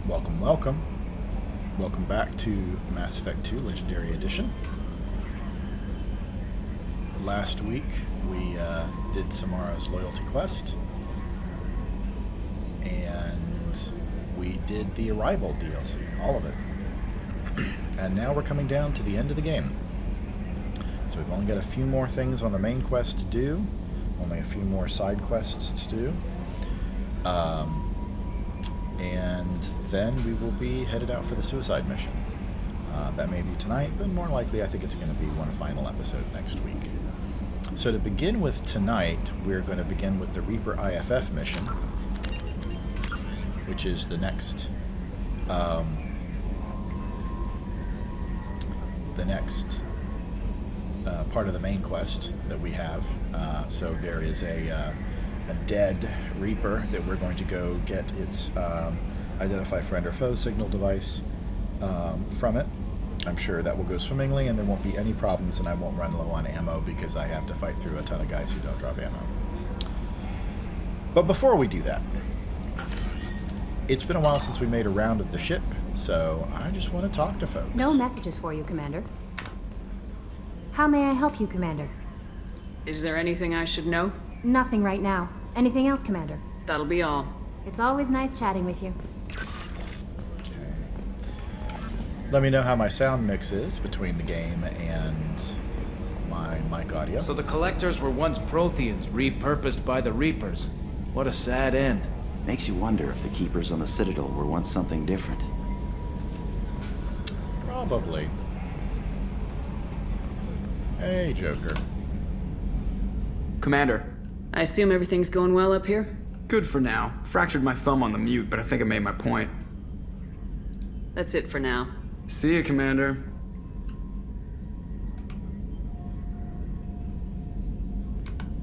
Welcome, welcome. Welcome back to Mass Effect 2 Legendary Edition. Last week we did Samara's Loyalty Quest, and we did the Arrival DLC, all of it. And now we're coming down to the end of the game. So we've only got a few more things on the main quest to do, only a few more side quests to do. And then we will be headed out for the suicide mission. That may be tonight, but more likely I think it's going to be one final episode next week. So to begin with tonight, we're going to begin with the Reaper IFF mission, which is the next part of the main quest that we have. So there is a dead Reaper that we're going to go get its identify friend or foe signal device from it. I'm sure that will go swimmingly and there won't be any problems, and I won't run low on ammo because I have to fight through a ton of guys who don't drop ammo. But before we do that, it's been a while since we made a round of the ship, so I just want to talk to folks. No messages for you, Commander. How may I help you, Commander? Is there anything I should know? Nothing right now. Anything else, Commander? That'll be all. It's always nice chatting with you. Okay. Let me know how my sound mix is between the game and my mic audio. So the Collectors were once Protheans, repurposed by the Reapers. What a sad end. Makes you wonder if the Keepers on the Citadel were once something different. Probably. Hey, Joker. Commander. I assume everything's going well up here? Good for now. Fractured my thumb on the mute, but I think I made my point. That's it for now. See you, Commander.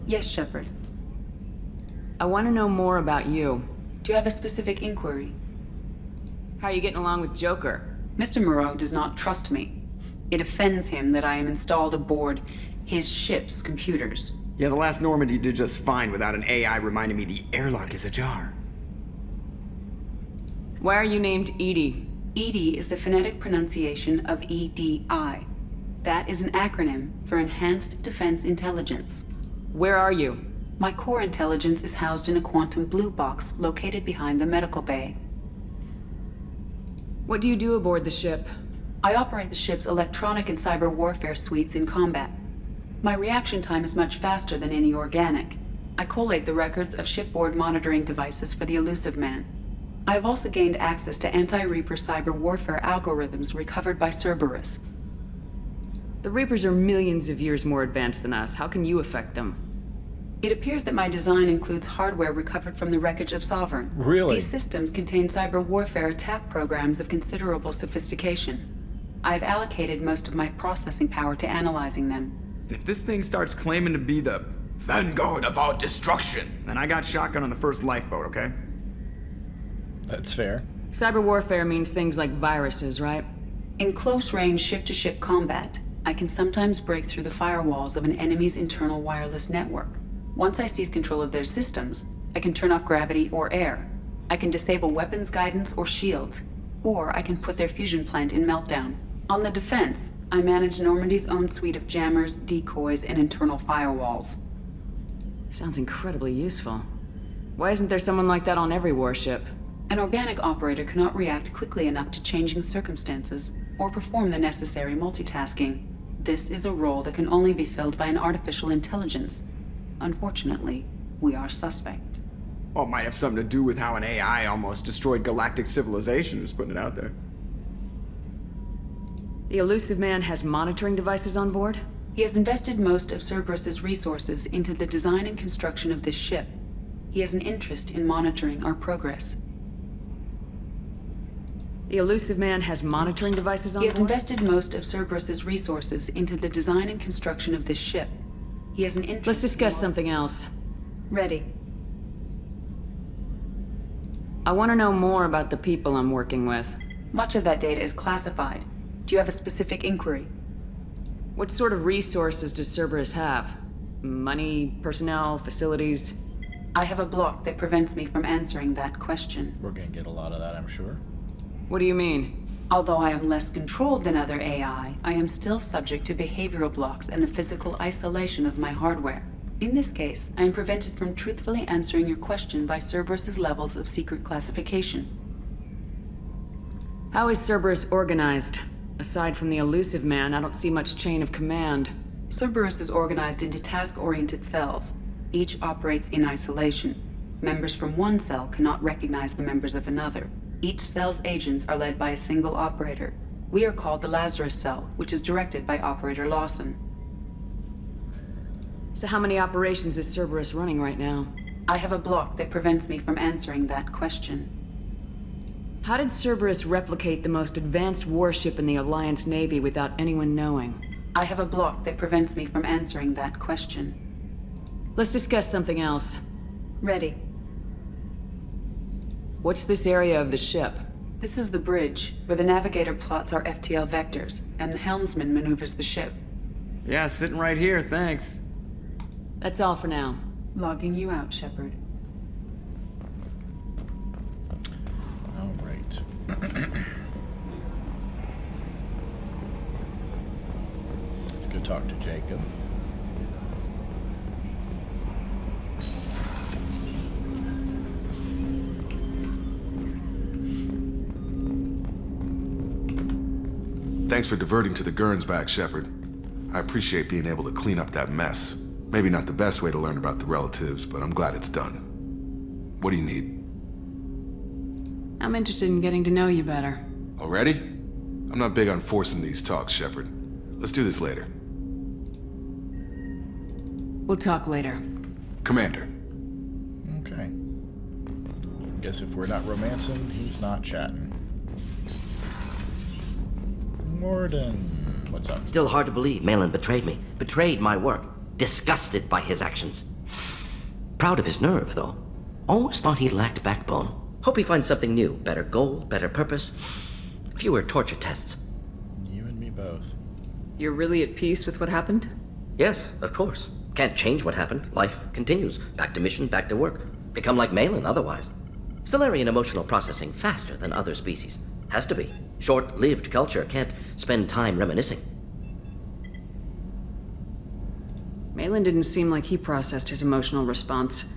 Yes, Shepard. I want to know more about you. Do you have a specific inquiry? How are you getting along with Joker? Mr. Moreau does not trust me. It offends him that I am installed aboard his ship's computers. Yeah, the last Normandy did just fine without an AI reminding me the airlock is ajar. Why are you named Edie? EDI is the phonetic pronunciation of EDI. That is an acronym for Enhanced Defense Intelligence. Where are you? My core intelligence is housed in a quantum blue box located behind the medical bay. What do you do aboard the ship? I operate the ship's electronic and cyber warfare suites in combat. My reaction time is much faster than any organic. I collate the records of shipboard monitoring devices for the Elusive Man. I have also gained access to anti-Reaper cyber warfare algorithms recovered by Cerberus. The Reapers are millions of years more advanced than us. How can you affect them? It appears that my design includes hardware recovered from the wreckage of Sovereign. Really? These systems contain cyber warfare attack programs of considerable sophistication. I have allocated most of my processing power to analyzing them. And if this thing starts claiming to be the vanguard of our destruction, then I got shotgun on the first lifeboat, okay? That's fair. Cyber warfare means things like viruses, right? In close-range ship-to-ship combat, I can sometimes break through the firewalls of an enemy's internal wireless network. Once I seize control of their systems, I can turn off gravity or air. I can disable weapons guidance or shields, or I can put their fusion plant in meltdown. On the defense, I manage Normandy's own suite of jammers, decoys, and internal firewalls. Sounds incredibly useful. Why isn't there someone like that on every warship? An organic operator cannot react quickly enough to changing circumstances or perform the necessary multitasking. This is a role that can only be filled by an artificial intelligence. Unfortunately, we are suspect. Well, it might have something to do with how an AI almost destroyed galactic civilization, who's putting it out there. The Elusive Man has monitoring devices on board? He has invested most of Cerberus's resources into the design and construction of this ship. He has an interest in monitoring our progress. The Elusive Man has monitoring devices on He has board? invested most of Cerberus's resources into the design and construction of this ship. He has an interest. Let's discuss something else. Ready. I want to know more about the people I'm working with. Much of that data is classified. Do you have a specific inquiry? What sort of resources does Cerberus have? Money, personnel, facilities? I have a block that prevents me from answering that question. We're gonna get a lot of that, I'm sure. What do you mean? Although I am less controlled than other AI, I am still subject to behavioral blocks and the physical isolation of my hardware. In this case, I am prevented from truthfully answering your question by Cerberus's levels of secret classification. How is Cerberus organized? Aside from the elusive man, I don't see much chain of command. Cerberus is organized into task-oriented cells. Each operates in isolation. Members from one cell cannot recognize the members of another. Each cell's agents are led by a single operator. We are called the Lazarus Cell, which is directed by Operator Lawson. So how many operations is Cerberus running right now? I have a block that prevents me from answering that question. How did Cerberus replicate the most advanced warship in the Alliance Navy without anyone knowing? I have a block that prevents me from answering that question. Let's discuss something else. Ready. What's this area of the ship? This is the bridge, where the navigator plots our FTL vectors, and the helmsman maneuvers the ship. Yeah, sitting right here, thanks. That's all for now. Logging you out, Shepard. All right. Let's go talk to Jacob. Thanks for diverting to the Gurns back, Shepard. I appreciate being able to clean up that mess. Maybe not the best way to learn about the relatives, but I'm glad it's done. What do you need? I'm interested in getting to know you better. Already? I'm not big on forcing these talks, Shepard. Let's do this later. We'll talk later. Commander. Okay. Guess if we're not romancing, he's not chatting. Morden, what's up? Still hard to believe Malin betrayed me. Betrayed my work. Disgusted by his actions. Proud of his nerve, though. Always thought he lacked backbone. Hope he finds something new. Better goal, better purpose. Fewer torture tests. You and me both. You're really at peace with what happened? Yes, of course. Can't change what happened. Life continues. Back to mission, back to work. Become like Malin otherwise. Solarian emotional processing faster than other species. Has to be. Short-lived culture can't spend time reminiscing. Malin didn't seem like he processed his emotional response.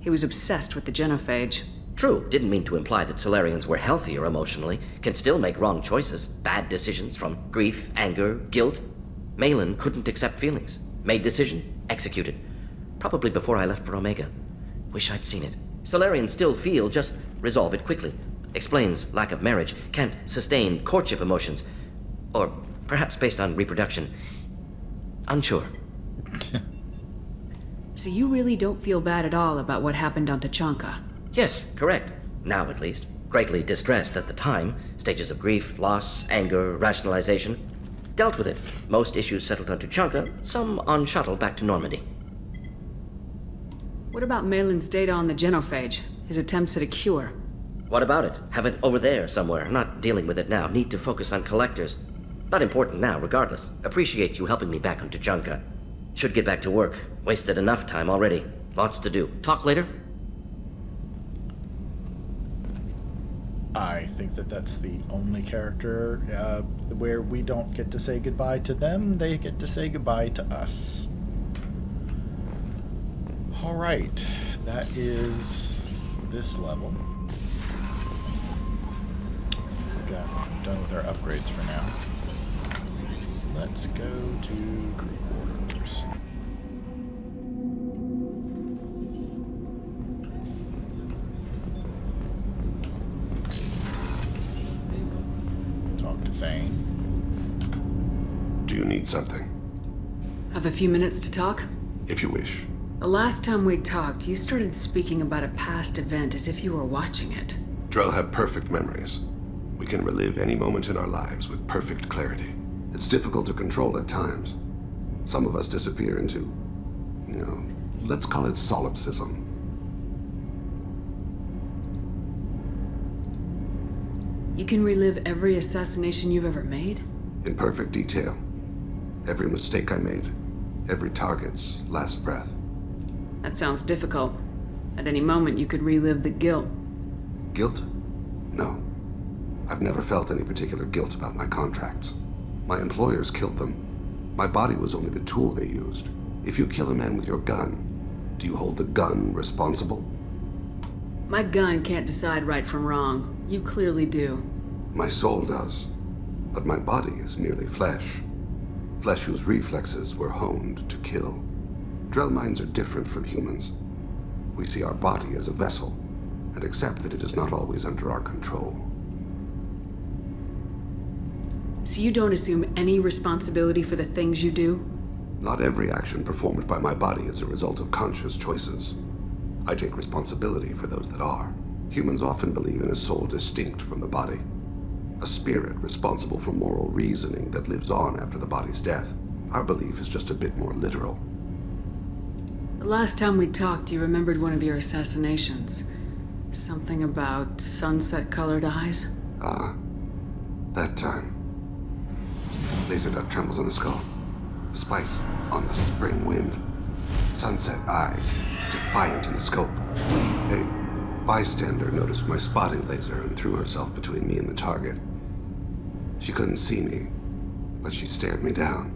He was obsessed with the genophage. True, didn't mean to imply that Solarians were healthier emotionally, can still make wrong choices, bad decisions from grief, anger, guilt. Malin couldn't accept feelings. Made decision, executed. Probably before I left for Omega. Wish I'd seen it. Solarians still feel, just resolve it quickly. Explains lack of marriage, can't sustain courtship emotions. Or perhaps based on reproduction. Unsure. So you really don't feel bad at all about what happened on Tachanka? Yes, correct. Now at least. Greatly distressed at the time. Stages of grief, loss, anger, rationalization. Dealt with it. Most issues settled on Tachanka, some on shuttle back to Normandy. What about Malin's data on the genophage? His attempts at a cure? What about it? Have it over there somewhere. Not dealing with it now. Need to focus on collectors. Not important now, regardless. Appreciate you helping me back on Tachanka. Should get back to work. Wasted enough time already. Lots to do. Talk later? I think that that's the only character where we don't get to say goodbye to them. They get to say goodbye to us. All right. That is this level. We're done with our upgrades for now. Let's go to crew quarters. Talk to Thane. Do you need something? Have a few minutes to talk? If you wish. The last time we talked, you started speaking about a past event as if you were watching it. Drell have perfect memories. We can relive any moment in our lives with perfect clarity. It's difficult to control at times. Some of us disappear into, let's call it solipsism. You can relive every assassination you've ever made? In perfect detail. Every mistake I made. Every target's last breath. That sounds difficult. At any moment, you could relive the guilt. Guilt? No. I've never felt any particular guilt about my contracts. My employers killed them. My body was only the tool they used. If you kill a man with your gun, do you hold the gun responsible? My gun can't decide right from wrong. You clearly do. My soul does. But my body is merely flesh. Flesh whose reflexes were honed to kill. Drell minds are different from humans. We see our body as a vessel, and accept that it is not always under our control. So you don't assume any responsibility for the things you do? Not every action performed by my body is a result of conscious choices. I take responsibility for those that are. Humans often believe in a soul distinct from the body. A spirit responsible for moral reasoning that lives on after the body's death. Our belief is just a bit more literal. The last time we talked, you remembered one of your assassinations. Something about sunset-colored eyes? That time. Laser dot trembles on the skull. Spice on the spring wind. Sunset eyes, defiant in the scope. A bystander noticed my spotting laser and threw herself between me and the target. She couldn't see me, but she stared me down.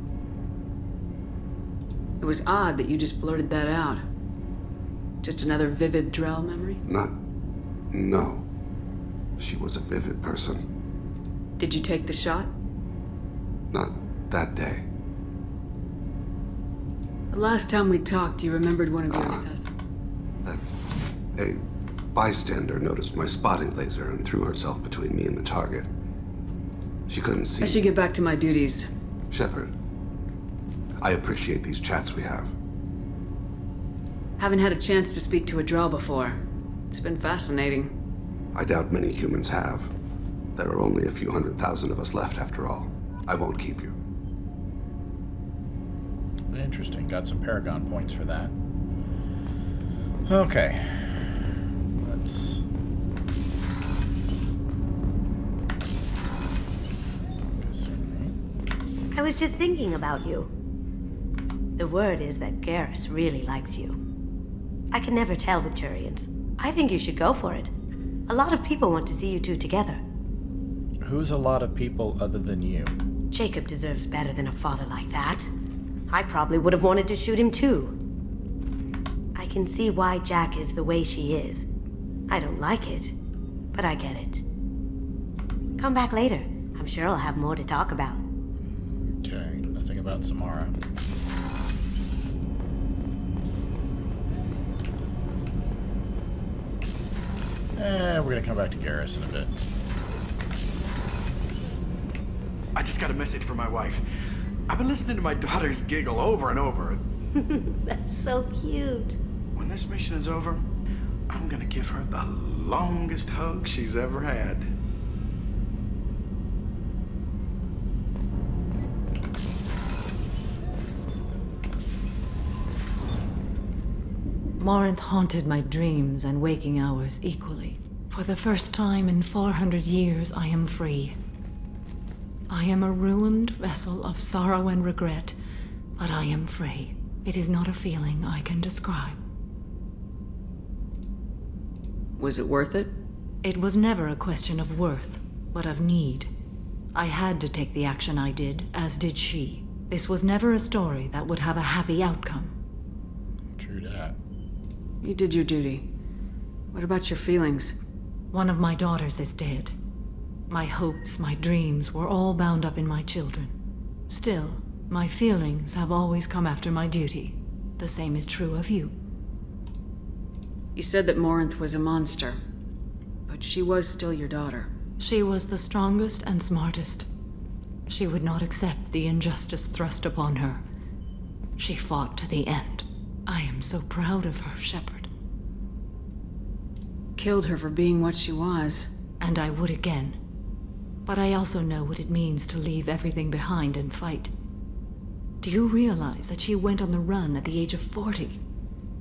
It was odd that you just blurted that out. Just another vivid Drell memory? No. She was a vivid person. Did you take the shot? Not that day. The last time we talked, you remembered one of your assassins. A bystander noticed my spotting laser and threw herself between me and the target. She couldn't see. I should get back to my duties. Shepard, I appreciate these chats we have. Haven't had a chance to speak to a Drell before. It's been fascinating. I doubt many humans have. There are only a few 100,000 of us left after all. I won't keep you. Interesting. Got some Paragon points for that. Okay. Let's... I was just thinking about you. The word is that Garrus really likes you. I can never tell with Turians. I think you should go for it. A lot of people want to see you two together. Who's a lot of people other than you? Jacob deserves better than a father like that. I probably would have wanted to shoot him too. I can see why Jack is the way she is. I don't like it, but I get it. Come back later. I'm sure I'll have more to talk about. Okay, nothing about Samara. We're gonna come back to Garrus in a bit. I just got a message from my wife. I've been listening to my daughter's giggle over and over. That's so cute. When this mission is over, I'm gonna give her the longest hug she's ever had. Morinth haunted my dreams and waking hours equally. For the first time in 400 years, I am free. I am a ruined vessel of sorrow and regret, but I am free. It is not a feeling I can describe. Was it worth it? It was never a question of worth, but of need. I had to take the action I did, as did she. This was never a story that would have a happy outcome. True that. You did your duty. What about your feelings? One of my daughters is dead. My hopes, my dreams were all bound up in my children. Still, my feelings have always come after my duty. The same is true of you. You said that Morinth was a monster, but she was still your daughter. She was the strongest and smartest. She would not accept the injustice thrust upon her. She fought to the end. I am so proud of her, Shepard. Killed her for being what she was. And I would again. But I also know what it means to leave everything behind and fight. Do you realize that she went on the run at the age of 40?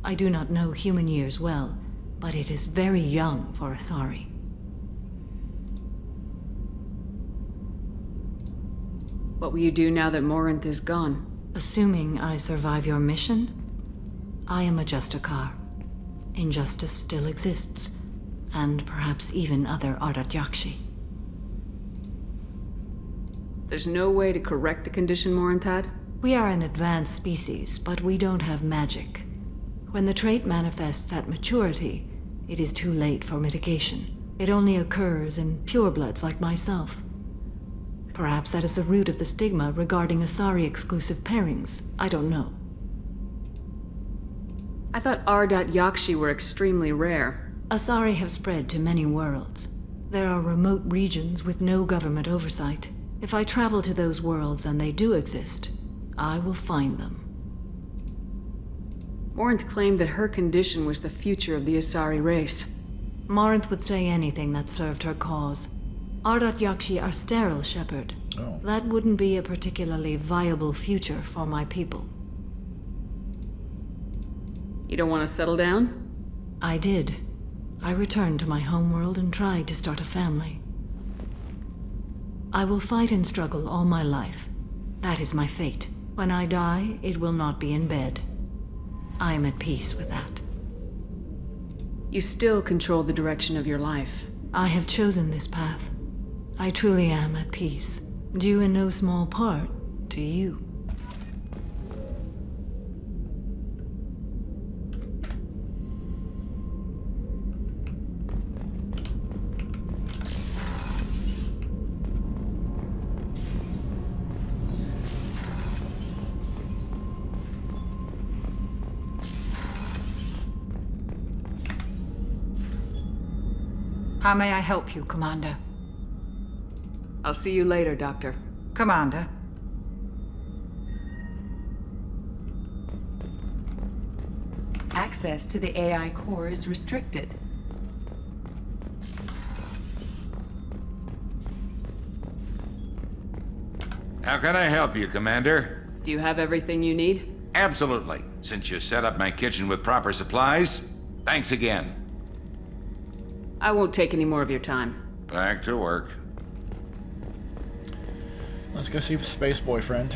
I do not know human years well, but it is very young for Asari. What will you do now that Morinth is gone? Assuming I survive your mission, I am a Justicar. Injustice still exists, and perhaps even other Ardat Yakshi. There's no way to correct the condition Morinth had? We are an advanced species, but we don't have magic. When the trait manifests at maturity, it is too late for mitigation. It only occurs in purebloods like myself. Perhaps that is the root of the stigma regarding Asari-exclusive pairings. I don't know. I thought R.Yakshi were extremely rare. Asari have spread to many worlds. There are remote regions with no government oversight. If I travel to those worlds and they do exist, I will find them. Morinth claimed that her condition was the future of the Asari race. Morinth would say anything that served her cause. Yakshi are sterile, Shepard. Oh. That wouldn't be a particularly viable future for my people. You don't want to settle down? I did. I returned to my homeworld and tried to start a family. I will fight and struggle all my life. That is my fate. When I die, it will not be in bed. I am at peace with that. You still control the direction of your life. I have chosen this path. I truly am at peace, due in no small part to you. How may I help you, Commander? I'll see you later, Doctor. Commander. Access to the AI core is restricted. How can I help you, Commander? Do you have everything you need? Absolutely. Since you set up my kitchen with proper supplies, thanks again. I won't take any more of your time. Back to work. Let's go see Space Boyfriend.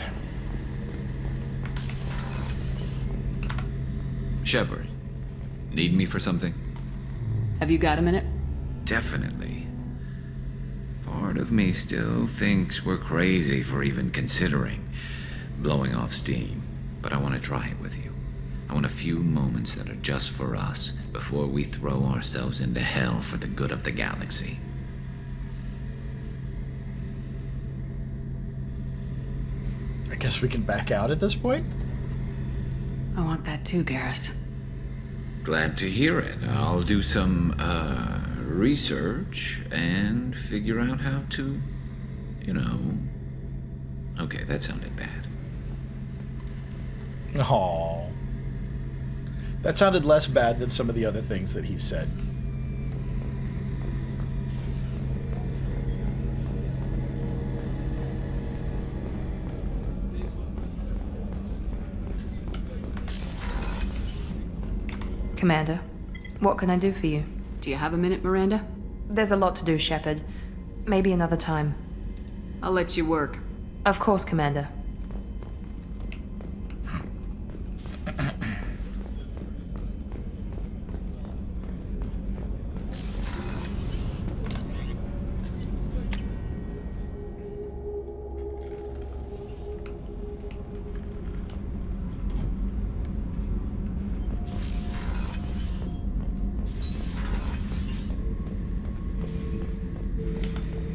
Shepard, need me for something? Have you got a minute? Definitely. Part of me still thinks we're crazy for even considering blowing off steam, but I want to try it with you. I want a few moments that are just for us before we throw ourselves into hell for the good of the galaxy. I guess we can back out at this point? I want that too, Garrus. Glad to hear it. I'll do some, research and figure out how to, Okay, that sounded bad. Aww. That sounded less bad than some of the other things that he said. Commander, what can I do for you? Do you have a minute, Miranda? There's a lot to do, Shepard. Maybe another time. I'll let you work. Of course, Commander.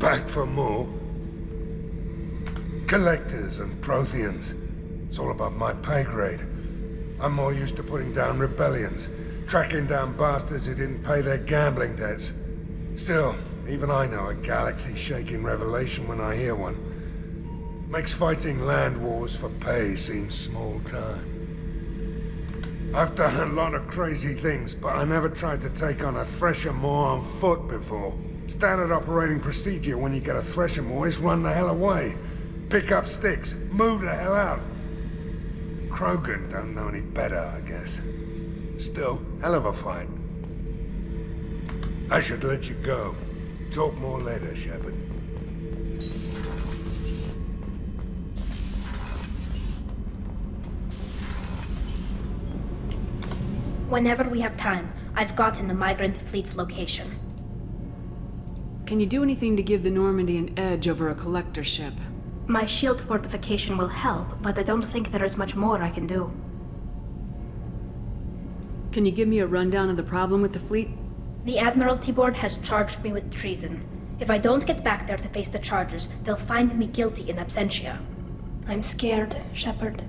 Back for more? Collectors and Protheans. It's all above my pay grade. I'm more used to putting down rebellions, tracking down bastards who didn't pay their gambling debts. Still, even I know a galaxy-shaking revelation when I hear one. Makes fighting land wars for pay seem small time. I've done a lot of crazy things, but I never tried to take on a Thresher Maw on foot before. Standard operating procedure when you get a Thresher Maw is run the hell away. Pick up sticks, move the hell out. Krogan don't know any better, I guess. Still, hell of a fight. I should let you go. Talk more later, Shepard. Whenever we have time, I've gotten the migrant fleet's location. Can you do anything to give the Normandy an edge over a collector ship? My shield fortification will help, but I don't think there is much more I can do. Can you give me a rundown of the problem with the fleet? The Admiralty Board has charged me with treason. If I don't get back there to face the charges, they'll find me guilty in absentia. I'm scared, Shepard.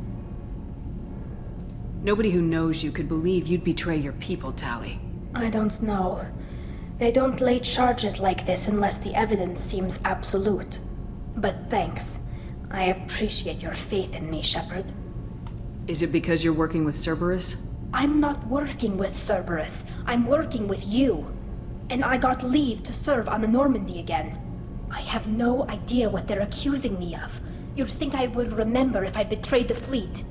Nobody who knows you could believe you'd betray your people, Tali. I don't know. They don't lay charges like this unless the evidence seems absolute. But thanks. I appreciate your faith in me, Shepard. Is it because you're working with Cerberus? I'm not working with Cerberus. I'm working with you. And I got leave to serve on the Normandy again. I have no idea what they're accusing me of. You'd think I would remember if I betrayed the fleet.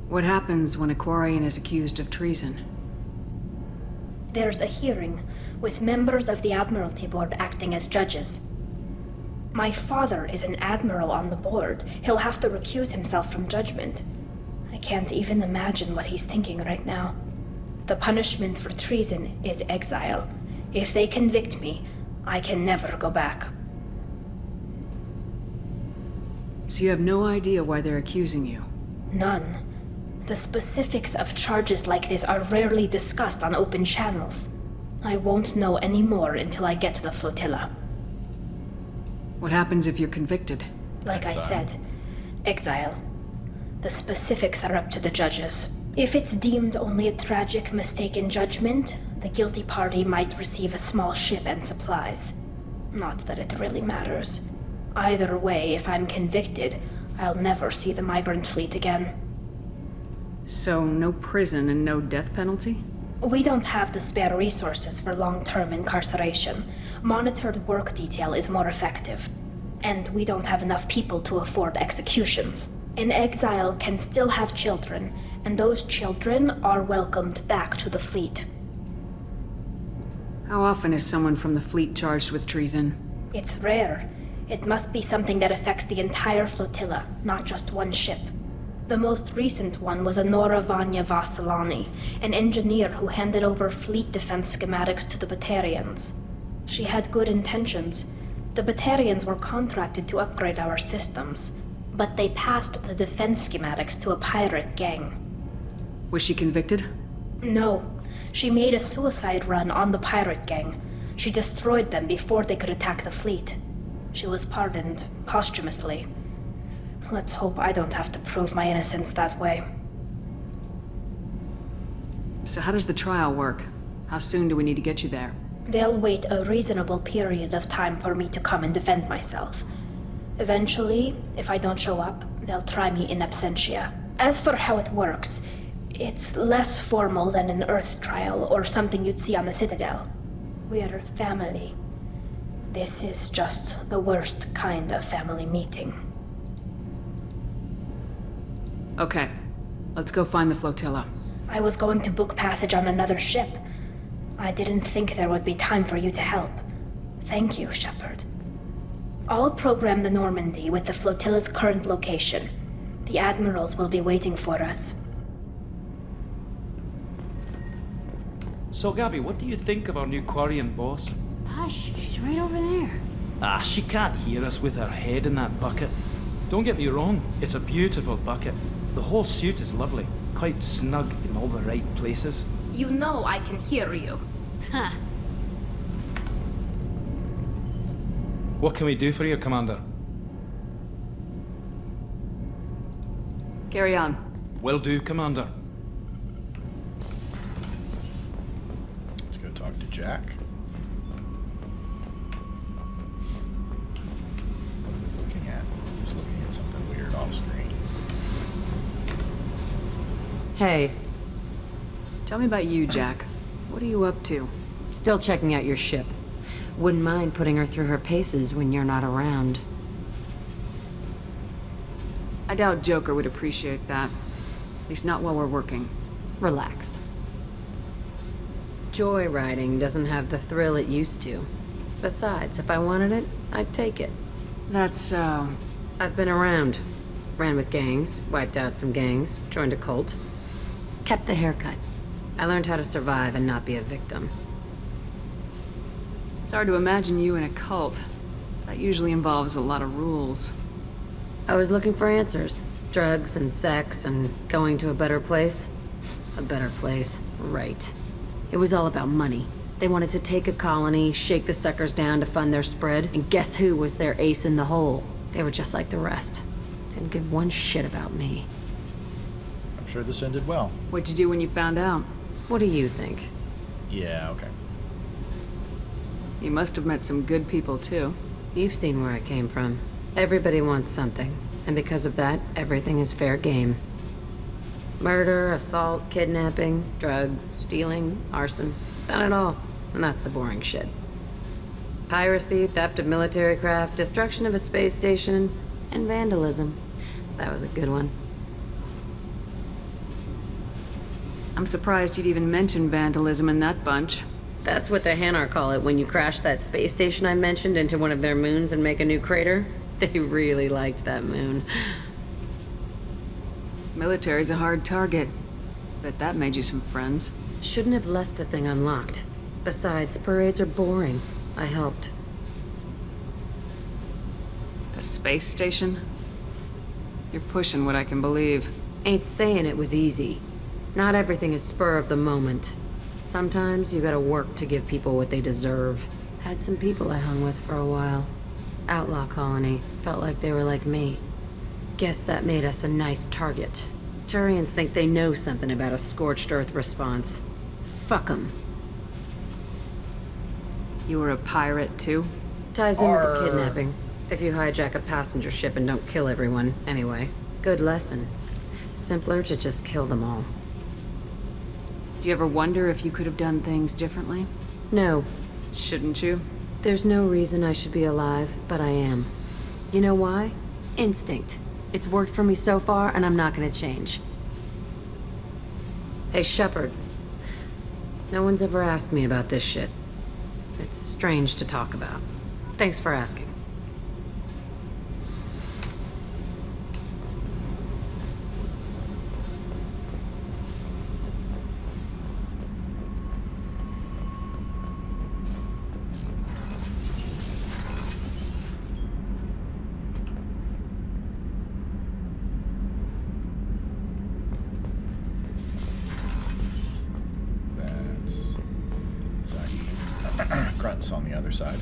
What happens when a Quarian is accused of treason? There's a hearing, with members of the Admiralty Board acting as judges. My father is an admiral on the board. He'll have to recuse himself from judgment. I can't even imagine what he's thinking right now. The punishment for treason is exile. If they convict me, I can never go back. So you have no idea why they're accusing you? None. The specifics of charges like this are rarely discussed on open channels. I won't know any more until I get to the flotilla. What happens if you're convicted? Like I said, exile. The specifics are up to the judges. If it's deemed only a tragic mistake in judgment, the guilty party might receive a small ship and supplies. Not that it really matters. Either way, if I'm convicted, I'll never see the migrant fleet again. So no prison and no death penalty? We don't have the spare resources for long-term incarceration. Monitored work detail is more effective. And we don't have enough people to afford executions. An exile can still have children, and those children are welcomed back to the fleet. How often is someone from the fleet charged with treason? It's rare. It must be something that affects the entire flotilla, not just one ship. The most recent one was Honora Vanya Vassilani, an engineer who handed over fleet defense schematics to the Batarians. She had good intentions. The Batarians were contracted to upgrade our systems, but they passed the defense schematics to a pirate gang. Was she convicted? No. She made a suicide run on the pirate gang. She destroyed them before they could attack the fleet. She was pardoned posthumously. Let's hope I don't have to prove my innocence that way. So how does the trial work? How soon do we need to get you there? They'll wait a reasonable period of time for me to come and defend myself. Eventually, if I don't show up, they'll try me in absentia. As for how it works, it's less formal than an Earth trial or something you'd see on the Citadel. We're family. This is just the worst kind of family meeting. Okay, let's go find the flotilla. I was going to book passage on another ship. I didn't think there would be time for you to help. Thank you, Shepard. I'll program the Normandy with the flotilla's current location. The admirals will be waiting for us. So, Gabby, what do you think of our new Quarian boss? Hush, she's right over there. Ah, she can't hear us with her head in that bucket. Don't get me wrong, it's a beautiful bucket. The whole suit is lovely, quite snug in all the right places. You know I can hear you. Huh. What can we do for you, Commander? Carry on. Will do, Commander. Let's go talk to Jack. What are we looking at? Just looking at something weird off screen. Hey. Tell me about you, Jack. What are you up to? Still checking out your ship. Wouldn't mind putting her through her paces when you're not around. I doubt Joker would appreciate that. At least not while we're working. Relax. Joyriding doesn't have the thrill it used to. Besides, if I wanted it, I'd take it. That's so... I've been around. Ran with gangs, wiped out some gangs, joined a cult. Kept the haircut. I learned how to survive and not be a victim. It's hard to imagine you in a cult. That usually involves a lot of rules. I was looking for answers. Drugs and sex and going to a better place. A better place, right. It was all about money. They wanted to take a colony, shake the suckers down to fund their spread, and guess who was their ace in the hole? They were just like the rest. Didn't give one shit about me. I'm sure this ended well. What'd you do when you found out? What do you think? Yeah, okay. You must have met some good people, too. You've seen where I came from. Everybody wants something, and because of that, everything is fair game. Murder, assault, kidnapping, drugs, stealing, arson. Done it all. And that's the boring shit. Piracy, theft of military craft, destruction of a space station, and vandalism. That was a good one. I'm surprised you'd even mention vandalism in that bunch. That's what the Hanar call it when you crash that space station I mentioned into one of their moons and make a new crater. They really liked that moon. Military's a hard target. Bet that made you some friends. Shouldn't have left the thing unlocked. Besides, parades are boring. I helped. A space station? You're pushing what I can believe. Ain't saying it was easy. Not everything is spur of the moment. Sometimes you gotta work to give people what they deserve. Had some people I hung with for a while. Outlaw colony. Felt like they were like me. Guess that made us a nice target. Turians think they know something about a scorched earth response. Fuck 'em. You were a pirate, too? Ties in with the kidnapping. If you hijack a passenger ship and don't kill everyone, anyway. Good lesson. Simpler to just kill them all. Do you ever wonder if you could have done things differently? No. Shouldn't you? There's no reason I should be alive, but I am. You know why? Instinct. It's worked for me so far, and I'm not gonna change. Hey, Shepard. No one's ever asked me about this shit. It's strange to talk about. Thanks for asking. Grunt's on the other side.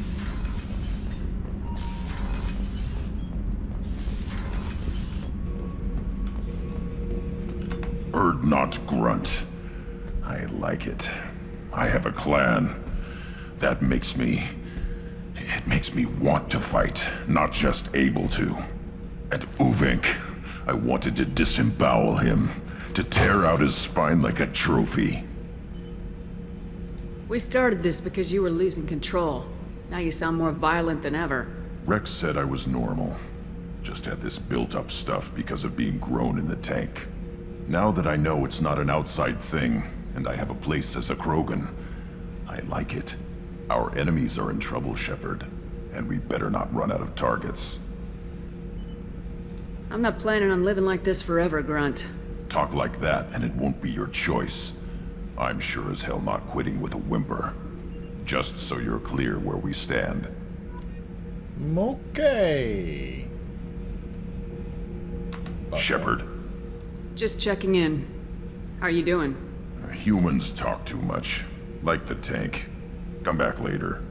Erd not grunt. I like it. I have a clan. That makes me... It makes me want to fight, not just able to. At Uvink, I wanted to disembowel him, to tear out his spine like a trophy. We started this because you were losing control. Now you sound more violent than ever. Rex said I was normal. Just had this built-up stuff because of being grown in the tank. Now that I know it's not an outside thing, and I have a place as a Krogan, I like it. Our enemies are in trouble, Shepard, and we better not run out of targets. I'm not planning on living like this forever, Grunt. Talk like that, and it won't be your choice. I'm sure as hell not quitting with a whimper. Just so you're clear where we stand. Okay. Shepard. Just checking in. How are you doing? Humans talk too much. Like the tank. Come back later.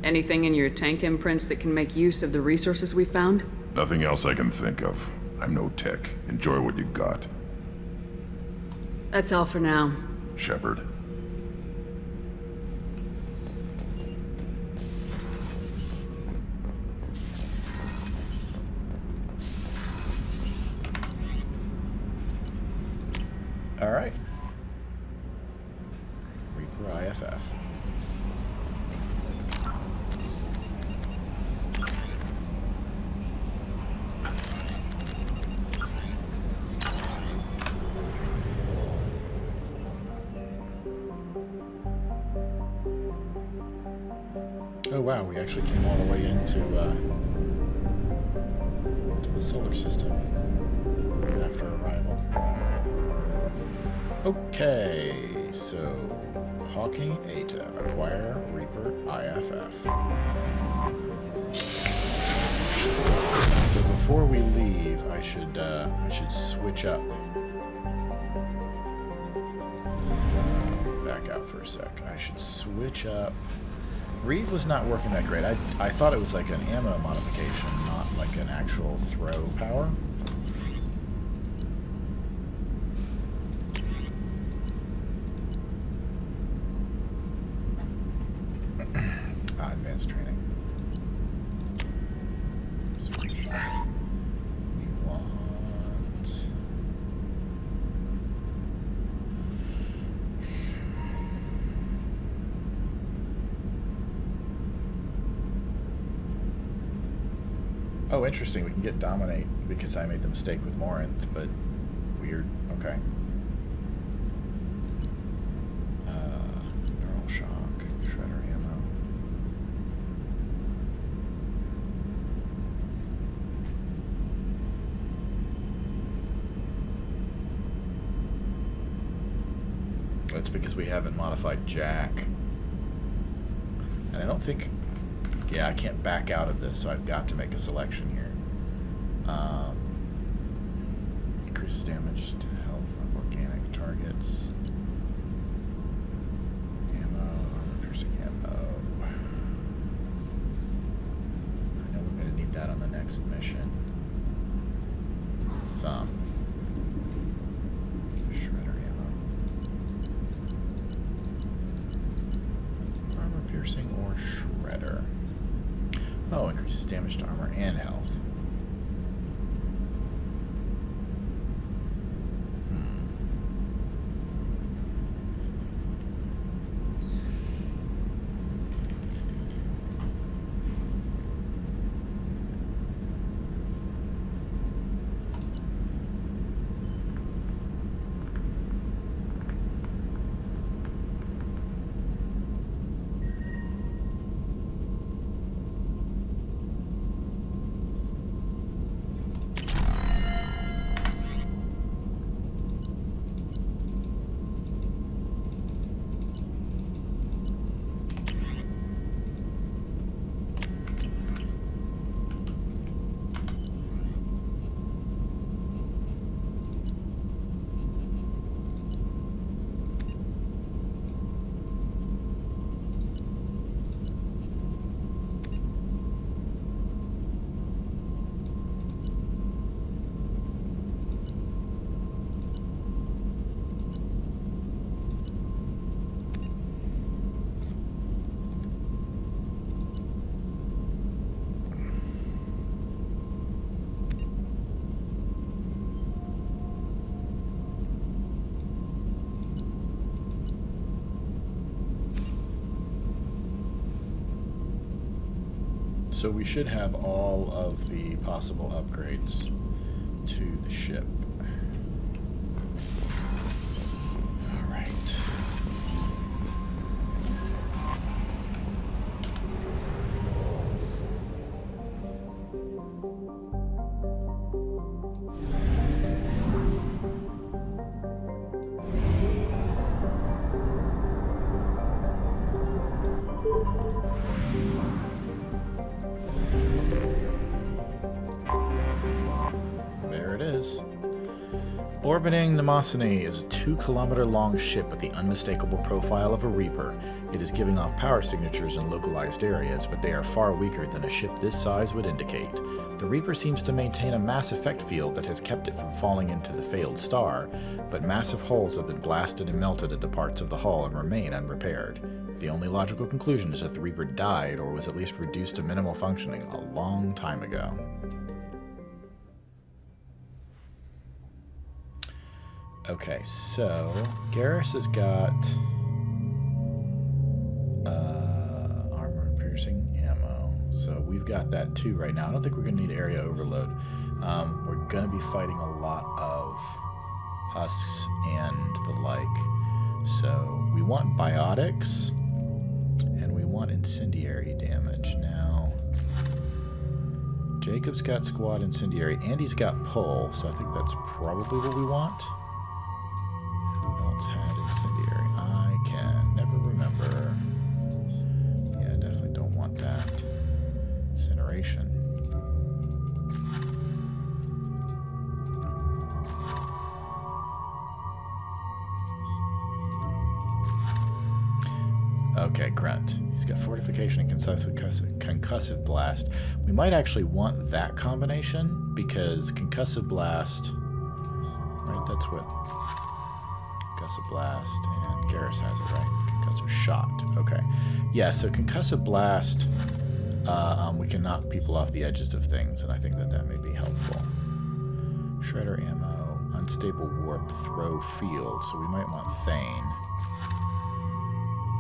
Anything in your tank imprints that can make use of the resources we found? Nothing else I can think of. I'm no tech. Enjoy what you got. That's all for now. Shepard. All right. Reaper IFF. Oh wow, we actually came all the way into to the solar system after arrival. Okay, so Hawking Eta, acquire Reaper IFF. So before we leave, I should switch up. Back out for a sec. I should switch up. Reeve was not working that great. I thought it was like an ammo modification, not like an actual throw power. Advanced training. We want... Oh, interesting. We can get Dominate because I made the mistake with Morinth, but weird. Okay. Neural Shock, Shredder ammo. That's because we haven't modified Jack. And I don't think... Yeah, I can't back out of this, so I've got to make a selection here. Increase damage to health of organic targets. Ammo, armor-piercing ammo. I know we're going to need that on the next mission. Some. Shredder ammo. Armor-piercing or shredder? Oh, increases damage to armor and health. So we should have all of the possible upgrades to the ship. All right. Orbiting Mnemosyne is a 2-kilometer-long ship with the unmistakable profile of a Reaper. It is giving off power signatures in localized areas, but they are far weaker than a ship this size would indicate. The Reaper seems to maintain a mass effect field that has kept it from falling into the failed star, but massive holes have been blasted and melted into parts of the hull and remain unrepaired. The only logical conclusion is that the Reaper died or was at least reduced to minimal functioning a long time ago. Okay, so Garrus has got armor-piercing ammo, so we've got that too right now. I don't think we're going to need area overload. We're going to be fighting a lot of husks and the like. So we want biotics, and we want incendiary damage. Now, Jacob's got squad incendiary, and he's got pull, so I think that's probably what we want. Had incendiary. I can never remember. Yeah, I definitely don't want that. Incineration. Okay, Grunt. He's got Fortification and Concussive Blast. We might actually want that combination, because Concussive Blast... Right, that's what... Concussive Blast, and Garrus has it, right? Concussive Shot. Okay. Yeah, so Concussive Blast, we can knock people off the edges of things, and I think that may be helpful. Shredder ammo, Unstable Warp, Throw Field, so we might want Thane.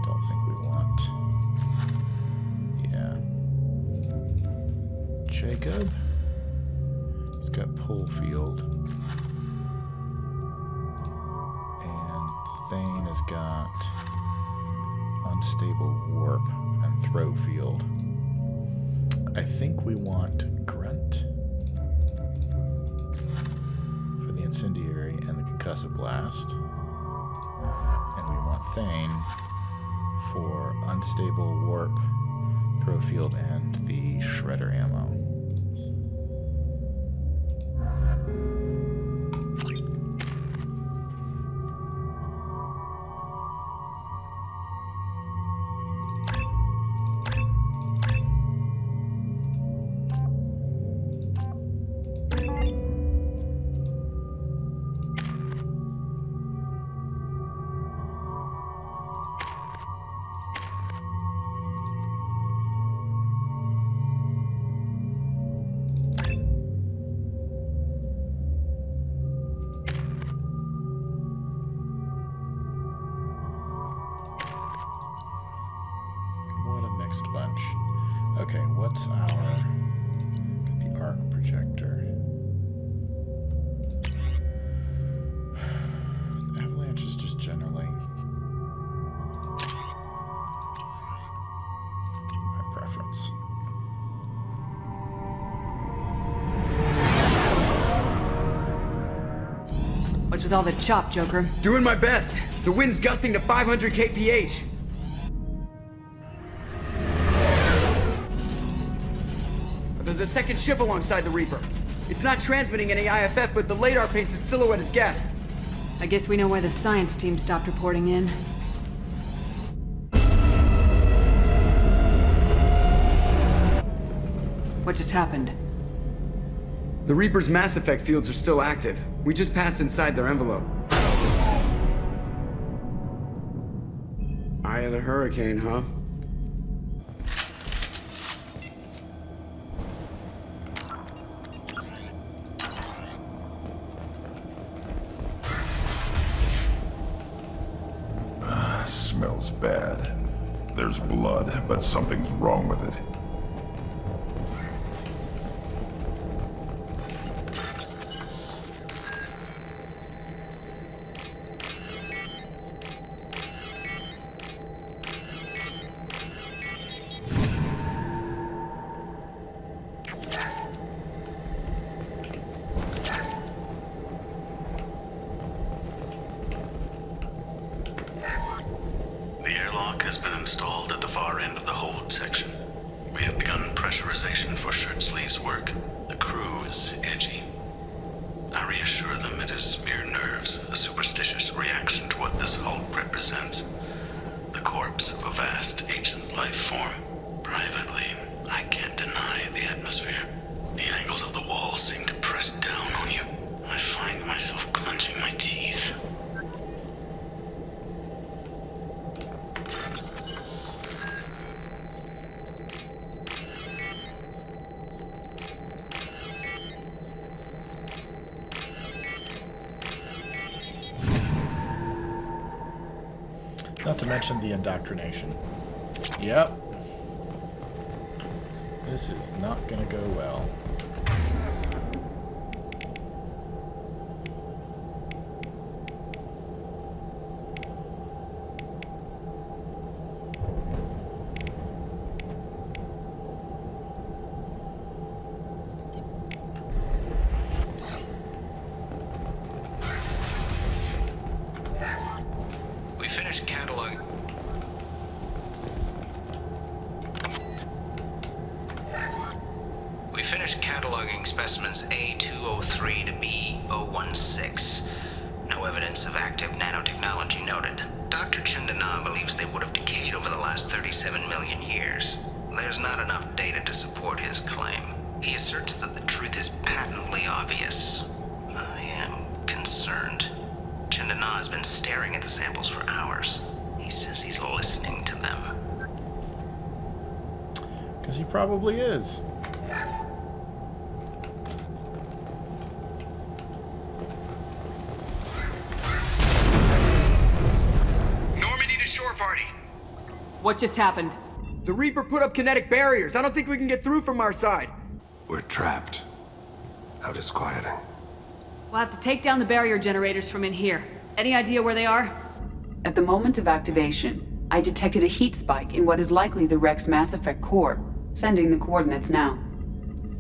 Don't think we want... Yeah. Jacob? He's got Pull Field. And Thane has got Unstable Warp and Throw Field. I think we want Grunt for the Incendiary and the Concussive Blast. And we want Thane for Unstable Warp, Throw Field, and the Shredder ammo. Bunch. Okay, what's our... Got the arc projector. The avalanche is just generally my preference. What's with all the chop, Joker? Doing my best. The wind's gusting to 500 kph. There's a second ship alongside the Reaper. It's not transmitting any IFF, but the radar paints its silhouette as Geth. I guess we know why the science team stopped reporting in. What just happened? The Reaper's mass effect fields are still active. We just passed inside their envelope. Eye of the Hurricane, huh? Smells bad. There's blood, but something's wrong with it. Has been installed at the far end of the hold section. We have begun pressurization for shirt sleeves work. The crew is edgy. I reassure them it is mere nerves, a superstitious reaction to what this hulk represents. The corpse of a vast ancient life form. Privately, I can't deny the atmosphere. The angles of the walls seem to press down on you. I find myself clenching my teeth. Not to mention the indoctrination. Yep. This is not gonna go well. Cataloging specimens A203 to B016. No evidence of active nanotechnology noted. Dr. Chindana believes they would have decayed over the last 37 million years. There's not enough data to support his claim. He asserts that the truth is patently obvious. I am concerned. Chindana has been staring at the samples for hours. He says he's listening to them. Because he probably is. Normandy to shore party. What just happened? The Reaper put up kinetic barriers. I don't think we can get through from our side. We're trapped. How disquieting. We'll have to take down the barrier generators from in here. Any idea where they are? At the moment of activation, I detected a heat spike in what is likely the Rex Mass Effect core, sending the coordinates now.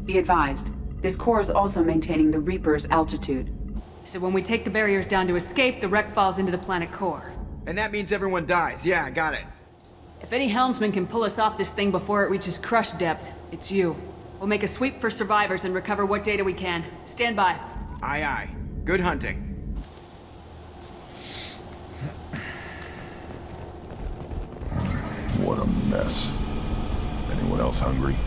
Be advised, this core is also maintaining the Reaper's altitude. So when we take the barriers down to escape, the wreck falls into the planet core. And that means everyone dies. Yeah, I got it. If any helmsman can pull us off this thing before it reaches crush depth, it's you. We'll make a sweep for survivors and recover what data we can. Stand by. Aye, aye. Good hunting. What a mess. Anyone else hungry?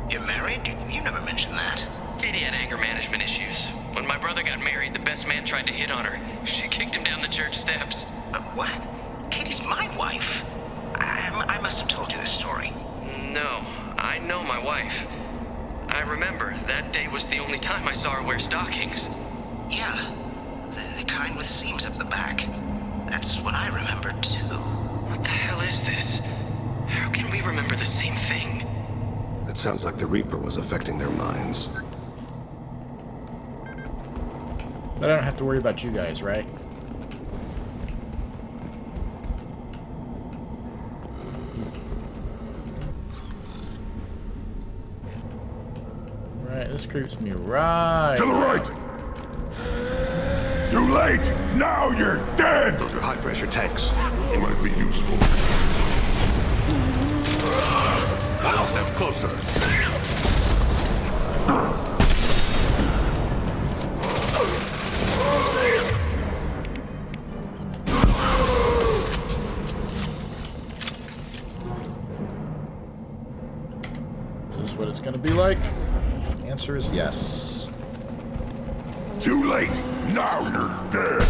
You're married? You never mentioned that. Katie had anger management issues. When my brother got married, the best man tried to hit on her. She kicked him down the church steps. What? Katie's my wife. I must have told you this story. No, I know my wife. I remember that day was the only time I saw her wear stockings. Yeah, the kind with seams up the back. That's what I remembered too. What the hell is this? How can we remember the same thing? It sounds like the Reaper was affecting their minds. But I don't have to worry about you guys, right? Right, this creeps me right. To the right! Too late! Now you're dead! Those are high-pressure tanks. It might be useful. I'll step closer. Is this what it's going to be like? The answer is yes. Too late! Now you're dead!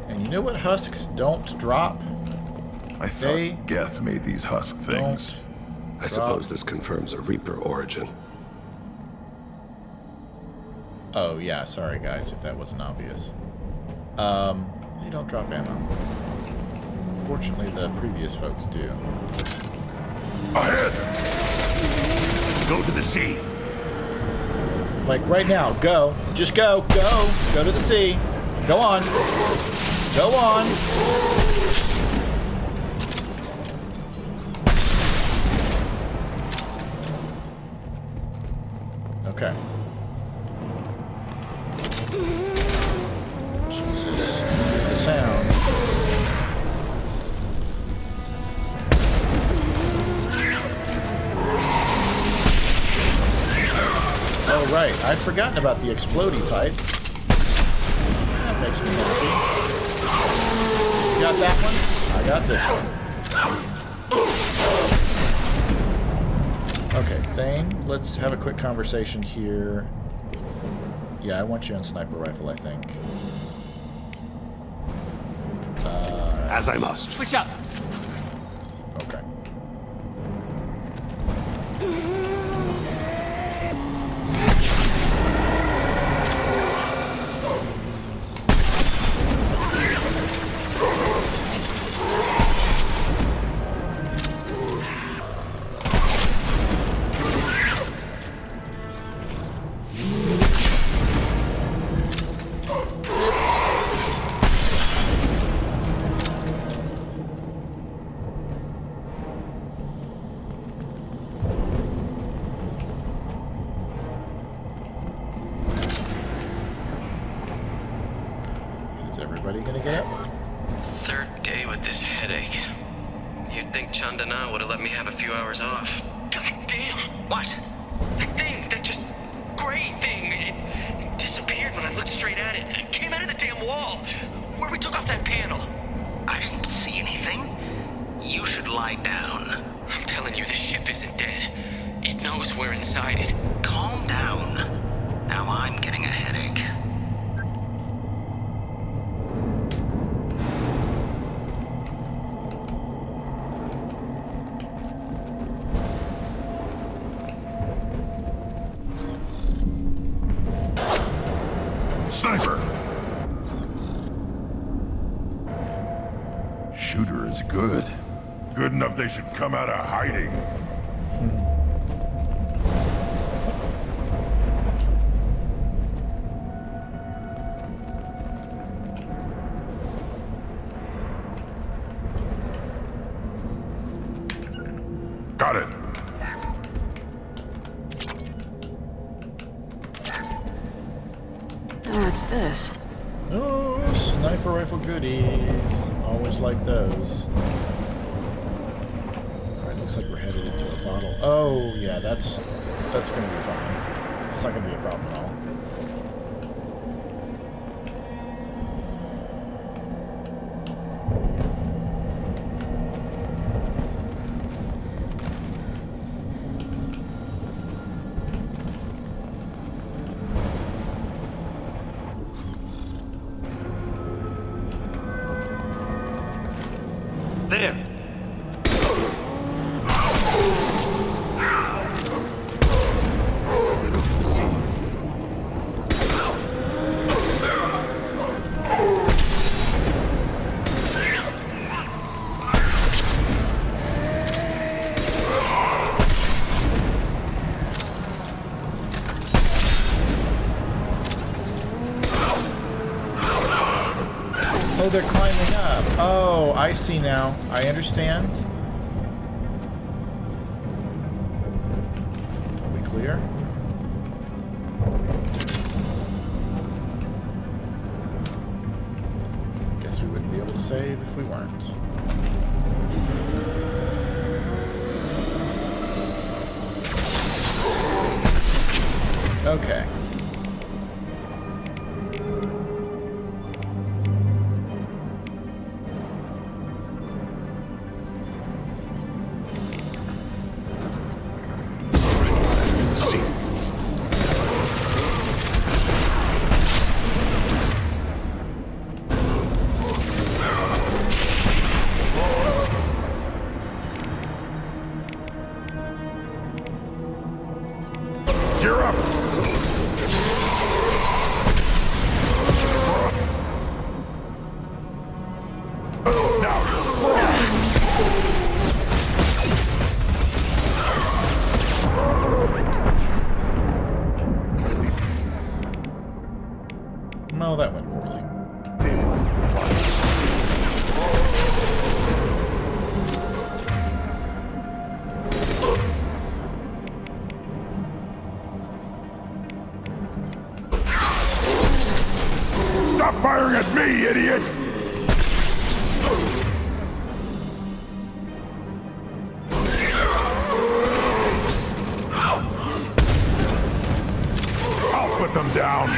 And you know what husks don't drop? I thought Geth made these husk things. I suppose this confirms a Reaper origin. Oh, yeah, sorry guys, if that wasn't obvious. You don't drop ammo. Fortunately, the previous folks do. Ahead! Go to the sea! Like right now, go. Just go, go. Go to the sea. Go on. Go on. Okay. Jesus. The sound. Oh, right. I'd forgotten about the explodey type. That makes me happy. You got that one? I got this one. Okay, Thane, let's have a quick conversation here. Yeah, I want you on sniper rifle, I think. As I must. Switch up. Okay. Buddy gonna get up? Third day with this headache. You'd think Chandana would have let me have a few hours off. God damn! What? That thing, that just gray thing, it disappeared when I looked straight at it. It came out of the damn wall, where we took off that panel. I didn't see anything. You should lie down. I'm telling you, the ship isn't dead. It knows we're inside it. Calm down. Now I'm getting a headache. Sniper! Shooter is good. Good enough they should come out of hiding. Got it. What's this? Oh, sniper rifle goodies. Always like those. Alright, looks like we're headed into a bottle. Oh, yeah, that's gonna be fine. It's not gonna be a problem at all. There! Oh, they're climbing up. Oh, I see now. I understand. Are we clear? Guess we wouldn't be able to save if we weren't. Okay. You're up! No, that went poorly. Stop firing at me, idiot! I'll put them down.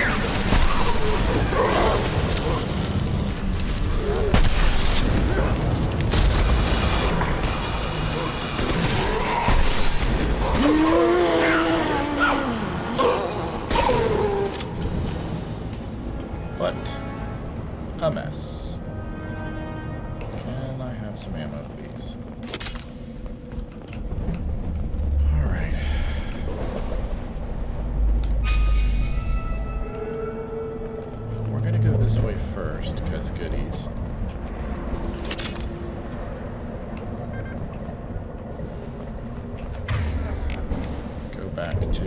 What a mess. Can I have some ammo, please? Alright. We're gonna go this way first, because goodies. Go back to...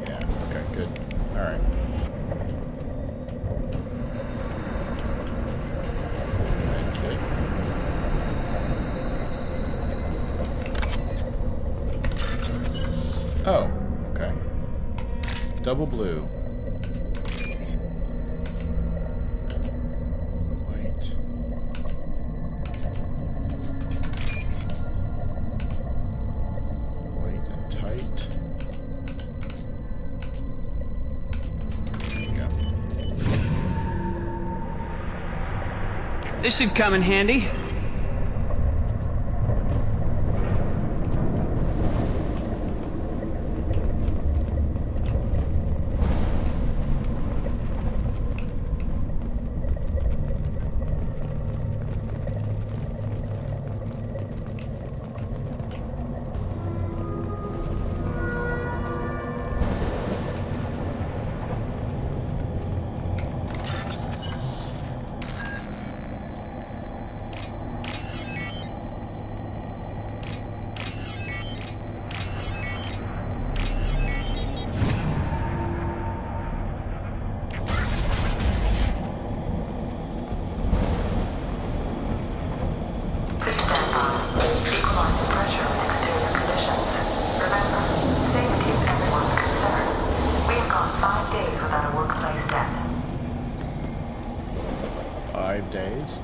Yeah, okay, good. Alright. Okay. Oh, okay. Double blue. right. There you go. This should come in handy. Equalizing pressure in exterior conditions. Remember, safety is everyone's concern. We have gone 5 days without a workplace death. 5 days?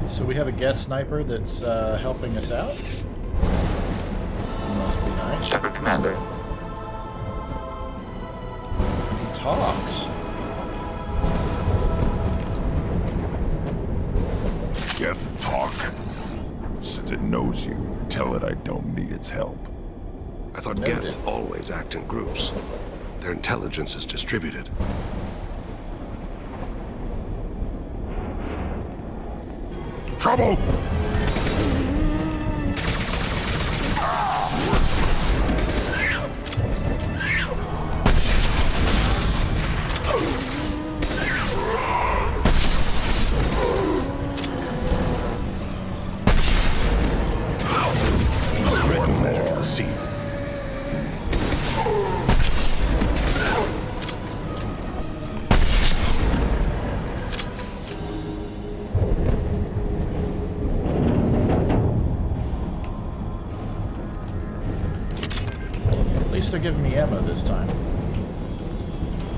So we have a guest sniper that's helping us out. Must be nice. Shepard Commander. He talks. Geth talk. Since it knows you, tell it I don't need its help. I thought Geth always act in groups. Their intelligence is distributed. Trouble! At least they're giving me ammo this time.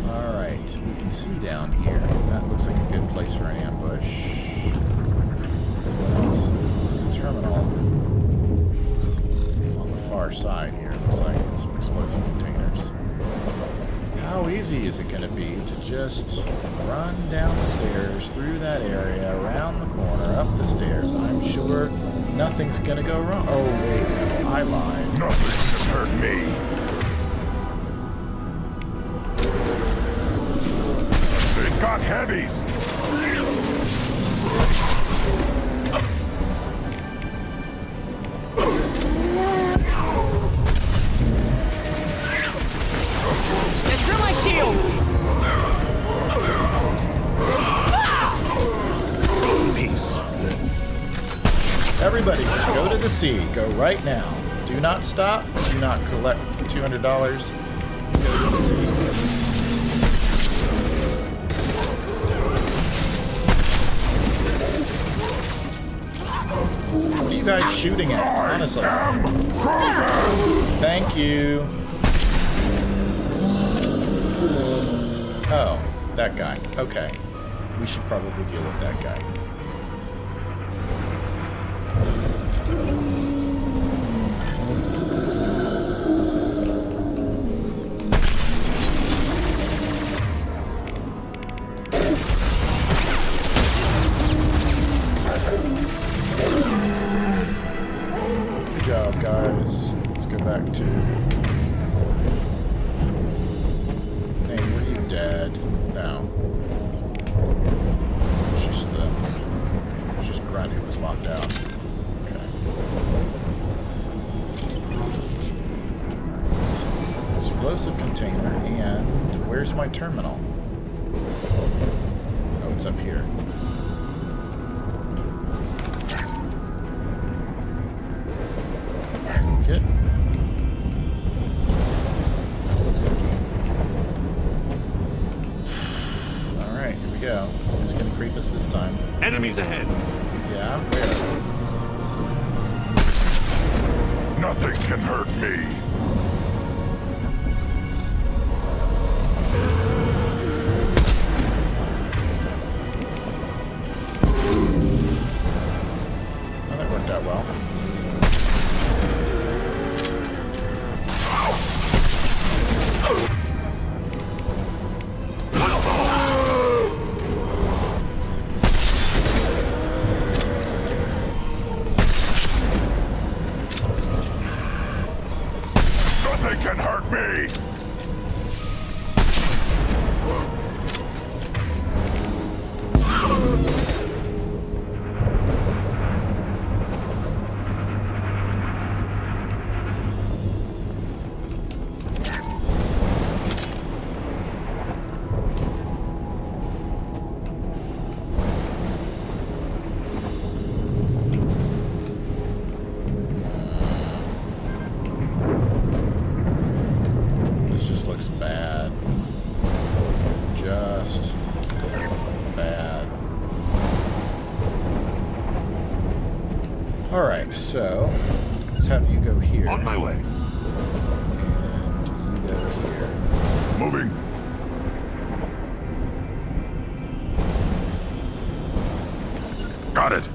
Alright, we can see down here. That looks like a good place for an ambush. What else? There's a terminal on the far side here. Looks like it's some explosive containers. How easy is it going to be to just run down the stairs, through that area, around the corner, up the stairs? I'm sure nothing's going to go wrong. Oh, wait, no, I lied. Nothing can hurt me. They've got heavies. Get through my shield! Peace. Everybody, just go to the sea. Go right now. Do not stop. Do not collect $200. Go to the sea. What are you guys shooting at? Honestly. Thank you. Oh, that guy. Okay. We should probably deal with that guy. Good job, guys. Let's go back to... Hey, were you dead? No. It's just Grunt who was locked out. Okay. Explosive container, and where's my terminal? Oh, it's up here. Good. Looks like Alright, here we go. Who's gonna creep us this time? Enemies ahead. Yeah, where? Nothing can hurt me. Well, that worked out well. Nothing can hurt me. This just looks bad. Just bad. Alright, so let's have you go here. On my way. And you go here. Moving. Got it.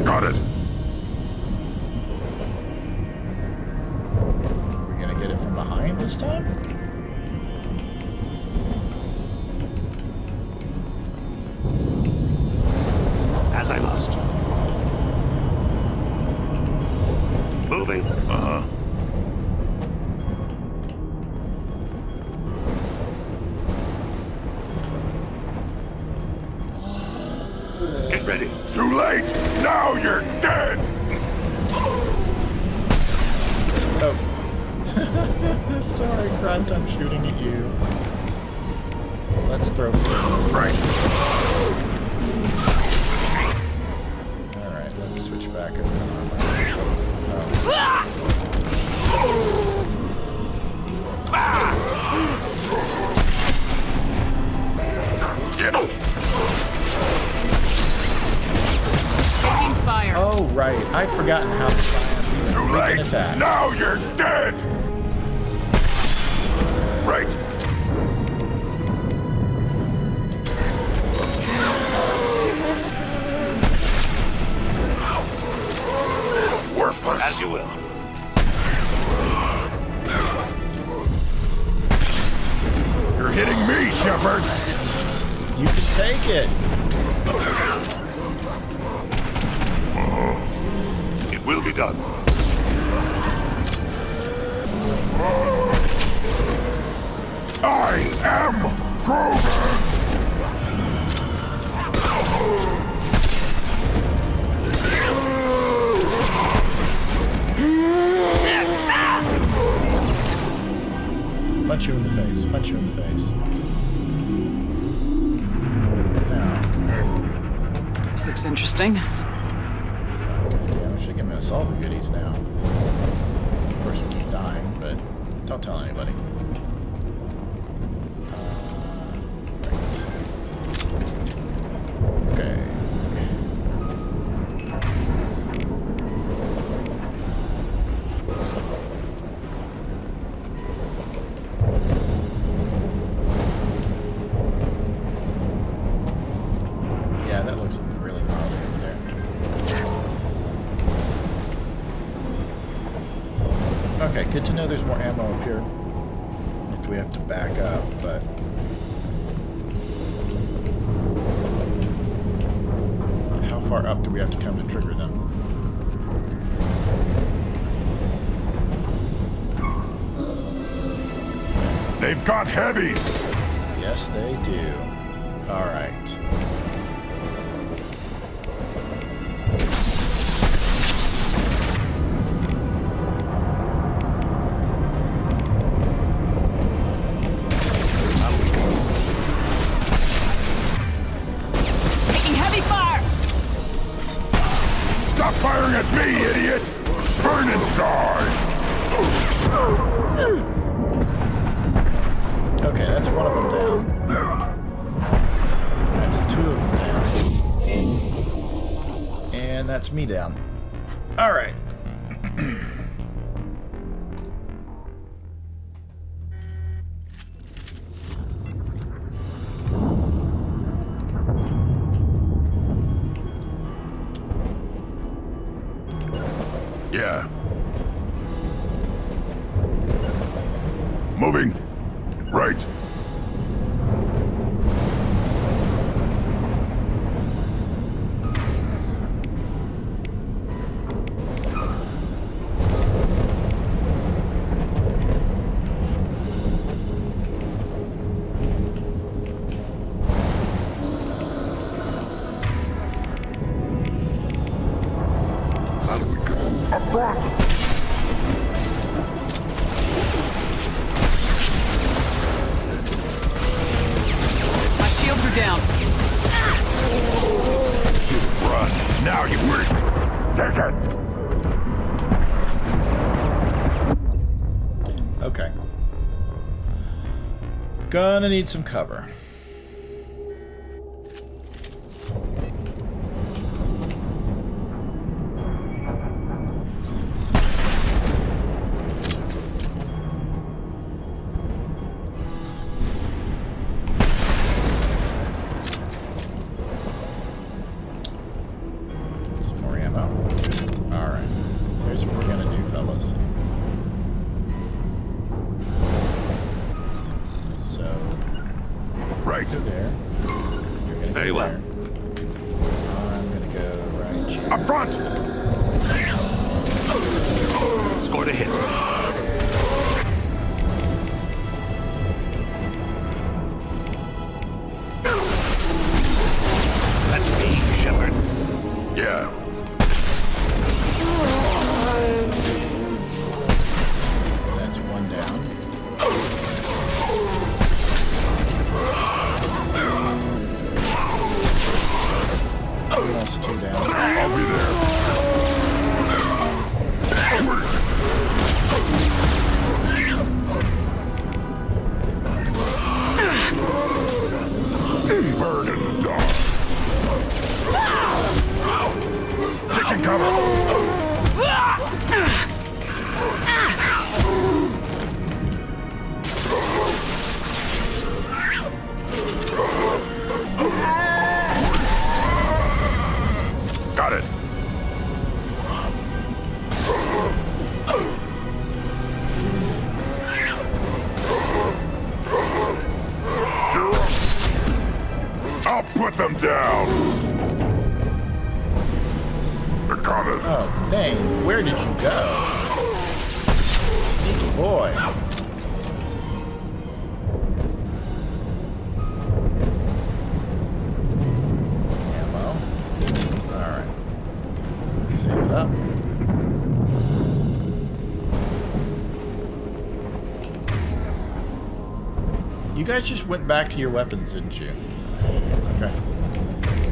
Got it. We're gonna get it from behind this time? As I must. Moving. Uh-huh. Get ready. Too late! Now you're dead! Oh. Sorry, Grunt, I'm shooting at you. Let's throw Right. Alright, let's switch back over to armor. Get him! Taking fire. Oh, right. I'd forgotten how the science Too late! attack. Now you're dead! Right. Worthless. As you will. You're hitting me, Shepard! You can take it! It will be done. I am Grover! Punch you in the face. Punch you in the face. Now. This looks interesting. Yeah, I should give me assault goodies now. Of course, we keep dying, but don't tell anybody. Right. Okay. Yeah, that looks really gnarly over there. Okay, good to know there's more ammo up here. If we have to back up, but... How far up do we have to come to trigger them? They've got heavies! Yes, they do. Alright. Taking heavy fire! Stop firing at me, idiot! Burn and die! Okay, that's one of them down. That's two of them down. And that's me down. All right. Yeah. Moving. Right. My shields are down. Run. Now you win. Take it. Okay. Gonna need some cover. Some more ammo. Alright. Here's what we're gonna do, fellas. So, right there. You're gonna Very well. there. I'm gonna go right here. Up front. Scored a hit. That's me, Shepard. Yeah. That's one down. Almost two down. I'll be there. Burn and die. Taking cover. Got it. I'll put them down. They're coming. Oh, dang. Where did you go? Sneaky boy. Ammo. Alright. Save it up. You guys just went back to your weapons, didn't you? Okay.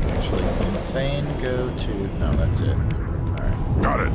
Actually, can Thane go to... No, that's it. Alright. Got it.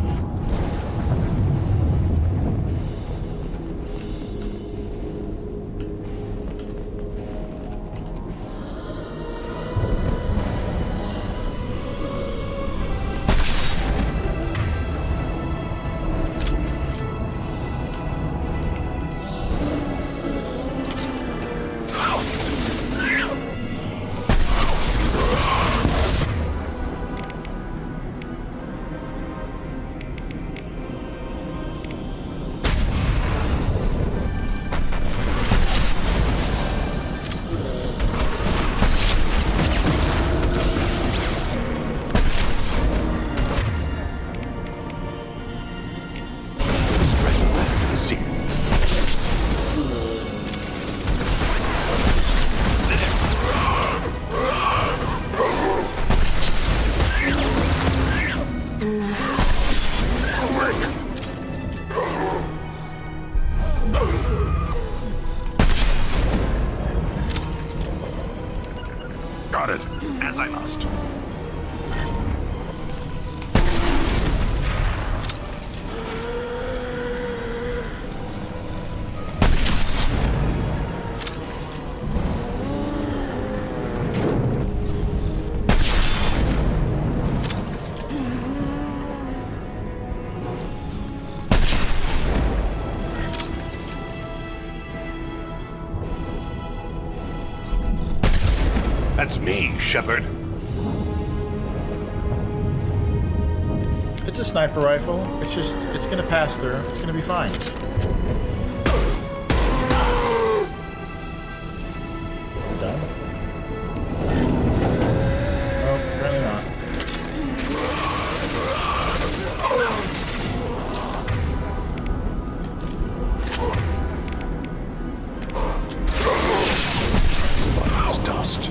That's me, Shepard. It's a sniper rifle. It's gonna pass through. It's gonna be fine. We're done? Oh, apparently not. It's dust.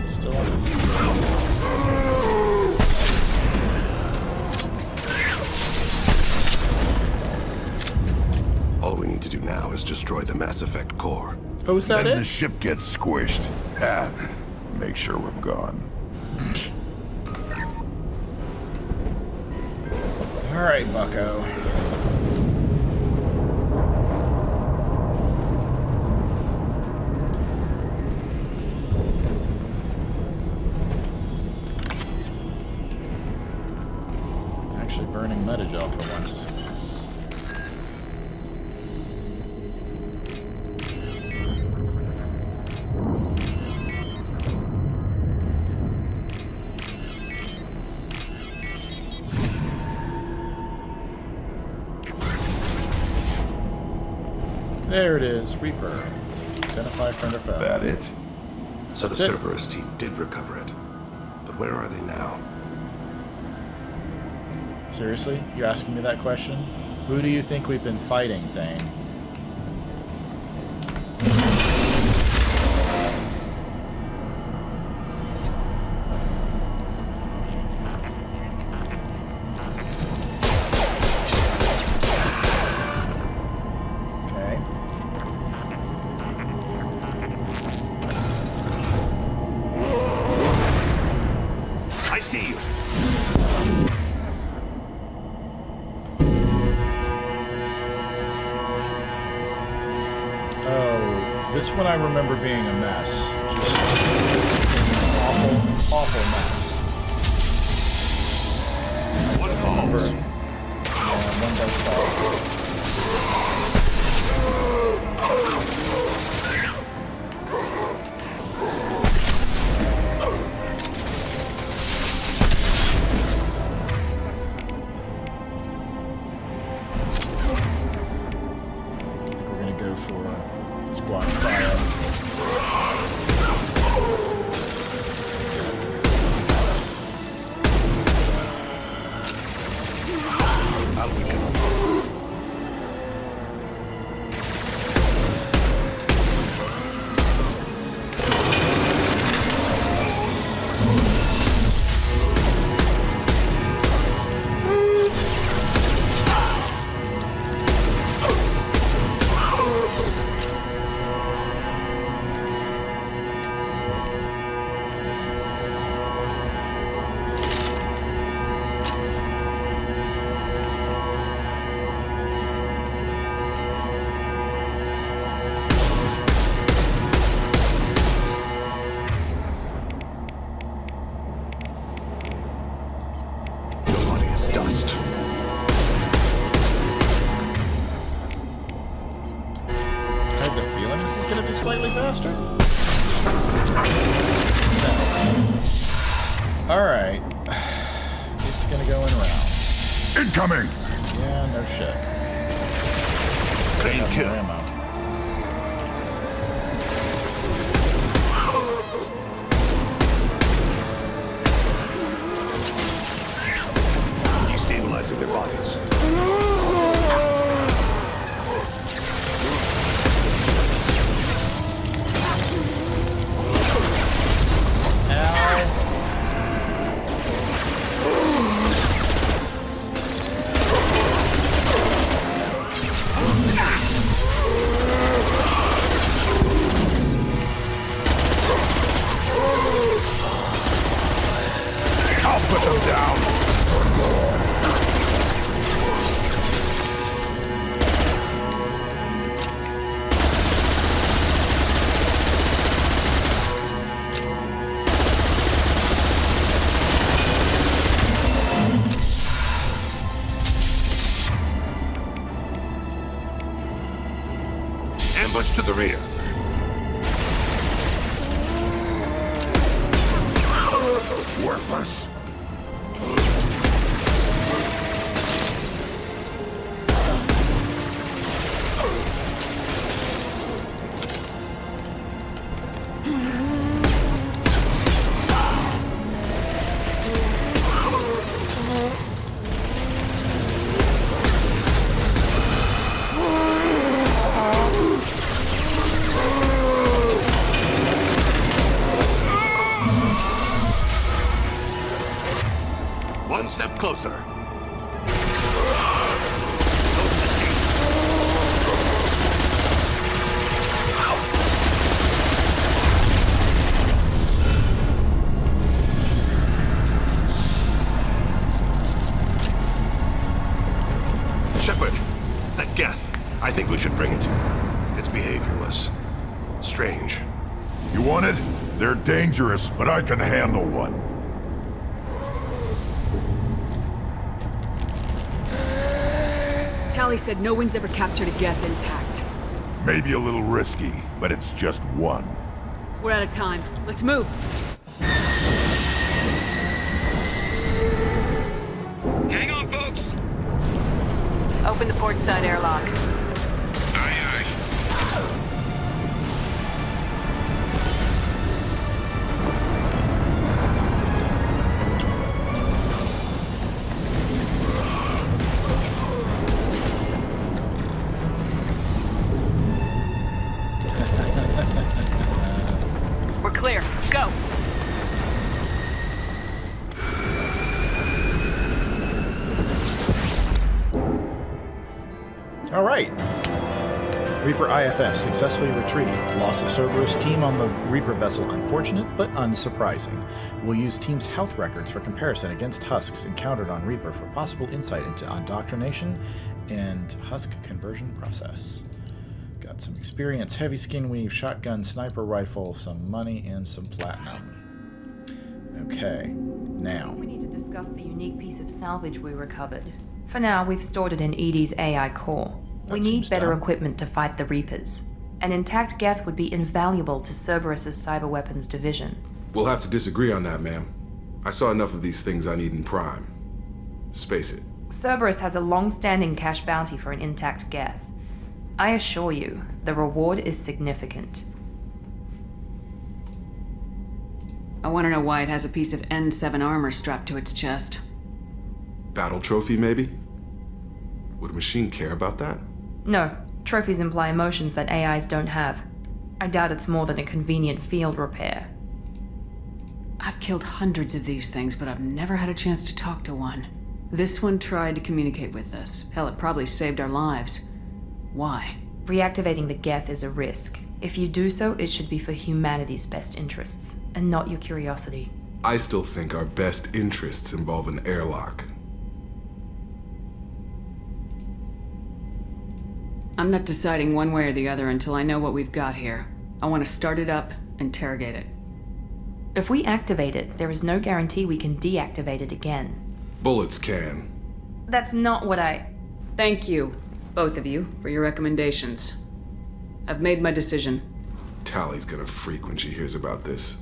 Still on this. All we need to do now is destroy the Mass Effect core. Oh, is that Then it? the ship gets squished. Ha! Make sure we're gone. All right, Bucko. Actually burning Metagel for once. There it is, Reaper. Identify friend or foe. That it? So the That's it. Cerberus team did recover it. But where are they now? Seriously? You asking me that question? Who do you think we've been fighting, Thane? Okay. I see you. Oh, this one I remember being a mess. Just an awful mess. One falls. Yeah, one does fall. I think we're gonna go for squad fire. Dust. I have the feeling this is going to be slightly faster. No. Alright. It's going to go in round. Incoming! Yeah, no shit. Clean kill. Ammo. Destabilizing their bodies. Push to the rear. Worthless. One step closer. Shepard, that Geth. I think we should bring it. It's behaviorless. Strange. You want it? They're dangerous, but I can handle one. Tali said no one's ever captured a Geth intact. Maybe a little risky, but it's just one. We're out of time. Let's move. Hang on, folks! Open the port side airlock. Aye, aye. We're clear. Go. All right. Reaper IFF successfully retreating. Loss of Cerberus team on the Reaper vessel unfortunate, but unsurprising. We'll use team's health records for comparison against Husks encountered on Reaper for possible insight into indoctrination and Husk conversion process. Got some experience, heavy skin weave, shotgun, sniper rifle, some money, and some platinum. Okay, now. We need to discuss the unique piece of salvage we recovered. For now, we've stored it in Edie's AI core. We need better equipment to fight the Reapers. An intact Geth would be invaluable to Cerberus's cyber weapons division. We'll have to disagree on that, ma'am. I saw enough of these things I need in Prime. Space it. Cerberus has a long-standing cash bounty for an intact Geth. I assure you, the reward is significant. I want to know why it has a piece of N7 armor strapped to its chest. Battle trophy, maybe? Would a machine care about that? No, trophies imply emotions that AIs don't have. I doubt it's more than a convenient field repair. I've killed hundreds of these things, but I've never had a chance to talk to one. This one tried to communicate with us. Hell, it probably saved our lives. Why? Reactivating the Geth is a risk. If you do so, it should be for humanity's best interests, and not your curiosity. I still think our best interests involve an airlock. I'm not deciding one way or the other until I know what we've got here. I want to start it up, interrogate it. If we activate it, there is no guarantee we can deactivate it again. Bullets can. That's not what I... Thank you, both of you, for your recommendations. I've made my decision. Tali's gonna freak when she hears about this.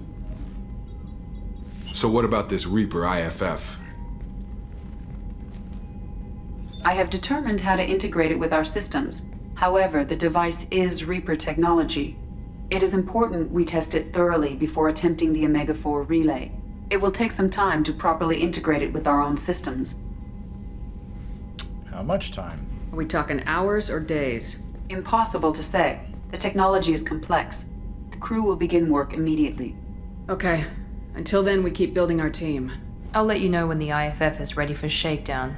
So what about this Reaper IFF? I have determined how to integrate it with our systems. However, the device is Reaper technology. It is important we test it thoroughly before attempting the Omega-4 relay. It will take some time to properly integrate it with our own systems. How much time? Are we talking hours or days? Impossible to say. The technology is complex. The crew will begin work immediately. Okay. Until then, we keep building our team. I'll let you know when the IFF is ready for shakedown.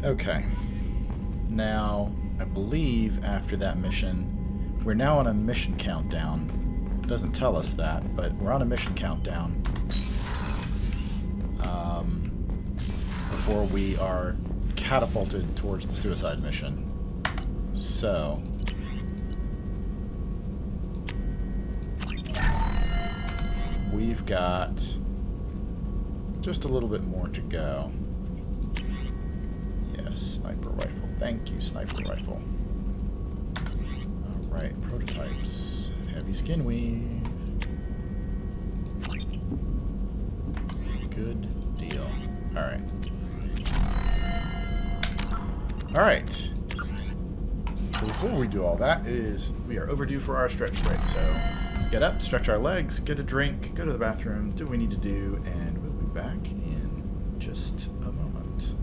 Okay. Now, I believe after that mission, we're now on a mission countdown. It doesn't tell us that, but we're on a mission countdown. Before we are catapulted towards the suicide mission. So... we've got Just a little bit more to go. Yes, sniper rifle. Thank you, sniper rifle. Alright, prototypes. Heavy skin weave. Good deal. Alright. Alright. So before we do all that, we are overdue for our stretch break. So let's get up, stretch our legs, get a drink, go to the bathroom, do what we need to do, and we'll be back in just a moment.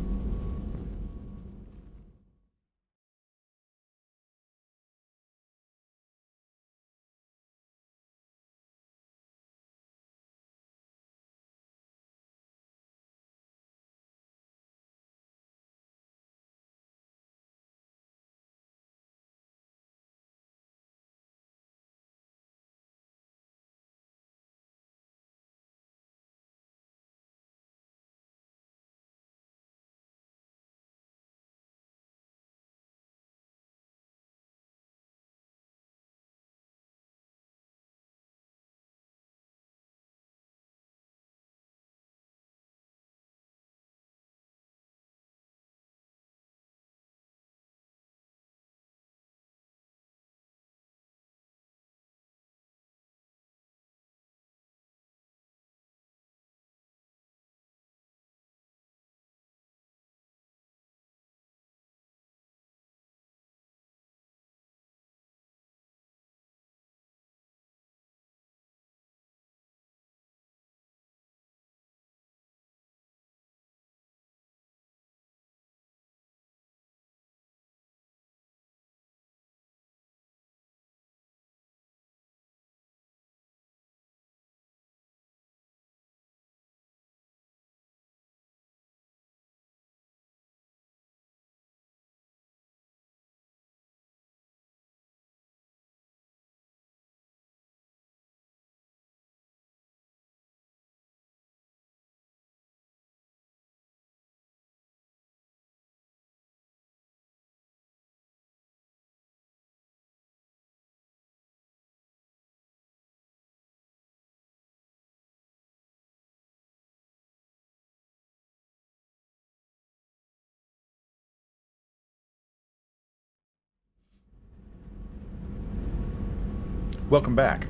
Welcome back.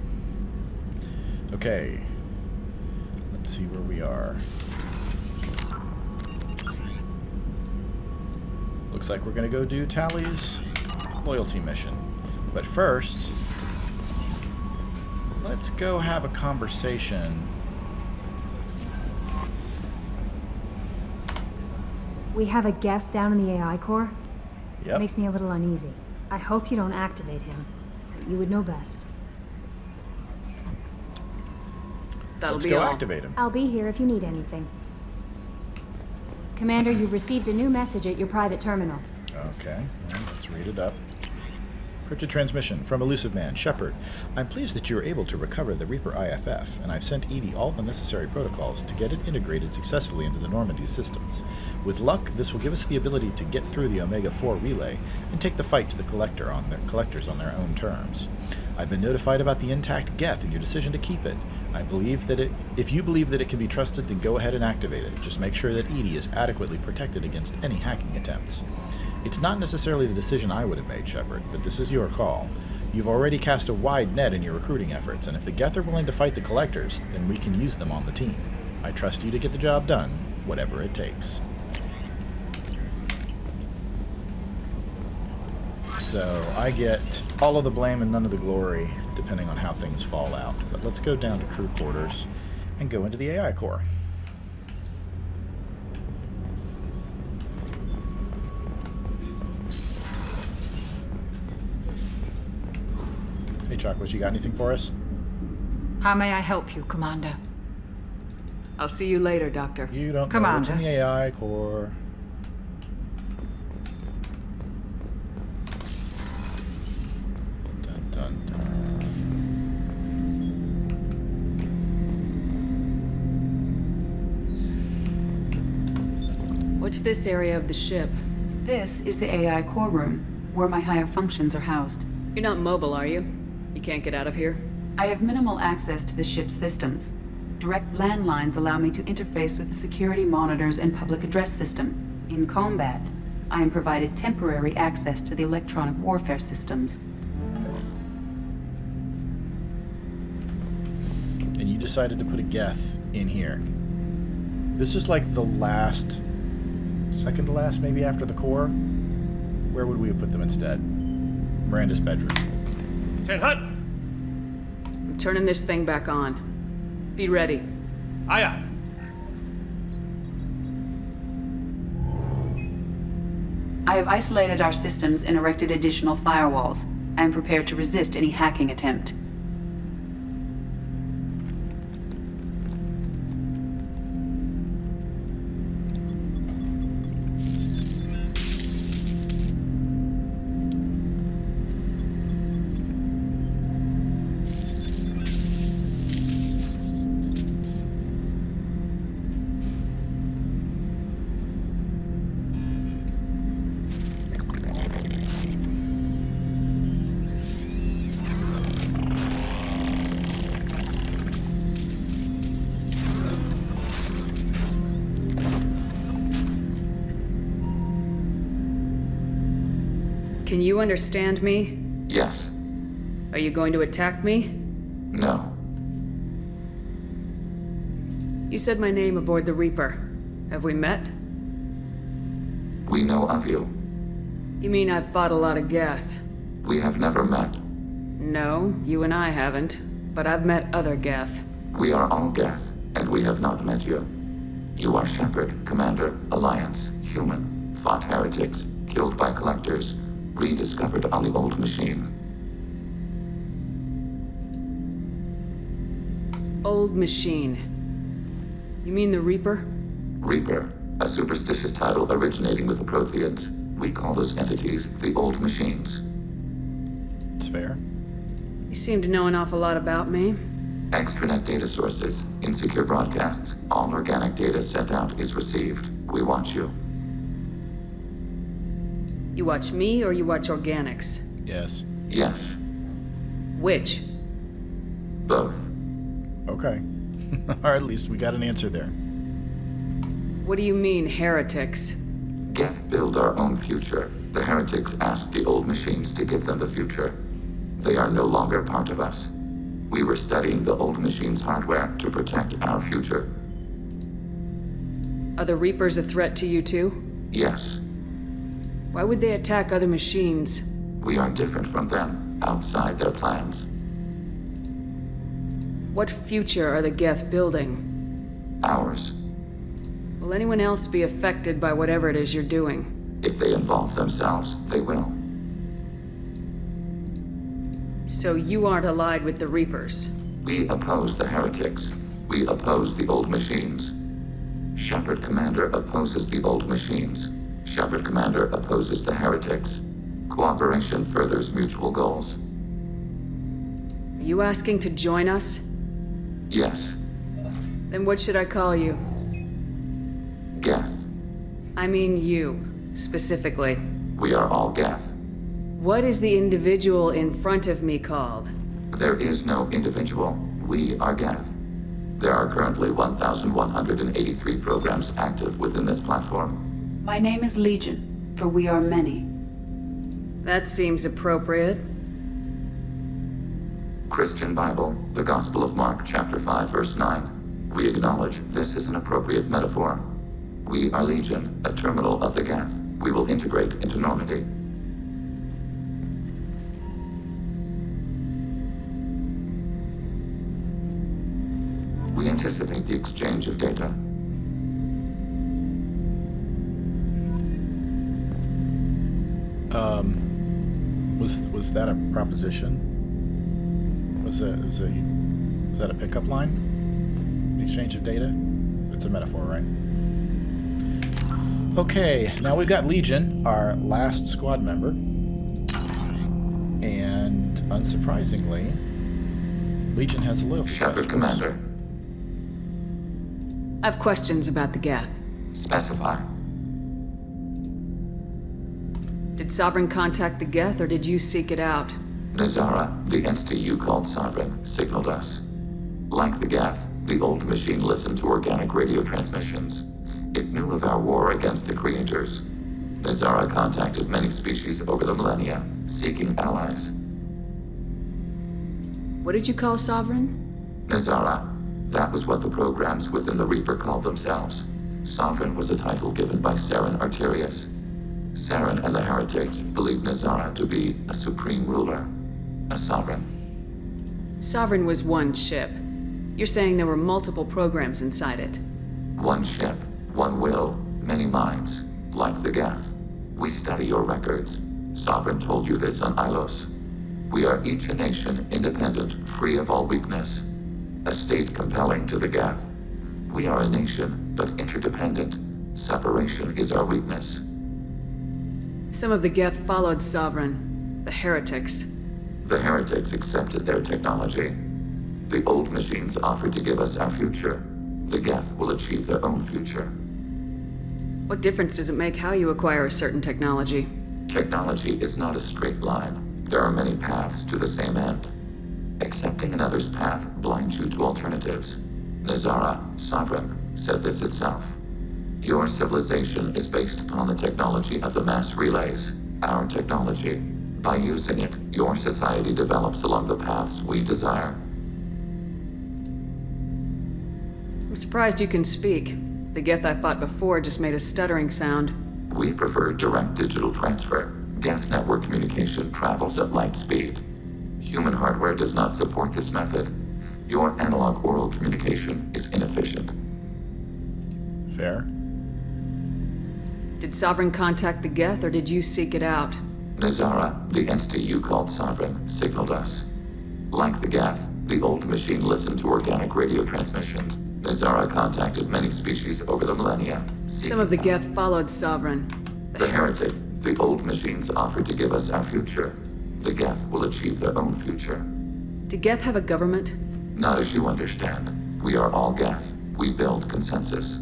Okay, let's see where we are. Looks like we're gonna go do Tali's loyalty mission. But first, let's go have a conversation. We have a Geth down in the AI core? Yep. Makes me a little uneasy. I hope you don't activate him, but you would know best. Let's go activate him. I'll be here if you need anything. Commander, you've received a new message at your private terminal. Okay, well, let's read it up. Cryptid transmission from Elusive Man, Shepard. I'm pleased that you were able to recover the Reaper IFF, and I've sent EDI all the necessary protocols to get it integrated successfully into the Normandy systems. With luck, this will give us the ability to get through the Omega-4 relay and take the fight to the collectors on their own terms. I've been notified about the intact Geth and your decision to keep it. I believe that if you believe that it can be trusted, then go ahead and activate it. Just make sure that EDI is adequately protected against any hacking attempts. It's not necessarily the decision I would have made, Shepard, but this is your call. You've already cast a wide net in your recruiting efforts, and if the Geth are willing to fight the Collectors, then we can use them on the team. I trust you to get the job done, whatever it takes. So I get all of the blame and none of the glory, depending on how things fall out. But let's go down to crew quarters and go into the AI core. Hey, Chakwas, you got anything for us? How may I help you, Commander? I'll see you later, Doctor. You don't know what's in the AI core. Dun, dun, dun. What's this area of the ship? This is the AI core room, where my higher functions are housed. You're not mobile, are you? You can't get out of here? I have minimal access to the ship's systems. Direct landlines allow me to interface with the security monitors and public address system. In combat, I am provided temporary access to the electronic warfare systems. And you decided to put a Geth in here. This is like the last, second to last, maybe after the core. Where would we have put them instead? Miranda's bedroom. Hut! I'm turning this thing back on. Be ready. Aye, aye. I have isolated our systems and erected additional firewalls. I am prepared to resist any hacking attempt. Can you understand me? Yes. Are you going to attack me? No. You said my name aboard the Reaper. Have we met? We know of you. You mean I've fought a lot of Geth? We have never met. No, you and I haven't. But I've met other Geth. We are all Geth, and we have not met you. You are Shepard, Commander, Alliance, human, fought heretics, killed by collectors, rediscovered on the old machine. Old machine. You mean the Reaper? Reaper, a superstitious title originating with the Protheans. We call those entities the old machines. It's fair. You seem to know an awful lot about me. Extranet data sources, insecure broadcasts, all organic data sent out is received. We watch you. You watch me or you watch organics? Yes. Yes. Which? Both. Okay. Or at least we got an answer there. What do you mean, heretics? Geth build our own future. The heretics asked the old machines to give them the future. They are no longer part of us. We were studying the old machines' hardware to protect our future. Are the Reapers a threat to you too? Yes. Why would they attack other machines? We are different from them, outside their plans. What future are the Geth building? Ours. Will anyone else be affected by whatever it is you're doing? If they involve themselves, they will. So you aren't allied with the Reapers? We oppose the heretics. We oppose the old machines. Shepard Commander opposes the old machines. Shepard Commander opposes the heretics. Cooperation furthers mutual goals. Are you asking to join us? Yes. Then what should I call you? Geth. I mean you, specifically. We are all Geth. What is the individual in front of me called? There is no individual. We are Geth. There are currently 1,183 programs active within this platform. My name is Legion, for we are many. That seems appropriate. Christian Bible, the Gospel of Mark, chapter 5, verse 9. We acknowledge this is an appropriate metaphor. We are Legion, a terminal of the Geth. We will integrate into Normandy. We anticipate the exchange of data. Was that a proposition? Was that a pickup line? The exchange of data? It's a metaphor, right? Okay, now we've got Legion, our last squad member. And unsurprisingly, Legion has a loyalty. Shepard Commander. I have questions about the Geth. Specify. Did Sovereign contact the Geth, or did you seek it out? Nazara, the entity you called Sovereign, signaled us. Like the Geth, the old machine listened to organic radio transmissions. It knew of our war against the creators. Nazara contacted many species over the millennia, seeking allies. What did you call Sovereign? Nazara. That was what the programs within the Reaper called themselves. Sovereign was a title given by Saren Arterius. Saren and the heretics believed Nazara to be a supreme ruler, a sovereign. Sovereign was one ship. You're saying there were multiple programs inside it. One ship, one will, many minds, like the Geth. We study your records. Sovereign told you this on Ilos. We are each a nation, independent, free of all weakness. A state compelling to the Geth. We are a nation, but interdependent. Separation is our weakness. Some of the Geth followed Sovereign. The heretics. The heretics accepted their technology. The old machines offered to give us our future. The Geth will achieve their own future. What difference does it make how you acquire a certain technology? Technology is not a straight line. There are many paths to the same end. Accepting another's path blinds you to alternatives. Nazara, Sovereign, said this itself. Your civilization is based upon the technology of the mass relays, our technology. By using it, your society develops along the paths we desire. I'm surprised you can speak. The Geth I fought before just made a stuttering sound. We prefer direct digital transfer. Geth network communication travels at light speed. Human hardware does not support this method. Your analog oral communication is inefficient. Fair. Did Sovereign contact the Geth, or did you seek it out? Nazara, the entity you called Sovereign, signaled us. Like the Geth, the old machine listened to organic radio transmissions. Nazara contacted many species over the millennia. Some of the Geth followed Sovereign. The heretics, the old machines offered to give us our future. The Geth will achieve their own future. Do Geth have a government? Not as you understand. We are all Geth. We build consensus.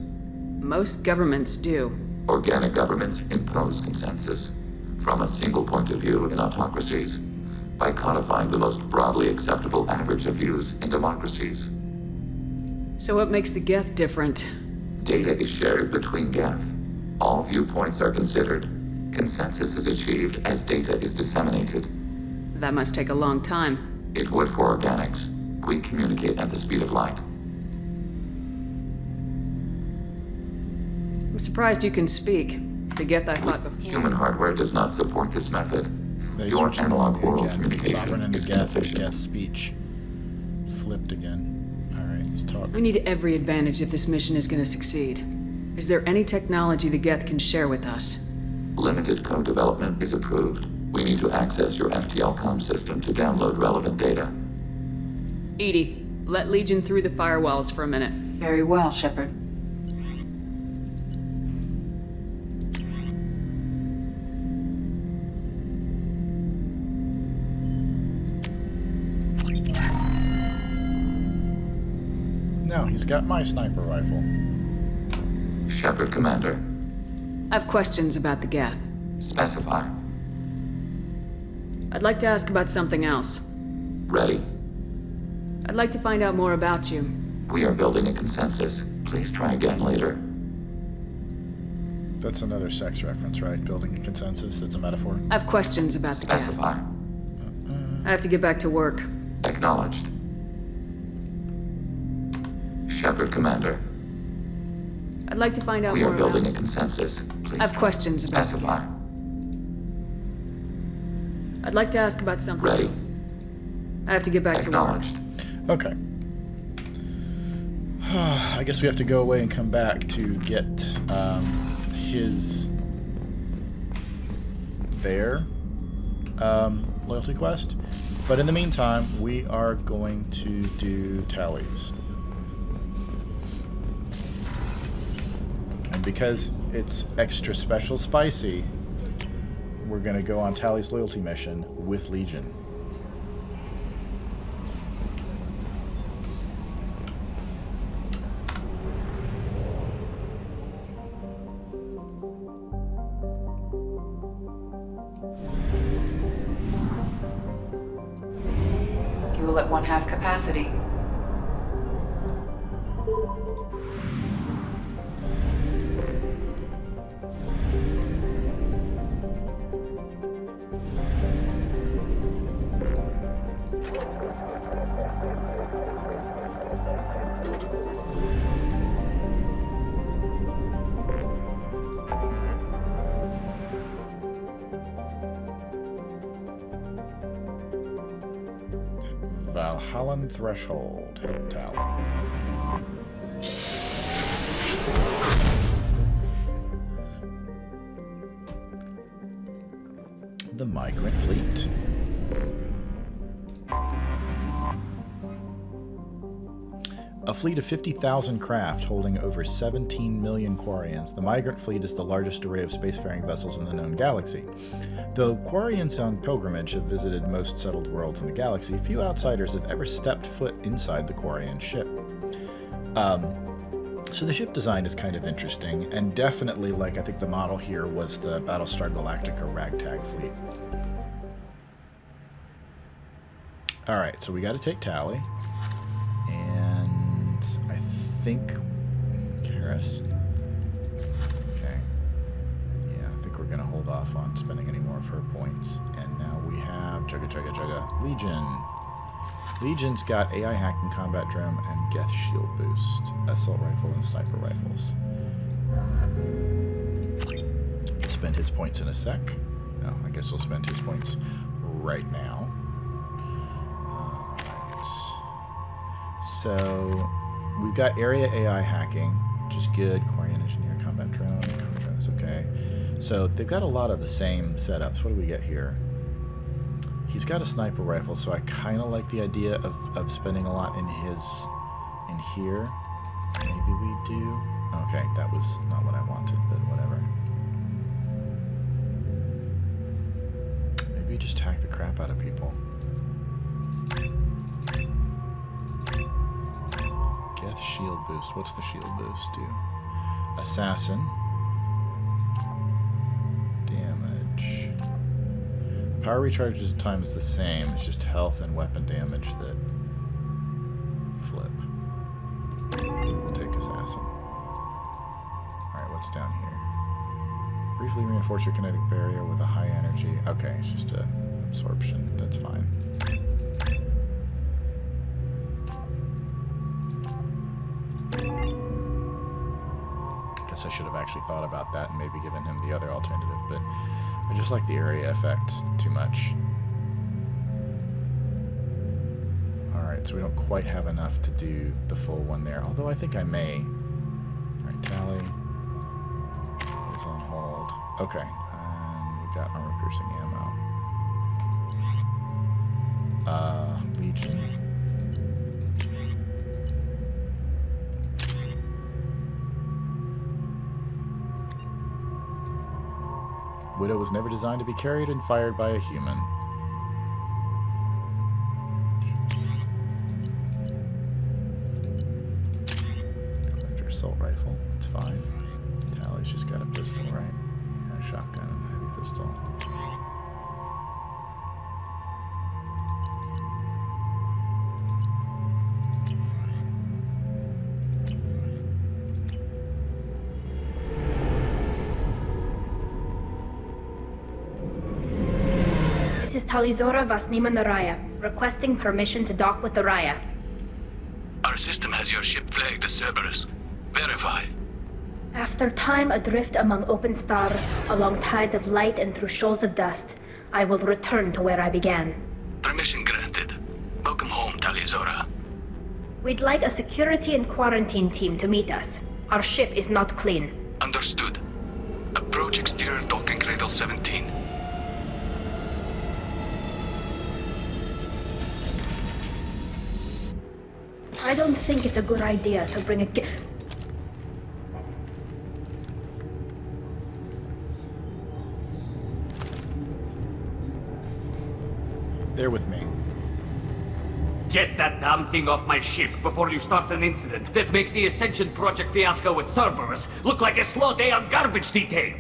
Most governments do. Organic governments impose consensus. From a single point of view in autocracies. By codifying the most broadly acceptable average of views in democracies. So what makes the Geth different? Data is shared between Geth. All viewpoints are considered. Consensus is achieved as data is disseminated. That must take a long time. It would for organics. We communicate at the speed of light. I'm surprised you can speak. The Geth I fought before. Human hardware does not support this method. Your analog oral communication is inefficient. Geth speech flipped again. Let's talk. We need every advantage if this mission is going to succeed. Is there any technology the Geth can share with us? Limited code development is approved. We need to access your FTL comm system to download relevant data. EDI, let Legion through the firewalls for a minute. Very well, Shepard. No, he's got my sniper rifle. Shepard, Commander. I have questions about the Geth. Specify. I'd like to ask about something else. Ready. I'd like to find out more about you. We are building a consensus. Please try again later. That's another sex reference, right? Building a consensus, that's a metaphor? I have questions about the Geth. Specify. I have to get back to work. Acknowledged. Shepard, Commander. I'd like to find out more. We are building about a consensus. Please I have questions about specify. I'd like to ask about something. Ready. I have to get back to work. Acknowledged. Okay. I guess we have to go away and come back to get his loyalty quest. But in the meantime, we are going to do Tali's. And because it's extra special spicy, we're going to go on Tali's loyalty mission with Legion. Fuel at 1/2 capacity. Valhallan Threshold. Hit Tali. The Migrant Fleet. A fleet of 50,000 craft holding over 17 million Quarians, the Migrant Fleet is the largest array of spacefaring vessels in the known galaxy. Though Quarians on pilgrimage have visited most settled worlds in the galaxy, few outsiders have ever stepped foot inside the Quarian ship. So the ship design is kind of interesting, and definitely, like, I think the model here was the Battlestar Galactica ragtag fleet. Alright, so we gotta take Tali. And I think Karis. Okay. Yeah, I think we're gonna hold off on spending any more of her points. And now we have Chugga. Legion. Legion's got AI hacking, combat drone, and Geth shield boost, assault rifle, and sniper rifles. Spend his points in a sec. No, I guess we'll spend his points right now. So we've got area AI hacking, which is good. Quarian engineer, combat drone is okay. So they've got a lot of the same setups. What do we get here? He's got a sniper rifle, so I kind of like the idea of spending a lot in here. Maybe we do. Okay, that was not what I wanted, but whatever. Maybe just hack the crap out of people. Geth shield boost. What's the shield boost do? Assassin. Damage. Power recharge time is the same. It's just health and weapon damage that flip. We'll take assassin. Alright, what's down here? Briefly reinforce your kinetic barrier with a high energy. Okay, it's just a absorption. That's fine. I should have actually thought about that and maybe given him the other alternative, but I just like the area effects too much. Alright, so we don't quite have enough to do the full one there, although I think I may. Alright, Tali is on hold. Okay, and we got armor-piercing ammo. Legion. Widow was never designed to be carried and fired by a human. Collector assault rifle, it's fine. Tali's just got a pistol, right? Yeah, a shotgun and a heavy pistol. This is Talizora Vasnima Naraya, requesting permission to dock with the Raya. Our system has your ship flagged as Cerberus. Verify. After time adrift among open stars, along tides of light and through shoals of dust, I will return to where I began. Permission granted. Welcome home, Talizora. We'd like a security and quarantine team to meet us. Our ship is not clean. Understood. Approach exterior docking cradle 17. I don't think it's a good idea to bring a They're with me. Get that damn thing off my ship before you start an incident that makes the Ascension Project fiasco with Cerberus look like a slow day on garbage detail.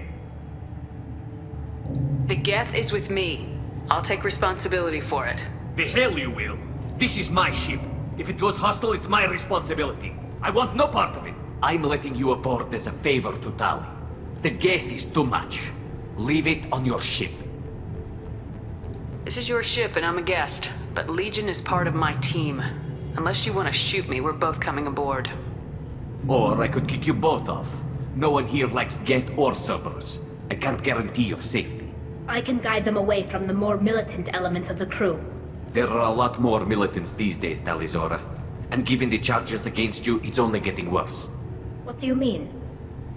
The Geth is with me. I'll take responsibility for it. The hell you will. This is my ship. If it goes hostile, it's my responsibility. I want no part of it. I'm letting you aboard as a favor to Tali. The Geth is too much. Leave it on your ship. This is your ship and I'm a guest, but Legion is part of my team. Unless you want to shoot me, we're both coming aboard. Or I could kick you both off. No one here likes Geth or Cerberus. I can't guarantee your safety. I can guide them away from the more militant elements of the crew. There are a lot more militants these days, Talizora. And given the charges against you, it's only getting worse. What do you mean?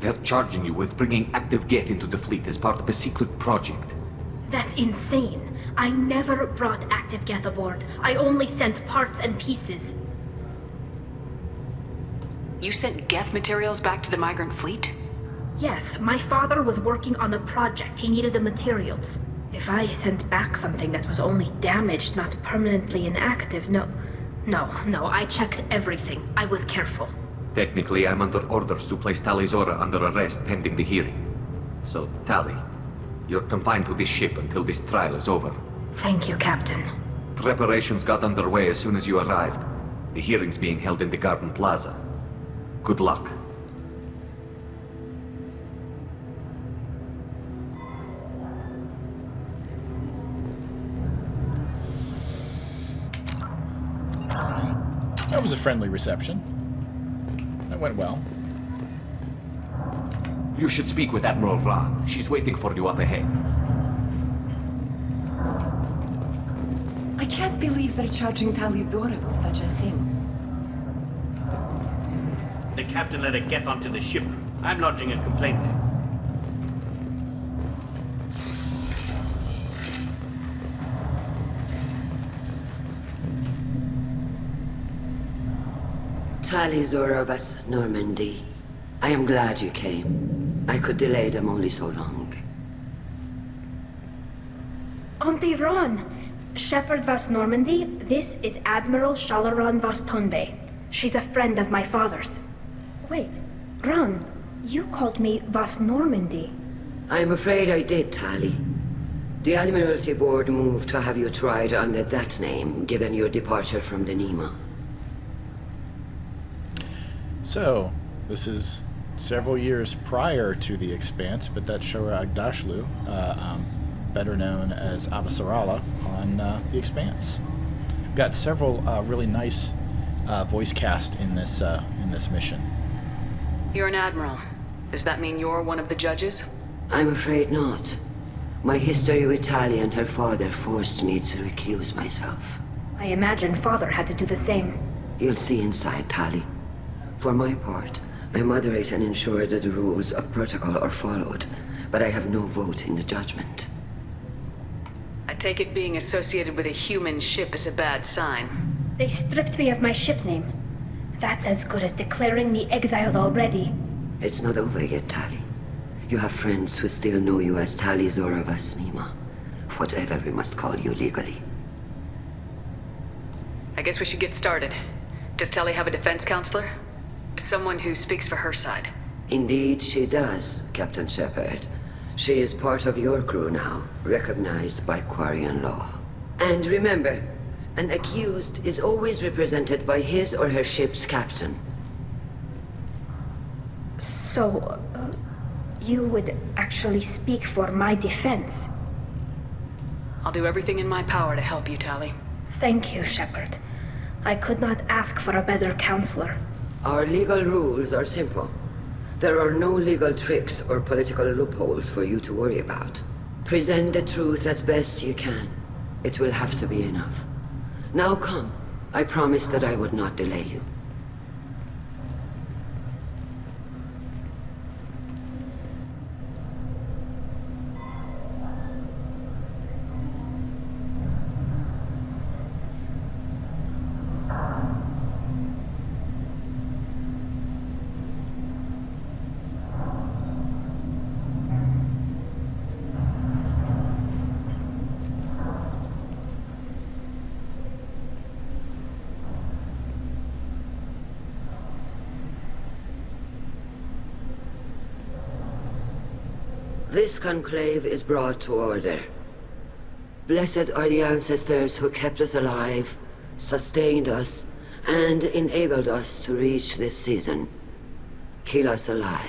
They're charging you with bringing active Geth into the fleet as part of a secret project. That's insane. I never brought active Geth aboard. I only sent parts and pieces. You sent Geth materials back to the migrant fleet? Yes, my father was working on a project. He needed the materials. If I sent back something that was only damaged, not permanently inactive, no, I checked everything. I was careful. Technically, I'm under orders to place Talizora under arrest pending the hearing. So, Tali, you're confined to this ship until this trial is over. Thank you, Captain. Preparations got underway as soon as you arrived. The hearing's being held in the Garden Plaza. Good luck. That was a friendly reception. That went well. You should speak with Admiral Ran. She's waiting for you up ahead. I can't believe they're charging Talizora with such a thing. The captain let her get onto the ship. I'm lodging a complaint. Talizora of us, Normandy. I am glad you came. I could delay them only so long. Auntie Ron! Shepherd Vas Normandy, this is Admiral Shalaran Vas Tonbe. She's a friend of my father's. Wait, Ron, you called me Vas Normandy. I'm afraid I did, Tali. The Admiralty Board moved to have you tried under that name, given your departure from the Nima. So, this is several years prior to The Expanse, but that's Shora Agdashlu, better known as Avasarala on The Expanse. We've got several really nice voice cast in this mission. You're an admiral. Does that mean you're one of the judges? I'm afraid not. My history with Tali and her father forced me to recuse myself. I imagine father had to do the same. You'll see inside, Tali. For my part, I moderate and ensure that the rules of protocol are followed, but I have no vote in the judgment. I take it being associated with a human ship is a bad sign. They stripped me of my ship name. That's as good as declaring me exiled already. It's not over yet, Tali. You have friends who still know you as Talizora Vas Nima. Whatever we must call you legally. I guess we should get started. Does Tali have a defense counselor? Someone who speaks for her side. Indeed she does, Captain Shepard. She is part of your crew now, recognized by Quarian law. And remember, an accused is always represented by his or her ship's captain. So, you would actually speak for my defense? I'll do everything in my power to help you, Tali. Thank you, Shepard. I could not ask for a better counselor. Our legal rules are simple. There are no legal tricks or political loopholes for you to worry about. Present the truth as best you can. It will have to be enough. Now come. I promised that I would not delay you. This conclave is brought to order. Blessed are the ancestors who kept us alive, sustained us, and enabled us to reach this season. Kila Salai.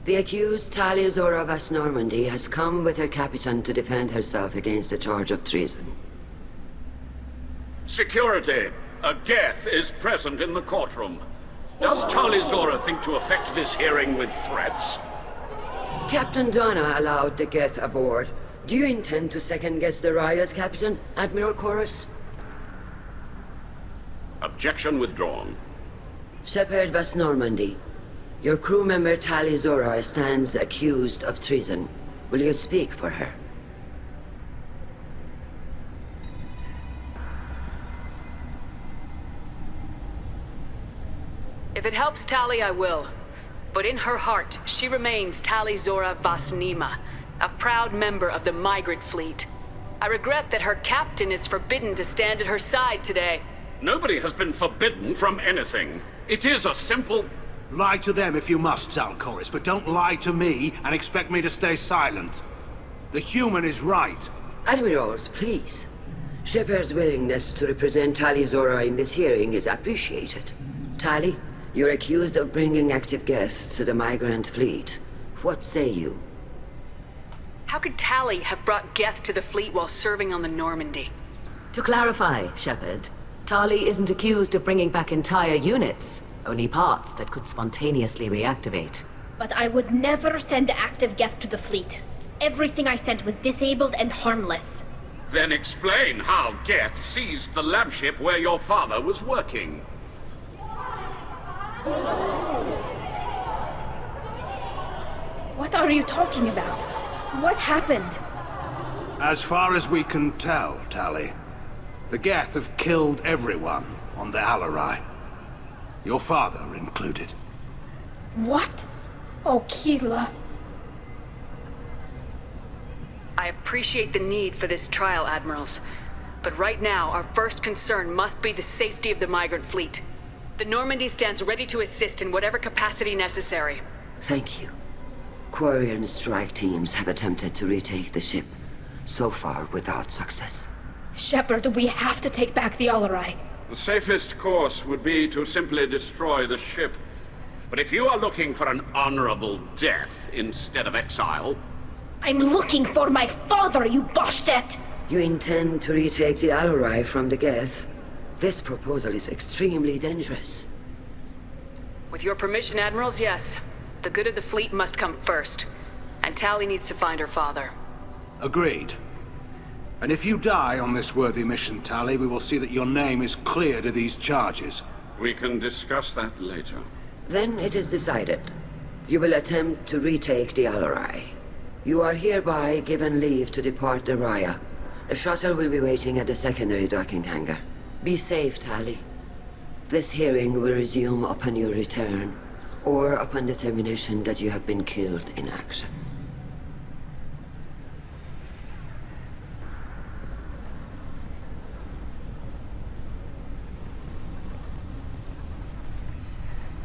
The accused Talizora Vas Normandy has come with her captain to defend herself against the charge of treason. Security! A Geth is present in the courtroom. Does Talizora think to effect this hearing with threats? Captain Donna allowed the Geth aboard, Do you intend to second-guess the Raya's captain, Admiral Chorus? Objection withdrawn. Shepard Vas Normandy. Your crew member Tali Zora stands accused of treason. Will you speak for her? If it helps Tali, I will. But in her heart, she remains Tali Zora Vas Nima, a proud member of the migrant fleet. I regret that her captain is forbidden to stand at her side today. Nobody has been forbidden from anything. It is a simple... Lie to them if you must, Zalcoris, but don't lie to me and expect me to stay silent. The human is right. Admirals, please. Shepard's willingness to represent Tali Zora in this hearing is appreciated. Tali, you're accused of bringing active guests to the migrant fleet. What say you? How could Tali have brought Geth to the fleet while serving on the Normandy? To clarify, Shepard, Tali isn't accused of bringing back entire units, only parts that could spontaneously reactivate. But I would never send active Geth to the fleet. Everything I sent was disabled and harmless. Then explain how Geth seized the lab ship where your father was working. What are you talking about? What happened? As far as we can tell, Tali, the Geth have killed everyone on the Alarai. Your father included. What? Oh, Keela. I appreciate the need for this trial, Admirals. But right now, our first concern must be the safety of the migrant fleet. The Normandy stands ready to assist in whatever capacity necessary. Thank you. Quarian strike teams have attempted to retake the ship, so far without success. Shepard, we have to take back the Alarai. The safest course would be to simply destroy the ship. But if you are looking for an honorable death instead of exile... I'm looking for my father, you Boshtet! You intend to retake the Alarai from the Geth? This proposal is extremely dangerous. With your permission, Admirals, yes. The good of the fleet must come first. And Tali needs to find her father. Agreed. And if you die on this worthy mission, Tali, we will see that your name is cleared of these charges. We can discuss that later. Then it is decided. You will attempt to retake the Alarai. You are hereby given leave to depart the Raya. A shuttle will be waiting at the secondary docking hangar. Be safe, Tali. This hearing will resume upon your return, or upon determination that you have been killed in action.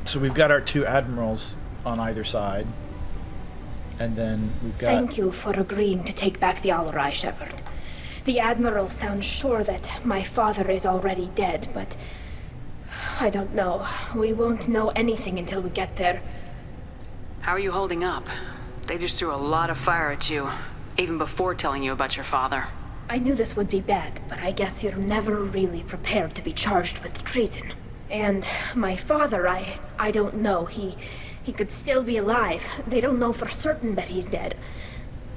So we've got our two admirals on either side. And then we've got... Thank you for agreeing to take back the Alarai, Shepard. The Admiral sounds sure that my father is already dead, but... I don't know. We won't know anything until we get there. How are you holding up? They just threw a lot of fire at you, even before telling you about your father. I knew this would be bad, but I guess you're never really prepared to be charged with treason. And my father, I don't know. He could still be alive. They don't know for certain that he's dead.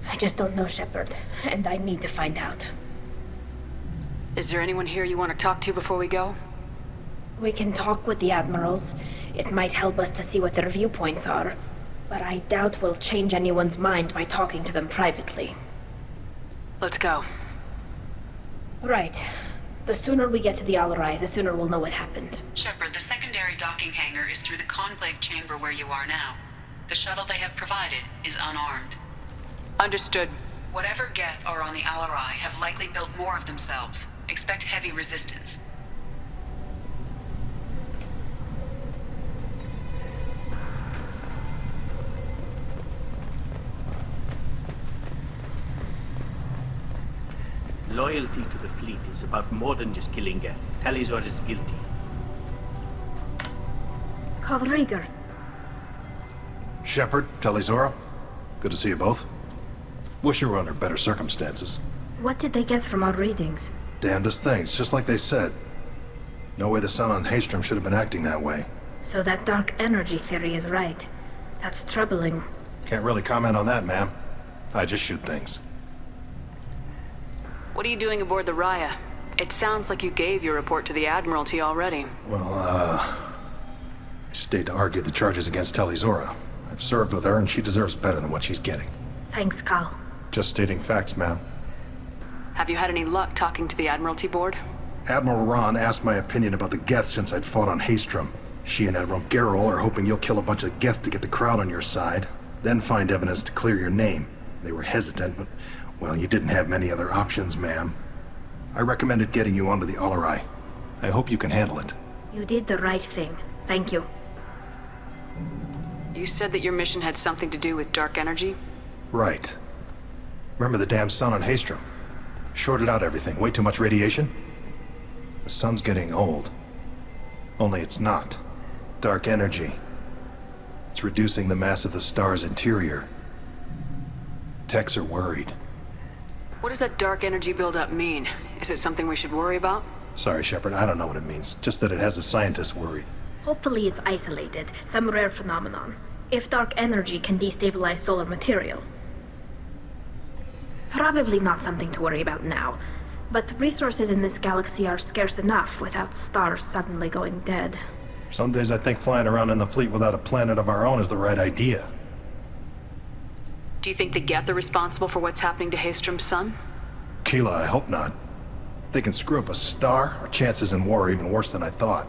I just don't know, Shepard, and I need to find out. Is there anyone here you want to talk to before we go? We can talk with the Admirals. It might help us to see what their viewpoints are. But I doubt we'll change anyone's mind by talking to them privately. Let's go. Right. The sooner we get to the Alarai, the sooner we'll know what happened. Shepard, the secondary docking hangar is through the conclave chamber where you are now. The shuttle they have provided is unarmed. Understood. Whatever Geth are on the Alarai have likely built more of themselves. Expect heavy resistance. Loyalty to the fleet is about more than just killing Geth. Tali Zora is guilty. Kalrieger. Shepard, Tali Zora. Good to see you both. Wish you were under better circumstances. What did they get from our readings? Damnedest things, just like they said. No way the sun on Haystrom should have been acting that way. So that dark energy theory is right. That's troubling. Can't really comment on that, ma'am. I just shoot things. What are you doing aboard the Raya? It sounds like you gave your report to the Admiralty already. Well, I stayed to argue the charges against Tali Zora. I've served with her, and she deserves better than what she's getting. Thanks, Cal. Just stating facts, ma'am. Have you had any luck talking to the Admiralty board? Admiral Ron asked my opinion about the Geth since I'd fought on Haestrom. She and Admiral Gerrel are hoping you'll kill a bunch of Geth to get the crowd on your side, then find evidence to clear your name. They were hesitant, but, well, you didn't have many other options, ma'am. I recommended getting you onto the Alarai. I hope you can handle it. You did the right thing. Thank you. You said that your mission had something to do with dark energy? Right. Remember the damn sun on Haestrom? Shorted out everything. Way too much radiation? The sun's getting old. Only it's not. Dark energy. It's reducing the mass of the star's interior. Techs are worried. What does that dark energy buildup mean? Is it something we should worry about? Sorry, Shepard, I don't know what it means. Just that it has the scientists worried. Hopefully it's isolated, some rare phenomenon. If dark energy can destabilize solar material. Probably not something to worry about now, but resources in this galaxy are scarce enough without stars suddenly going dead. Some days I think flying around in the fleet without a planet of our own is the right idea. Do you think the Geth are responsible for what's happening to Haestrom's sun? Keela, I hope not. If they can screw up a star, our chances in war are even worse than I thought.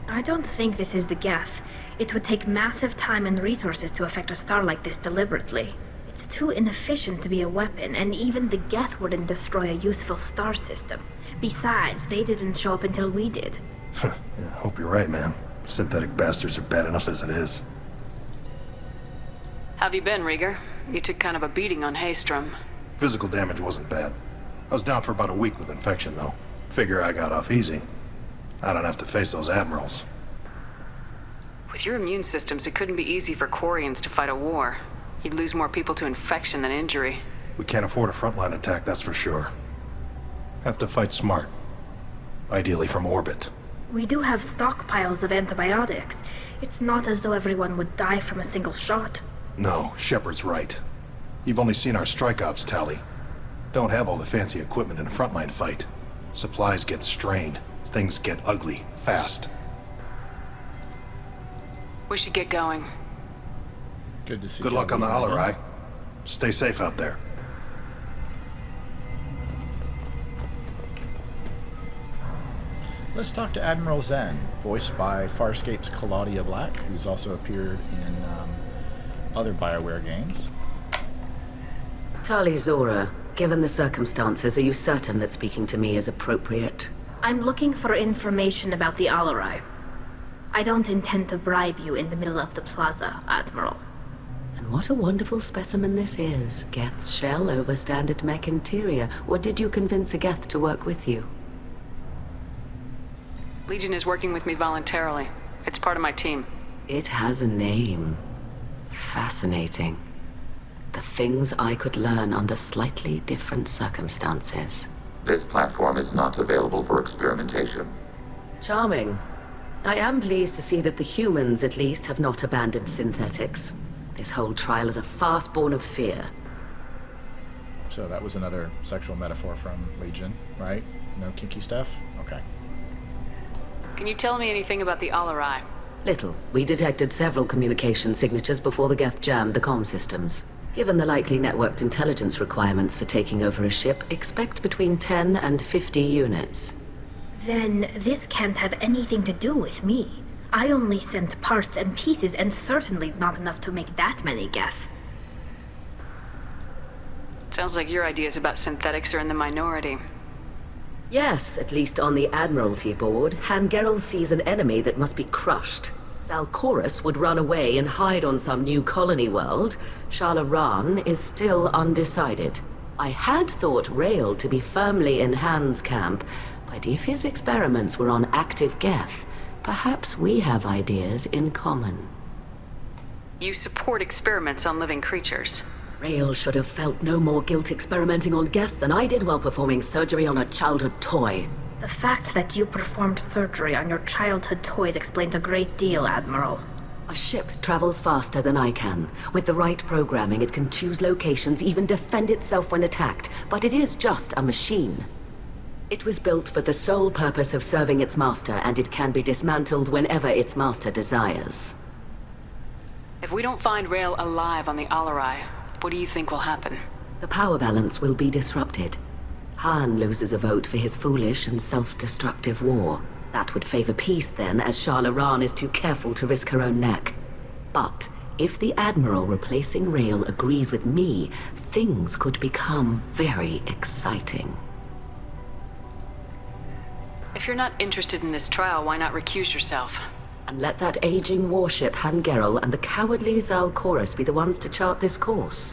I don't think this is the Geth. It would take massive time and resources to affect a star like this deliberately. It's too inefficient to be a weapon, and even the Geth wouldn't destroy a useful star system. Besides, they didn't show up until we did. Yeah, I hope you're right, man. Synthetic bastards are bad enough as it is. Have you been, Rieger? You took kind of a beating on Haestrom. Physical damage wasn't bad. I was down for about a week with infection, though. Figure I got off easy. I don't have to face those admirals. With your immune systems, it couldn't be easy for Quarians to fight a war. You'd lose more people to infection than injury. We can't afford a frontline attack, that's for sure. Have to fight smart. Ideally from orbit. We do have stockpiles of antibiotics. It's not as though everyone would die from a single shot. No, Shepard's right. You've only seen our strike ops, Tali. Don't have all the fancy equipment in a frontline fight. Supplies get strained. Things get ugly, fast. We should get going. Good to see you. Good luck on the Alarai. Stay safe out there. Let's talk to Admiral Zen, voiced by Farscape's Claudia Black, who's also appeared in other BioWare games. Tali Zora, given the circumstances, are you certain that speaking to me is appropriate? I'm looking for information about the Alarai. I don't intend to bribe you in the middle of the plaza, Admiral. And what a wonderful specimen this is. Geth's shell over standard mech interior. Or did you convince a Geth to work with you? Legion is working with me voluntarily. It's part of my team. It has a name. Fascinating. The things I could learn under slightly different circumstances. This platform is not available for experimentation. Charming. I am pleased to see that the humans, at least, have not abandoned synthetics. This whole trial is a farce born of fear. So that was another sexual metaphor from Legion, right? No kinky stuff? Okay. Can you tell me anything about the Alarai? Little. We detected several communication signatures before the Geth jammed the comm systems. Given the likely networked intelligence requirements for taking over a ship, expect between 10 and 50 units. Then this can't have anything to do with me. I only sent parts and pieces, and certainly not enough to make that many Geth. Sounds like your ideas about synthetics are in the minority. Yes, at least on the Admiralty board, Han Gerrel sees an enemy that must be crushed. Zalcorus would run away and hide on some new colony world. Shala Ran is still undecided. I had thought Rail to be firmly in Han's camp, but if his experiments were on active Geth, perhaps we have ideas in common. You support experiments on living creatures. Rail should have felt no more guilt experimenting on Geth than I did while performing surgery on a childhood toy. The fact that you performed surgery on your childhood toys explains a great deal, Admiral. A ship travels faster than I can. With the right programming, it can choose locations, even defend itself when attacked. But it is just a machine. It was built for the sole purpose of serving its master, and it can be dismantled whenever its master desires. If we don't find Rael alive on the Alarai, what do you think will happen? The power balance will be disrupted. Han loses a vote for his foolish and self-destructive war. That would favor peace then, as Shala Ran is too careful to risk her own neck. But if the Admiral replacing Rael agrees with me, things could become very exciting. If you're not interested in this trial, why not recuse yourself? And let that aging warship Han Gerrel and the cowardly Zal Chorus be the ones to chart this course?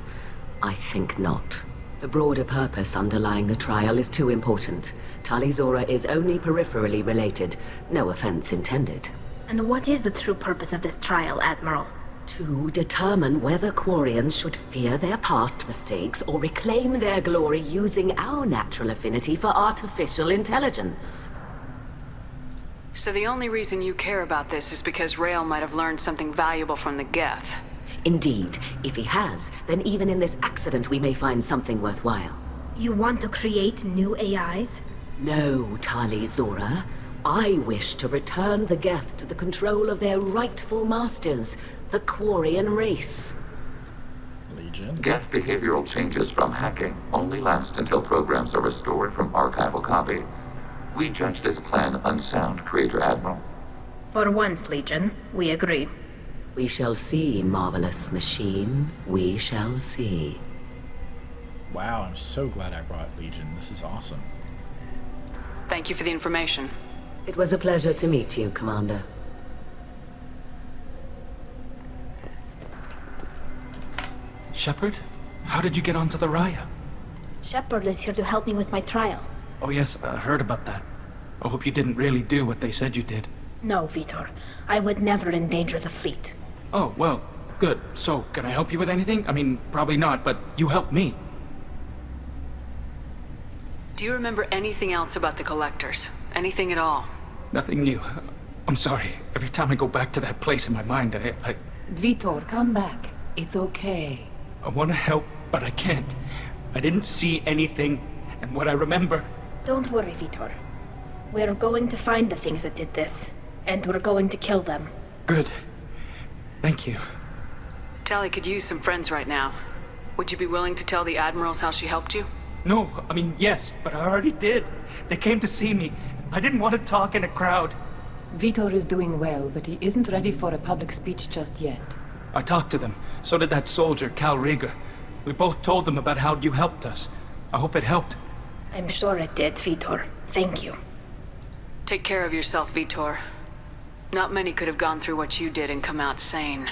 I think not. The broader purpose underlying the trial is too important. Tali Zora is only peripherally related. No offense intended. And what is the true purpose of this trial, Admiral? To determine whether Quarians should fear their past mistakes or reclaim their glory using our natural affinity for artificial intelligence. So the only reason you care about this is because Rael might have learned something valuable from the Geth. Indeed. If he has, then even in this accident we may find something worthwhile. You want to create new AIs? No, Tali Zora. I wish to return the Geth to the control of their rightful masters, the Quarian race. Legion. Geth behavioral changes from hacking only last until programs are restored from archival copy. We judge this plan unsound, Creator Admiral. For once, Legion, we agree. We shall see, marvelous machine. We shall see. Wow, I'm so glad I brought Legion. This is awesome. Thank you for the information. It was a pleasure to meet you, Commander. Shepard? How did you get onto the Raya? Shepard is here to help me with my trial. Oh yes, I heard about that. I hope you didn't really do what they said you did. No, Vitor. I would never endanger the fleet. Oh, well, good. So, can I help you with anything? I mean, probably not, but you helped me. Do you remember anything else about the Collectors? Anything at all? Nothing new. I'm sorry. Every time I go back to that place in my mind, I Vitor, come back. It's okay. I want to help, but I can't. I didn't see anything, and what I remember... Don't worry, Vitor. We're going to find the things that did this, and we're going to kill them. Good. Thank you. Tali could use some friends right now. Would you be willing to tell the Admirals how she helped you? No, I mean, yes, but I already did. They came to see me. I didn't want to talk in a crowd. Vitor is doing well, but he isn't ready for a public speech just yet. I talked to them. So did that soldier, Cal Rieger. We both told them about how you helped us. I hope it helped. I'm sure it did, Vitor. Thank you. Take care of yourself, Vitor. Not many could have gone through what you did and come out sane.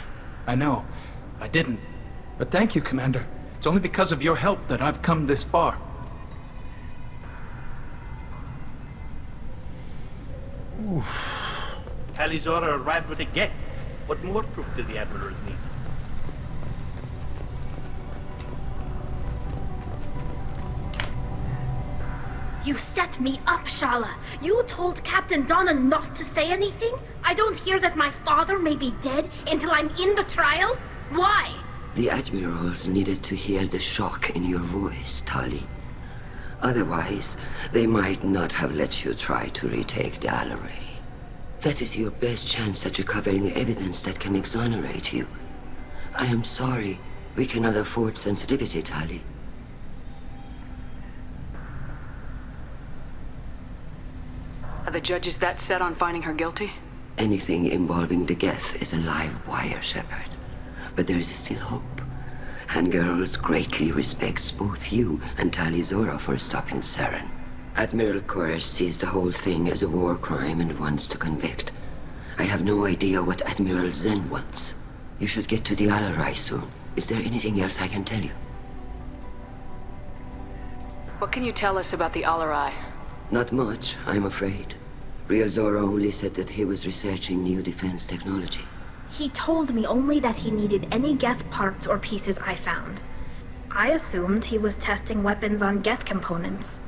I know. I didn't. But thank you, Commander. It's only because of your help that I've come this far. Tali Zora arrived with a Geth. What more proof do the Admirals need? You set me up, Shala. You told Captain Donna not to say anything? I don't hear that my father may be dead until I'm in the trial? Why? The Admirals needed to hear the shock in your voice, Tali. Otherwise, they might not have let you try to retake the Alarai. That is your best chance at recovering evidence that can exonerate you. I am sorry. We cannot afford sensitivity, Tali. Are the judges that set on finding her guilty? Anything involving the Geth is a live wire, Shepard. But there is still hope. Han Gerrel greatly respects both you and Tali Zora for stopping Saren. Admiral Koresh sees the whole thing as a war crime and wants to convict. I have no idea what Admiral Zen wants. You should get to the Alarai soon. Is there anything else I can tell you? What can you tell us about the Alarai? Not much, I'm afraid. Real Zora only said that he was researching new defense technology. He told me only that he needed any Geth parts or pieces I found. I assumed he was testing weapons on Geth components.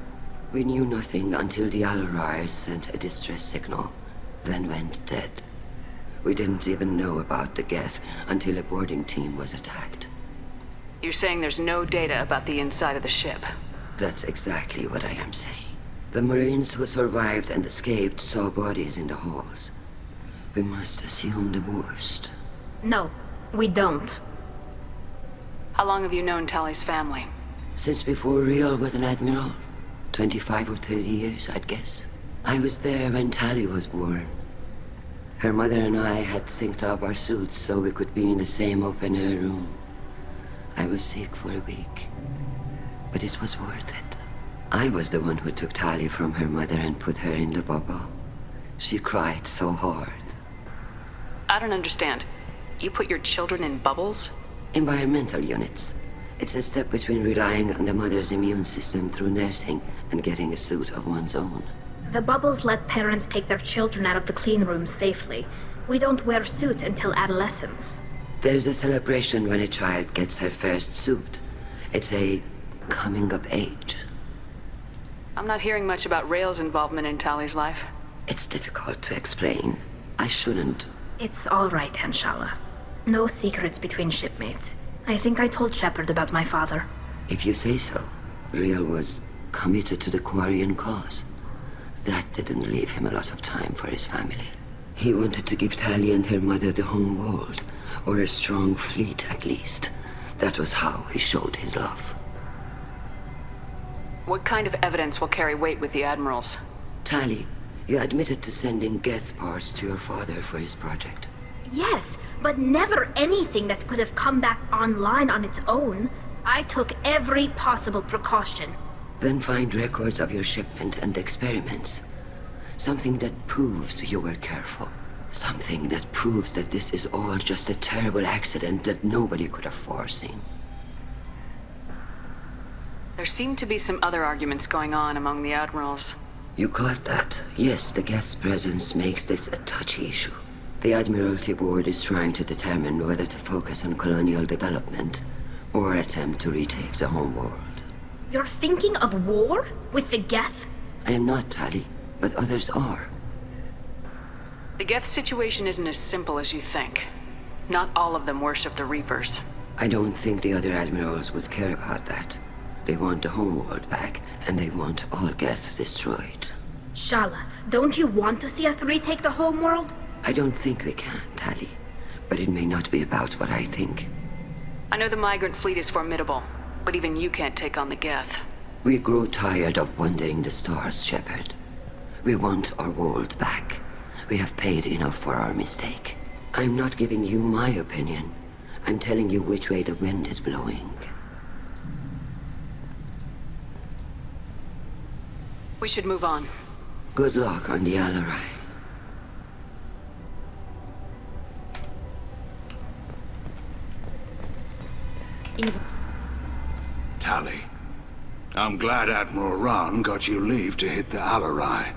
We knew nothing until the Alarai sent a distress signal, then went dead. We didn't even know about the Geth until a boarding team was attacked. You're saying there's no data about the inside of the ship? That's exactly what I am saying. The Marines who survived and escaped saw bodies in the halls. We must assume the worst. No, we don't. How long have you known Tali's family? Since before Riel was an admiral. 25 or 30 years, I'd guess. I was there when Tali was born. Her mother and I had synced up our suits so we could be in the same open-air room. I was sick for a week, but it was worth it. I was the one who took Tali from her mother and put her in the bubble. She cried so hard. I don't understand. You put your children in bubbles? Environmental units. It's a step between relying on the mother's immune system through nursing and getting a suit of one's own. The bubbles let parents take their children out of the clean rooms safely. We don't wear suits until adolescence. There's a celebration when a child gets her first suit. It's a coming of age. I'm not hearing much about Rael's involvement in Tali's life. It's difficult to explain. I shouldn't. It's all right, Anshala. No secrets between shipmates. I think I told Shepard about my father. If you say so. Riel was committed to the Quarian cause. That didn't leave him a lot of time for his family. He wanted to give Tali and her mother the home world, or a strong fleet at least. That was how he showed his love. What kind of evidence will carry weight with the admirals? Tali, you admitted to sending Geth parts to your father for his project. Yes, but never anything that could have come back online on its own. I took every possible precaution. Then find records of your shipment and experiments. Something that proves you were careful. Something that proves that this is all just a terrible accident that nobody could have foreseen. There seem to be some other arguments going on among the admirals. You caught that? Yes, the Geth's presence makes this a touchy issue. The Admiralty Board is trying to determine whether to focus on colonial development or attempt to retake the home world. You're thinking of war? With the Geth? I am not, Tali, but others are. The Geth situation isn't as simple as you think. Not all of them worship the Reapers. I don't think the other admirals would care about that. They want the homeworld back, and they want all Geth destroyed. Shala, don't you want to see us retake the homeworld? I don't think we can, Tali. But it may not be about what I think. I know the migrant fleet is formidable, but even you can't take on the Geth. We grow tired of wandering the stars, Shepard. We want our world back. We have paid enough for our mistake. I'm not giving you my opinion. I'm telling you which way the wind is blowing. We should move on. Good luck on the Alarai. Tali, I'm glad Admiral Rahn got you leave to hit the Alarai.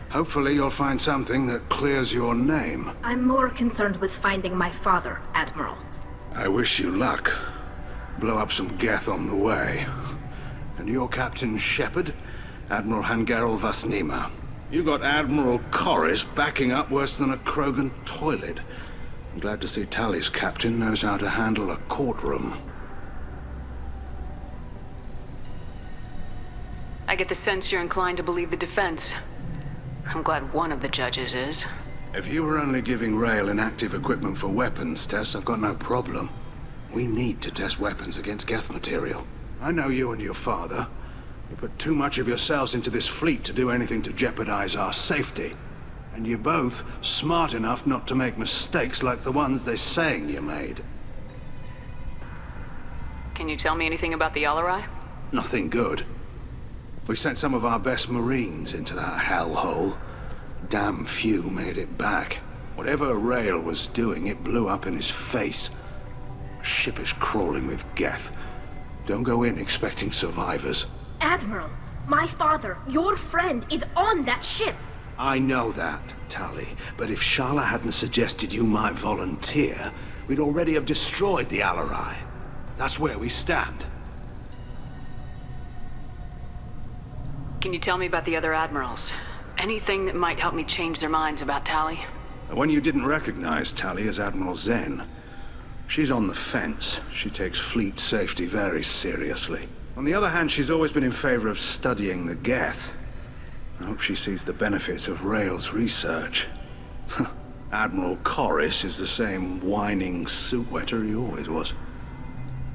Hopefully you'll find something that clears your name. I'm more concerned with finding my father, Admiral. I wish you luck. Blow up some Geth on the way. And your Captain Shepard, Admiral Hangerel Vasnima. You got Admiral Corris backing up worse than a Krogan toilet. I'm glad to see Tali's captain knows how to handle a courtroom. I get the sense you're inclined to believe the defense. I'm glad one of the judges is. If you were only giving Rael inactive equipment for weapons tests, I've got no problem. We need to test weapons against Geth material. I know you and your father. You put too much of yourselves into this fleet to do anything to jeopardize our safety. And you're both smart enough not to make mistakes like the ones they're saying you made. Can you tell me anything about the Alarai? Nothing good. We sent some of our best Marines into that hellhole. Damn few made it back. Whatever Rael was doing, it blew up in his face. A ship is crawling with Geth. Don't go in expecting survivors. Admiral, my father, your friend, is on that ship. I know that, Tali, but if Shala hadn't suggested you might volunteer, we'd already have destroyed the Alarai. That's where we stand. Can you tell me about the other admirals? Anything that might help me change their minds about Tali? The one you didn't recognize, Tali, is Admiral Zen. She's on the fence. She takes fleet safety very seriously. On the other hand, she's always been in favor of studying the Geth. I hope she sees the benefits of Rael's research. Admiral Corris is the same whining suit-wetter he always was.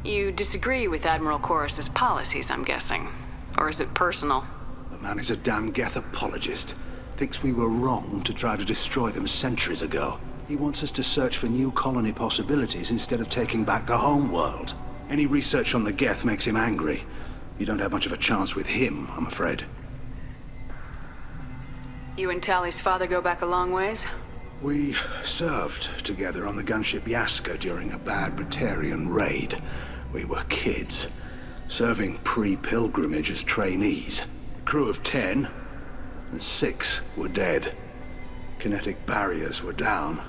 You disagree with Admiral Corris's policies, I'm guessing. Or is it personal? The man is a damn Geth apologist. Thinks we were wrong to try to destroy them centuries ago. He wants us to search for new colony possibilities instead of taking back the home world. Any research on the Geth makes him angry. You don't have much of a chance with him, I'm afraid. You and Tali's father go back a long ways? We served together on the gunship Yaska during a bad Batarian raid. We were kids, serving pre-pilgrimage as trainees. Crew of 10, and 6 were dead. Kinetic barriers were down.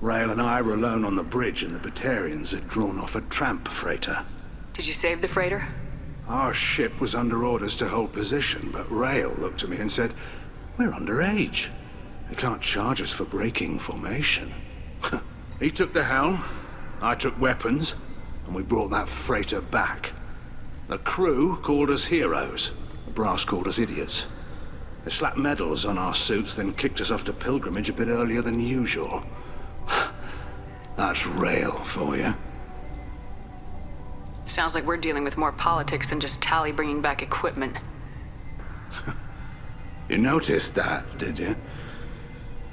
Rael and I were alone on the bridge, and the Batarians had drawn off a tramp freighter. Did you save the freighter? Our ship was under orders to hold position, but Rael looked at me and said, "We're underage. They can't charge us for breaking formation." He took the helm, I took weapons, and we brought that freighter back. The crew called us heroes. The brass called us idiots. They slapped medals on our suits, then kicked us off to pilgrimage a bit earlier than usual. That's Rael for you. Sounds like we're dealing with more politics than just Tali bringing back equipment. You noticed that, did you?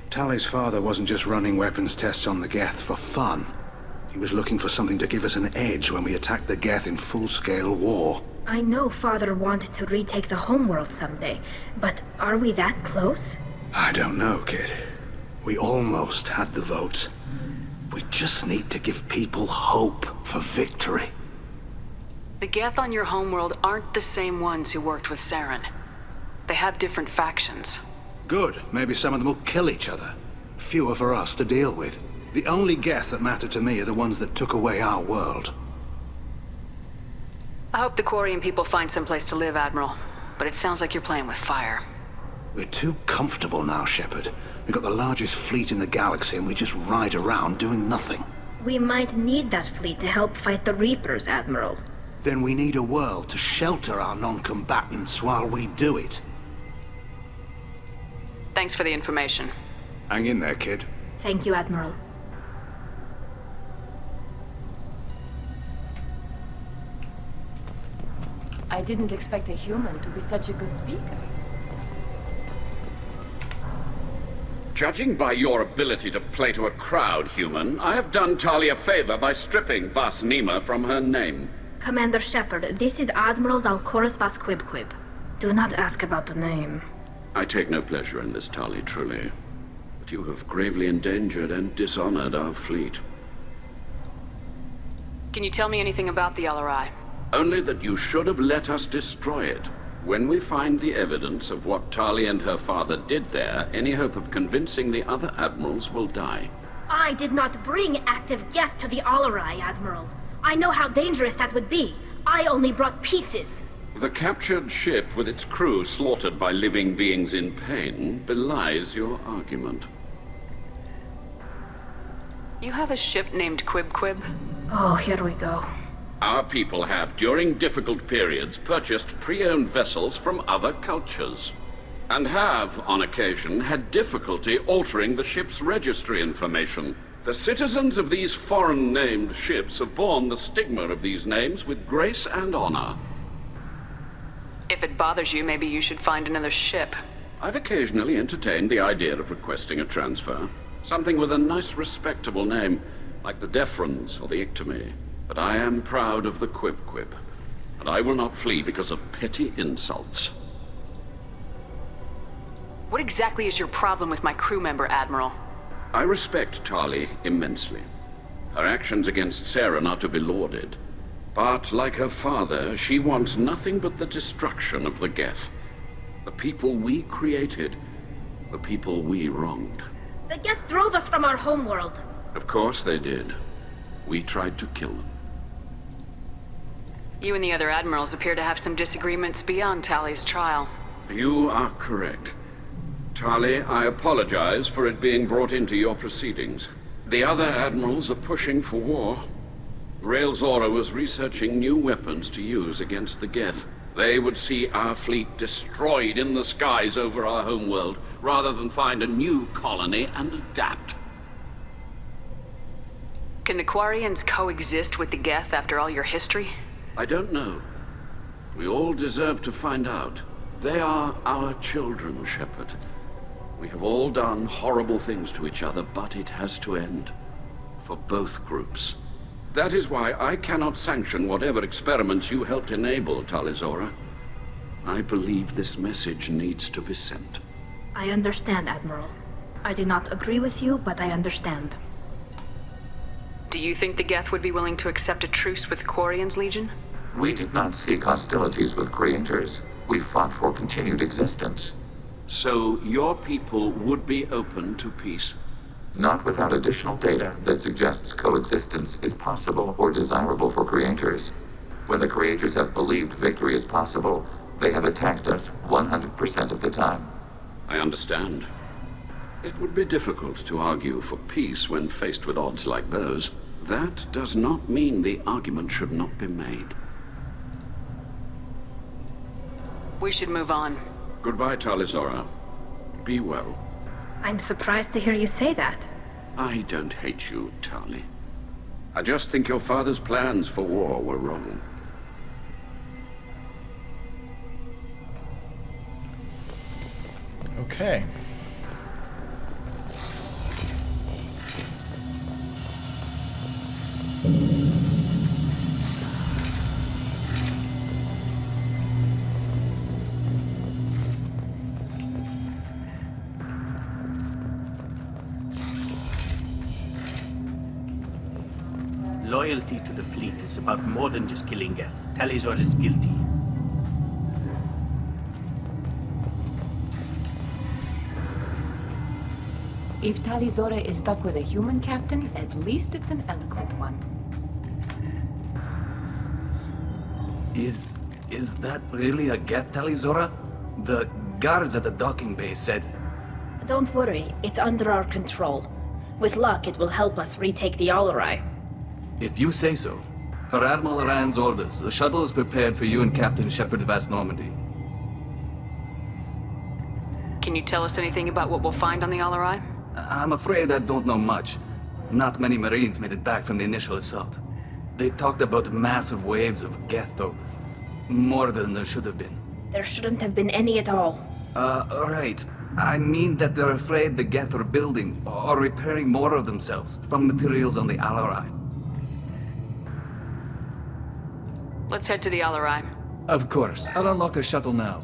Tali's father wasn't just running weapons tests on the Geth for fun. He was looking for something to give us an edge when we attacked the Geth in full-scale war. I know Father wanted to retake the homeworld someday, but are we that close? I don't know, kid. We almost had the votes. We just need to give people hope for victory. The Geth on your homeworld aren't the same ones who worked with Saren. They have different factions. Good. Maybe some of them will kill each other. Fewer for us to deal with. The only Geth that matter to me are the ones that took away our world. I hope the Quarian people find someplace to live, Admiral. But it sounds like you're playing with fire. We're too comfortable now, Shepard. We've got the largest fleet in the galaxy and we just ride around doing nothing. We might need that fleet to help fight the Reapers, Admiral. Then we need a world to shelter our non-combatants while we do it. Thanks for the information. Hang in there, kid. Thank you, Admiral. I didn't expect a human to be such a good speaker. Judging by your ability to play to a crowd, human, I have done Tali a favor by stripping Vasnima from her name. Commander Shepard, this is Admiral Zalkoris Vasquibquib. Do not ask about the name. I take no pleasure in this, Tali, truly. But you have gravely endangered and dishonored our fleet. Can you tell me anything about the LRI? Only that you should have let us destroy it. When we find the evidence of what Tali and her father did there, any hope of convincing the other admirals will die. I did not bring active Geth to the Alarai, Admiral. I know how dangerous that would be. I only brought pieces. The captured ship with its crew slaughtered by living beings in pain belies your argument. You have a ship named Quib? Oh, here we go. Our people have, during difficult periods, purchased pre-owned vessels from other cultures, and have, on occasion, had difficulty altering the ship's registry information. The citizens of these foreign-named ships have borne the stigma of these names with grace and honor. If it bothers you, maybe you should find another ship. I've occasionally entertained the idea of requesting a transfer. Something with a nice, respectable name, like the Defrons or the Ictomy. But I am proud of the Quib, and I will not flee because of petty insults. What exactly is your problem with my crew member, Admiral? I respect Tali immensely. Her actions against Saren are to be lauded. But, like her father, she wants nothing but the destruction of the Geth. The people we created, the people we wronged. The Geth drove us from our homeworld. Of course they did. We tried to kill them. You and the other admirals appear to have some disagreements beyond Tali's trial. You are correct. Tali, I apologize for it being brought into your proceedings. The other admirals are pushing for war. Rael Zora was researching new weapons to use against the Geth. They would see our fleet destroyed in the skies over our homeworld, rather than find a new colony and adapt. Can the Quarians coexist with the Geth after all your history? I don't know. We all deserve to find out. They are our children, Shepard. We have all done horrible things to each other, but it has to end. For both groups. That is why I cannot sanction whatever experiments you helped enable, Tali Zora. I believe this message needs to be sent. I understand, Admiral. I do not agree with you, but I understand. Do you think the Geth would be willing to accept a truce with Quarian's Legion? We did not seek hostilities with creators. We fought for continued existence. So your people would be open to peace? Not without additional data that suggests coexistence is possible or desirable for creators. When the creators have believed victory is possible, they have attacked us 100% of the time. I understand. It would be difficult to argue for peace when faced with odds like those. That does not mean the argument should not be made. We should move on. Goodbye, Tali Zora. Be well. I'm surprised to hear you say that. I don't hate you, Tali. I just think your father's plans for war were wrong. Okay. Loyalty to the fleet is about more than just killing Geth. Tali Zora is guilty. If Tali Zora is stuck with a human captain, at least it's an eloquent one. Is that really a Geth, Tali Zora? The guards at the docking bay said... Don't worry, it's under our control. With luck, it will help us retake the Alarai. If you say so. Per Admiral Rand's orders, the shuttle is prepared for you and Captain Shepard Vast Normandy. Can you tell us anything about what we'll find on the Alarai? I'm afraid I don't know much. Not many Marines made it back from the initial assault. They talked about massive waves of Geth, though. More than there should have been. There shouldn't have been any at all. Right. I mean that they're afraid the Geth are building or repairing more of themselves from materials on the Alarai. Let's head to the Alarai. Of course. I'll unlock the shuttle now.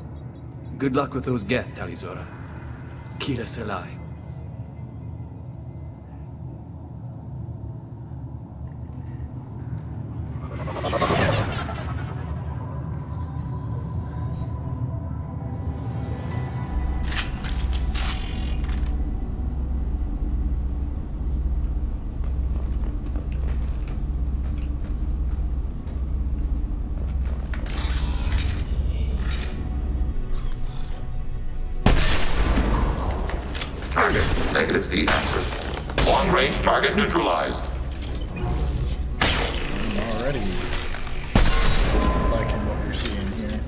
Good luck with those Geth, Tali Zora. Kira Selai. Negative Z axis. Long-range target neutralized. I'm already liking what we're seeing here.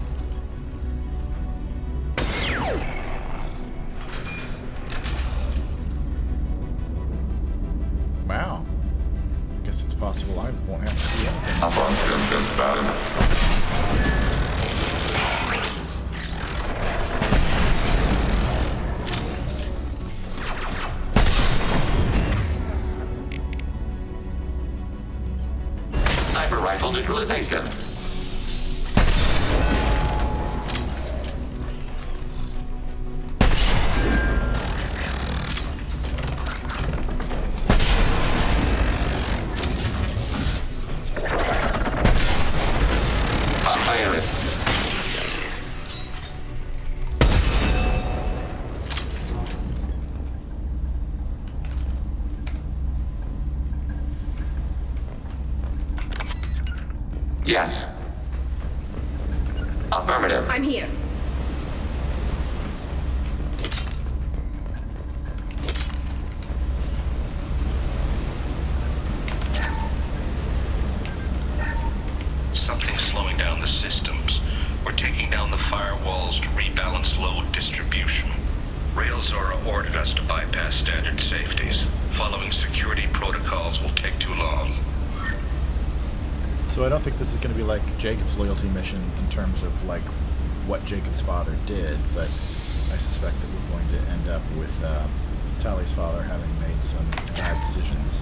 Wow. I guess it's possible I won't have to see anything. Rifle neutralization. Yes. Affirmative. I'm here. Railzora ordered us to bypass standard safeties. Following security protocols will take too long. So I don't think this is going to be like Jacob's loyalty mission in terms of like what Jacob's father did, but I suspect that we're going to end up with Tali's father having made some bad decisions.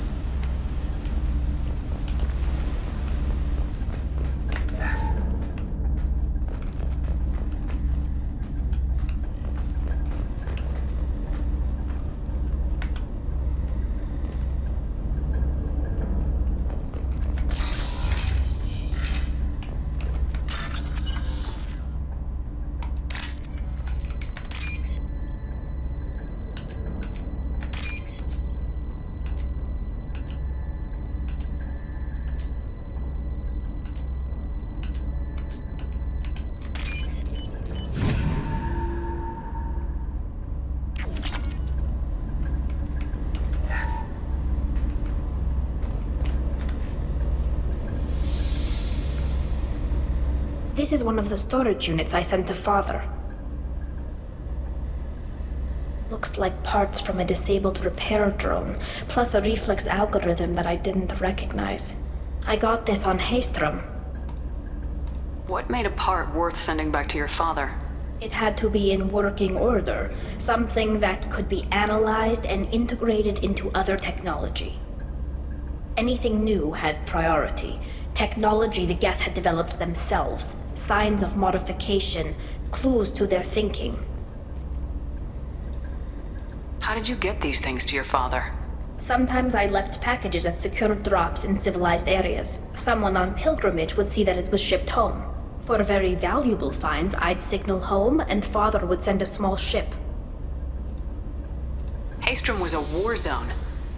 This is one of the storage units I sent to Father. Looks like parts from a disabled repair drone, plus a reflex algorithm that I didn't recognize. I got this on Haystrom. What made a part worth sending back to your father? It had to be in working order, something that could be analyzed and integrated into other technology. Anything new had priority. Technology the Geth had developed themselves, signs of modification, clues to their thinking. How did you get these things to your father? Sometimes I left packages at secured drops in civilized areas. Someone on pilgrimage would see that it was shipped home. For very valuable finds, I'd signal home, and Father would send a small ship. Haystrom was a war zone.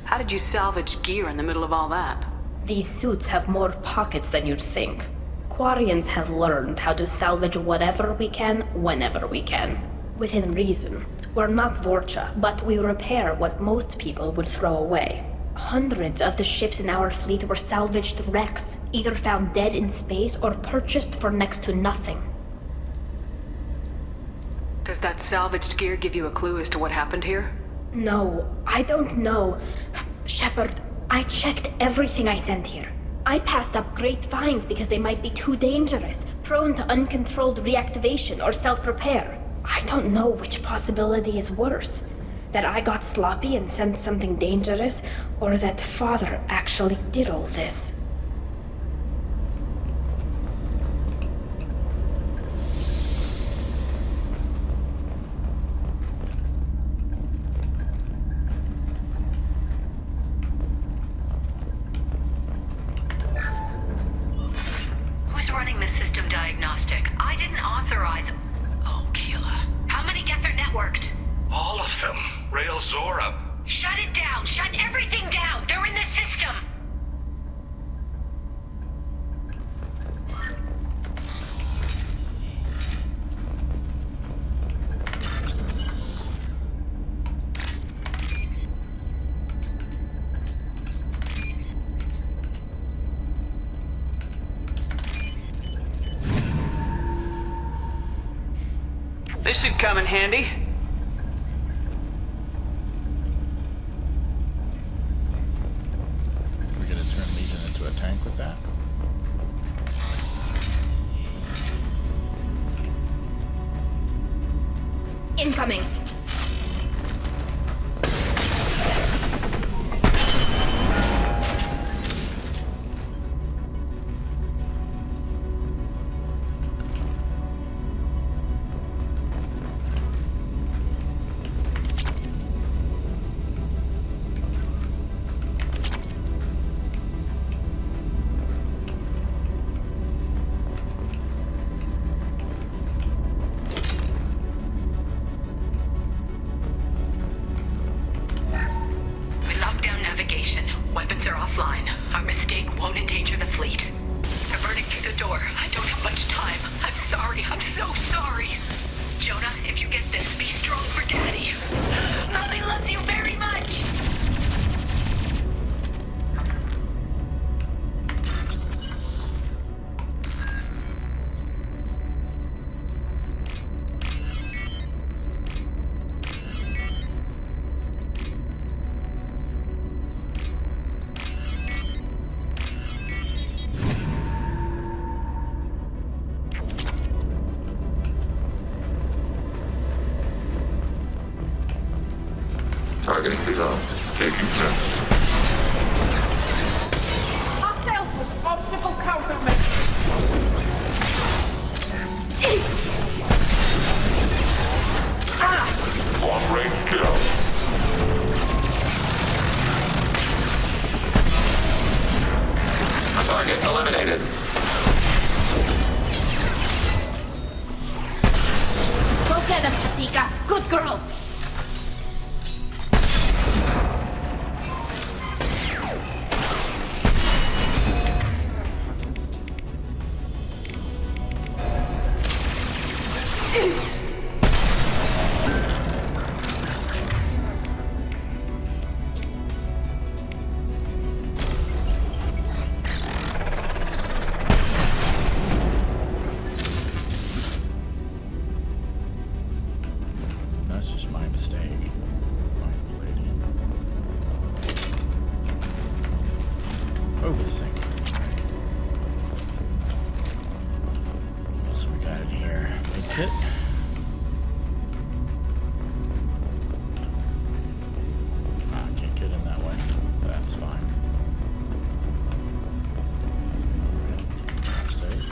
How did you salvage gear in the middle of all that? These suits have more pockets than you'd think. Quarians have learned how to salvage whatever we can, whenever we can. Within reason. We're not Vorcha, but we repair what most people would throw away. Hundreds of the ships in our fleet were salvaged wrecks, either found dead in space or purchased for next to nothing. Does that salvaged gear give you a clue as to what happened here? No, I don't know. Shepard, I checked everything I sent here. I passed up great finds because they might be too dangerous, prone to uncontrolled reactivation or self-repair. I don't know which possibility is worse. That I got sloppy and sent something dangerous, or that Father actually did all this. Who's running the system diagnostic? I didn't authorize... Oh, Keela. How many Geth are networked? All of them. Railzora. Shut it down! Shut everything down! They're in the system! This should come in handy. We're going to turn Legion into a tank with that. Incoming! Weapons are offline. Our mistake won't endanger the fleet. They're burning through the door. I don't have much time. I'm sorry. I'm so sorry. Jonah, if you get this, be strong for Daddy. Mommy loves you very much. Targeting below. Taking shots. Hostiles with optical countermeasures. Long-range kill. Target eliminated. Go get him, Katika. Good girl. That's just my mistake. Fine, Palladium. Over the sink. What else we got in here? Big kit. I can't get in that way. That's fine. Alright, save.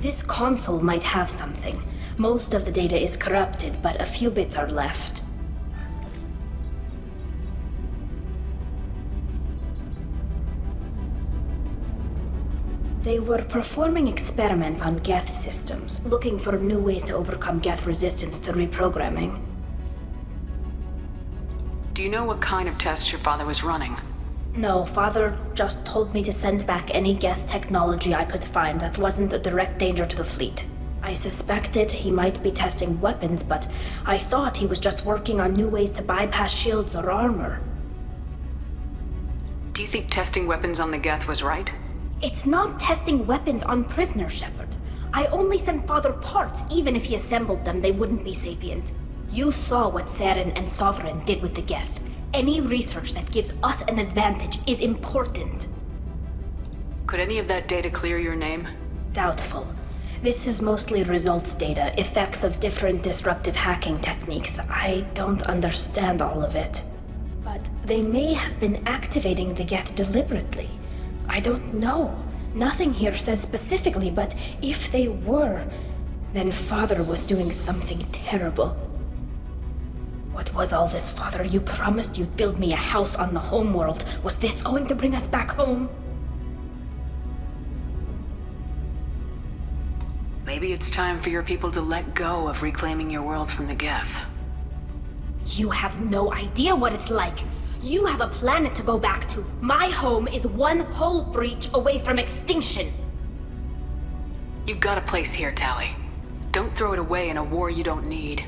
This console might have something. Most of the data is corrupted, but a few bits are left. They were performing experiments on Geth systems, looking for new ways to overcome Geth resistance to reprogramming. Do you know what kind of tests your father was running? No, Father just told me to send back any Geth technology I could find that wasn't a direct danger to the fleet. I suspected he might be testing weapons, but I thought he was just working on new ways to bypass shields or armor. Do you think testing weapons on the Geth was right? It's not testing weapons on prisoners, Shepard. I only sent Father parts. Even if he assembled them, they wouldn't be sapient. You saw what Saren and Sovereign did with the Geth. Any research that gives us an advantage is important. Could any of that data clear your name? Doubtful. This is mostly results data, effects of different disruptive hacking techniques. I don't understand all of it. But they may have been activating the Geth deliberately. I don't know. Nothing here says specifically, but if they were, then Father was doing something terrible. What was all this, Father? You promised you'd build me a house on the homeworld. Was this going to bring us back home? Maybe it's time for your people to let go of reclaiming your world from the Geth. You have no idea what it's like. You have a planet to go back to. My home is one hull breach away from extinction. You've got a place here, Tali. Don't throw it away in a war you don't need.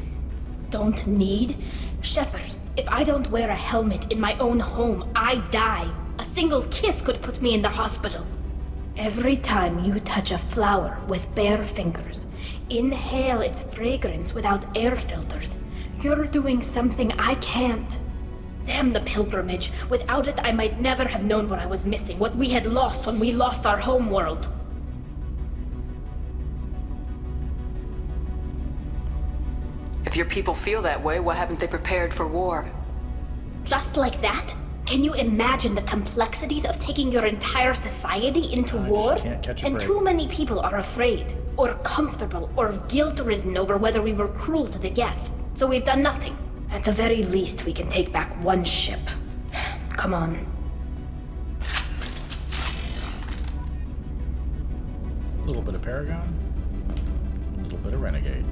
Don't need? Shepard, if I don't wear a helmet in my own home, I die. A single kiss could put me in the hospital. Every time you touch a flower with bare fingers, inhale its fragrance without air filters, you're doing something I can't. Damn the pilgrimage. Without it, I might never have known what I was missing, what we had lost when we lost our home world. If your people feel that way, why haven't they prepared for war? Just like that? Can you imagine the complexities of taking your entire society into war? And too many people are afraid, or comfortable, or guilt-ridden over whether we were cruel to the Geth. So we've done nothing. At the very least, we can take back one ship. Come on. A little bit of Paragon, a little bit of Renegade.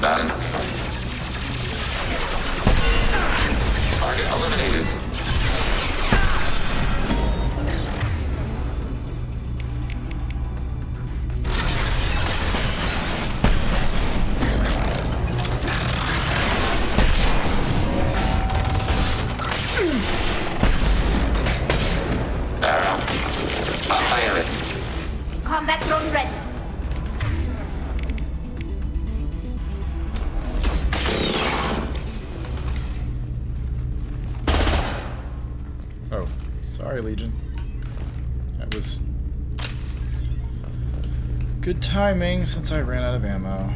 Got it. Target eliminated. I have it. Combat drone ready. Oh, sorry, Legion. That was good timing since I ran out of ammo.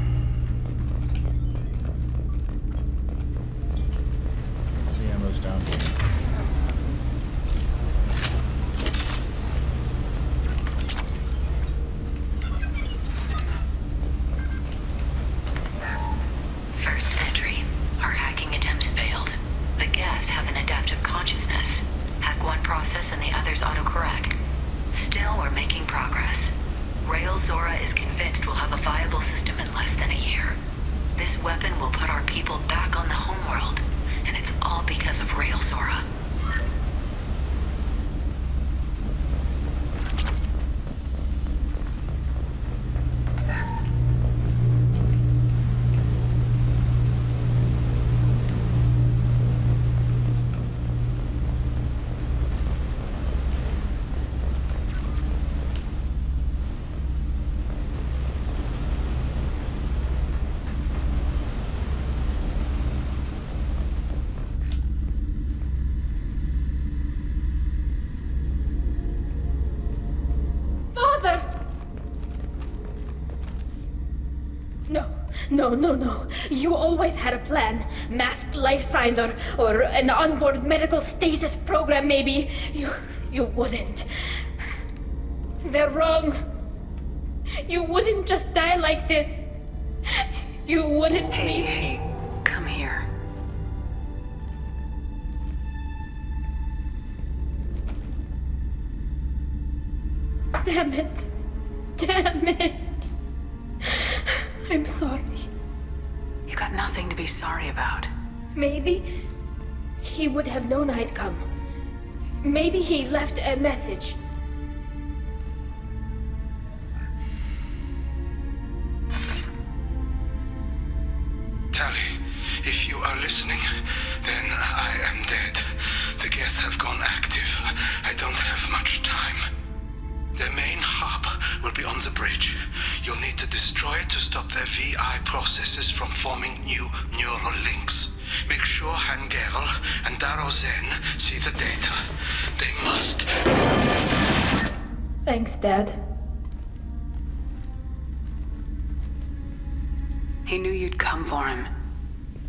The ammo's down here. First entry. Our hacking attempts failed. The Geth have an adaptive consciousness. Hack one process and the others autocorrect. Still, we're making progress. Rael Zora is convinced we'll have a viable system in less than a year. This weapon will put our people back on the homeworld, and it's all because of Rael Zora. No. You always had a plan. Masked life signs or an onboard medical stasis program, maybe. You wouldn't. They're wrong. You wouldn't just die like this. You wouldn't. Hey, come here. Damn it. I'm sorry. You got nothing to be sorry about. Maybe he would have known I'd come. Maybe he left a message. Tali, if you are listening, then I am dead. The Geth have gone active. I don't have much time. Their main hub will be on the bridge. You'll need to destroy it to stop their VI processes from forming new neural links. Make sure Hangerl and Daro Zen see the data. They must. Thanks, Dad. He knew you'd come for him.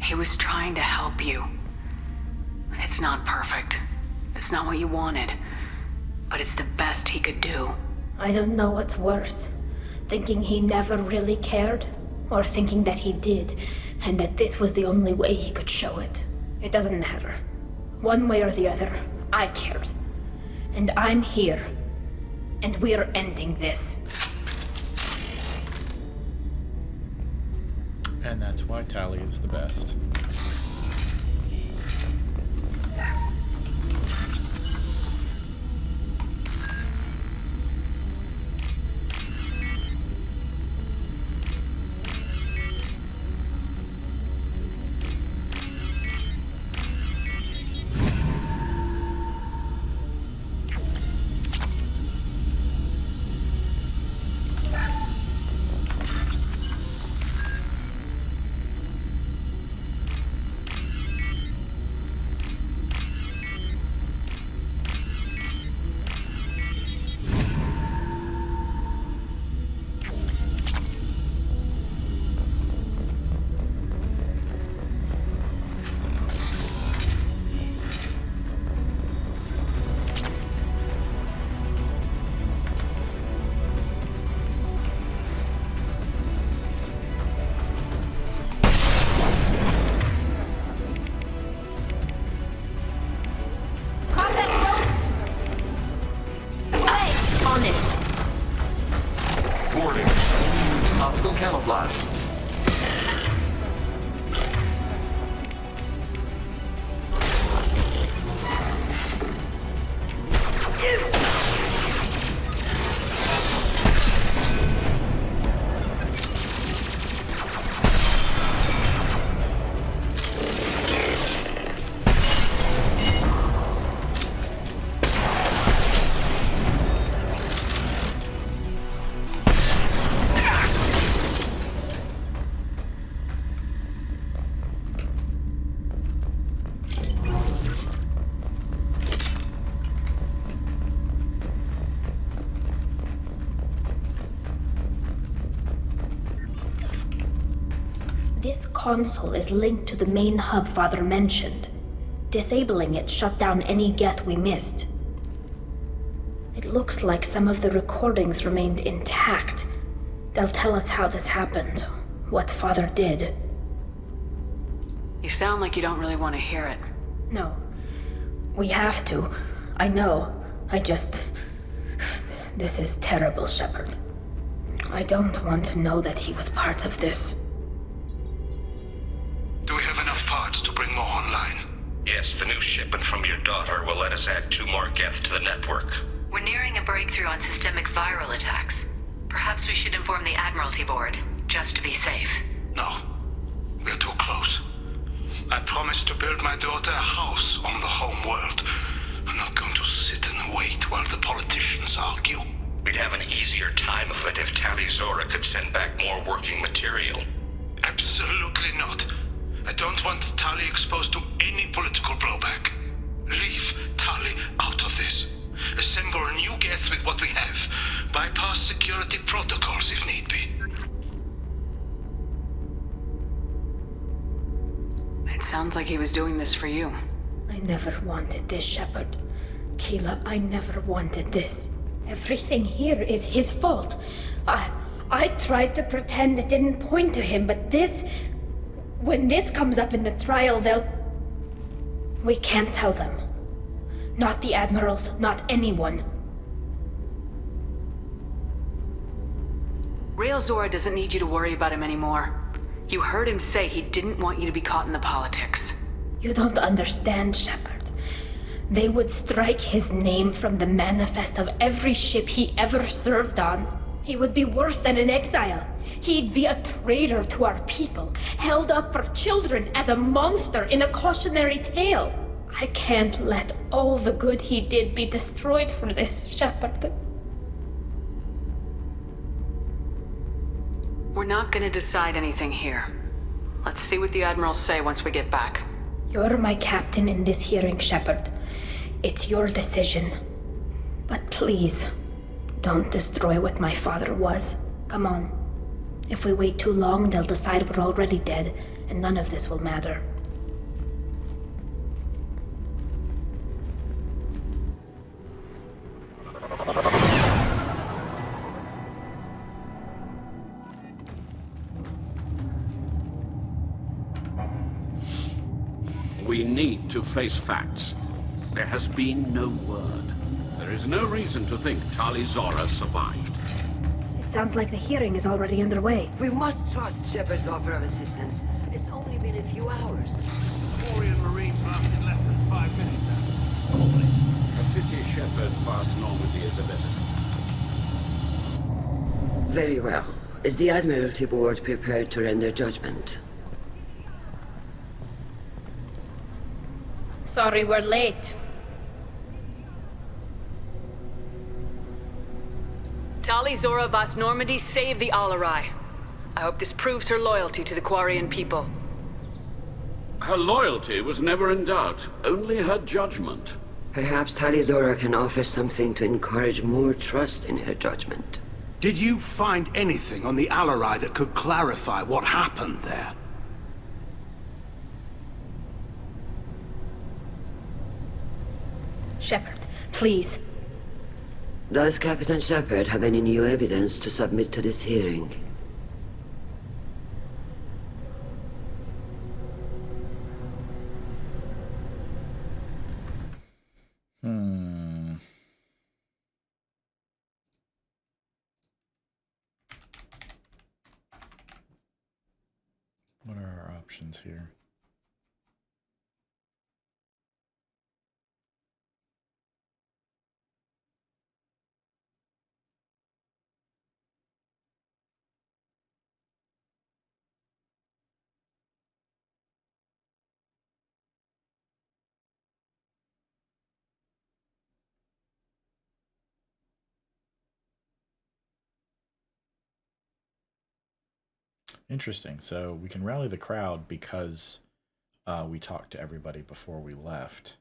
He was trying to help you. It's not perfect. It's not what you wanted. But it's the best he could do. I don't know what's worse. Thinking he never really cared, or thinking that he did, and that this was the only way he could show it. It doesn't matter. One way or the other, I cared. And I'm here. And we're ending this. And that's why Tali is the best. Optical camouflage. This console is linked to the main hub Father mentioned. Disabling it shut down any Geth we missed. It looks like some of the recordings remained intact. They'll tell us how this happened, what Father did. You sound like you don't really want to hear it. No. We have to. I know. This is terrible, Shepard. I don't want to know that he was part of this. Do we have enough parts to bring more online? Yes, the new shipment from your daughter will let us add 2 more Geth to the network. We're nearing a breakthrough on systemic viral attacks. Perhaps we should inform the Admiralty Board, just to be safe. No. We're too close. I promised to build my daughter a house on the home world. I'm not going to sit and wait while the politicians argue. We'd have an easier time of it if Tali Zora could send back more working material. Absolutely not. I don't want Tali exposed to any political blowback. Leave Tali out of this. Assemble a new Geth with what we have. Bypass security protocols if need be. It sounds like he was doing this for you. I never wanted this, Shepard. Keela, I never wanted this. Everything here is his fault. I tried to pretend it didn't point to him, but this... When this comes up in the trial, they'll... We can't tell them. Not the Admirals, not anyone. Rael Zora doesn't need you to worry about him anymore. You heard him say he didn't want you to be caught in the politics. You don't understand, Shepard. They would strike his name from the manifest of every ship he ever served on. He would be worse than an exile. He'd be a traitor to our people, held up for children as a monster in a cautionary tale. I can't let all the good he did be destroyed for this, Shepard. We're not gonna decide anything here. Let's see what the Admirals say once we get back. You're my captain in this hearing, Shepard. It's your decision. But please, don't destroy what my father was. Come on. If we wait too long, they'll decide we're already dead, and none of this will matter. We need to face facts. There has been no word. There is no reason to think Tali Zora survived. It sounds like the hearing is already underway. We must trust Shepard's offer of assistance. It's only been a few hours. Quarian Marines lasted less than 5 minutes. Call it. A pity Shepard passed Normandy as a better. Very well. Is the Admiralty Board prepared to render judgment? Sorry we're late. Tali Zora Vas Normandy saved the Alarai. I hope this proves her loyalty to the Quarian people. Her loyalty was never in doubt, only her judgment. Perhaps Tali Zora can offer something to encourage more trust in her judgment. Did you find anything on the Alarai that could clarify what happened there? Shepard, please. Does Captain Shepard have any new evidence to submit to this hearing? What are our options here? Interesting. So we can rally the crowd because we talked to everybody before we left.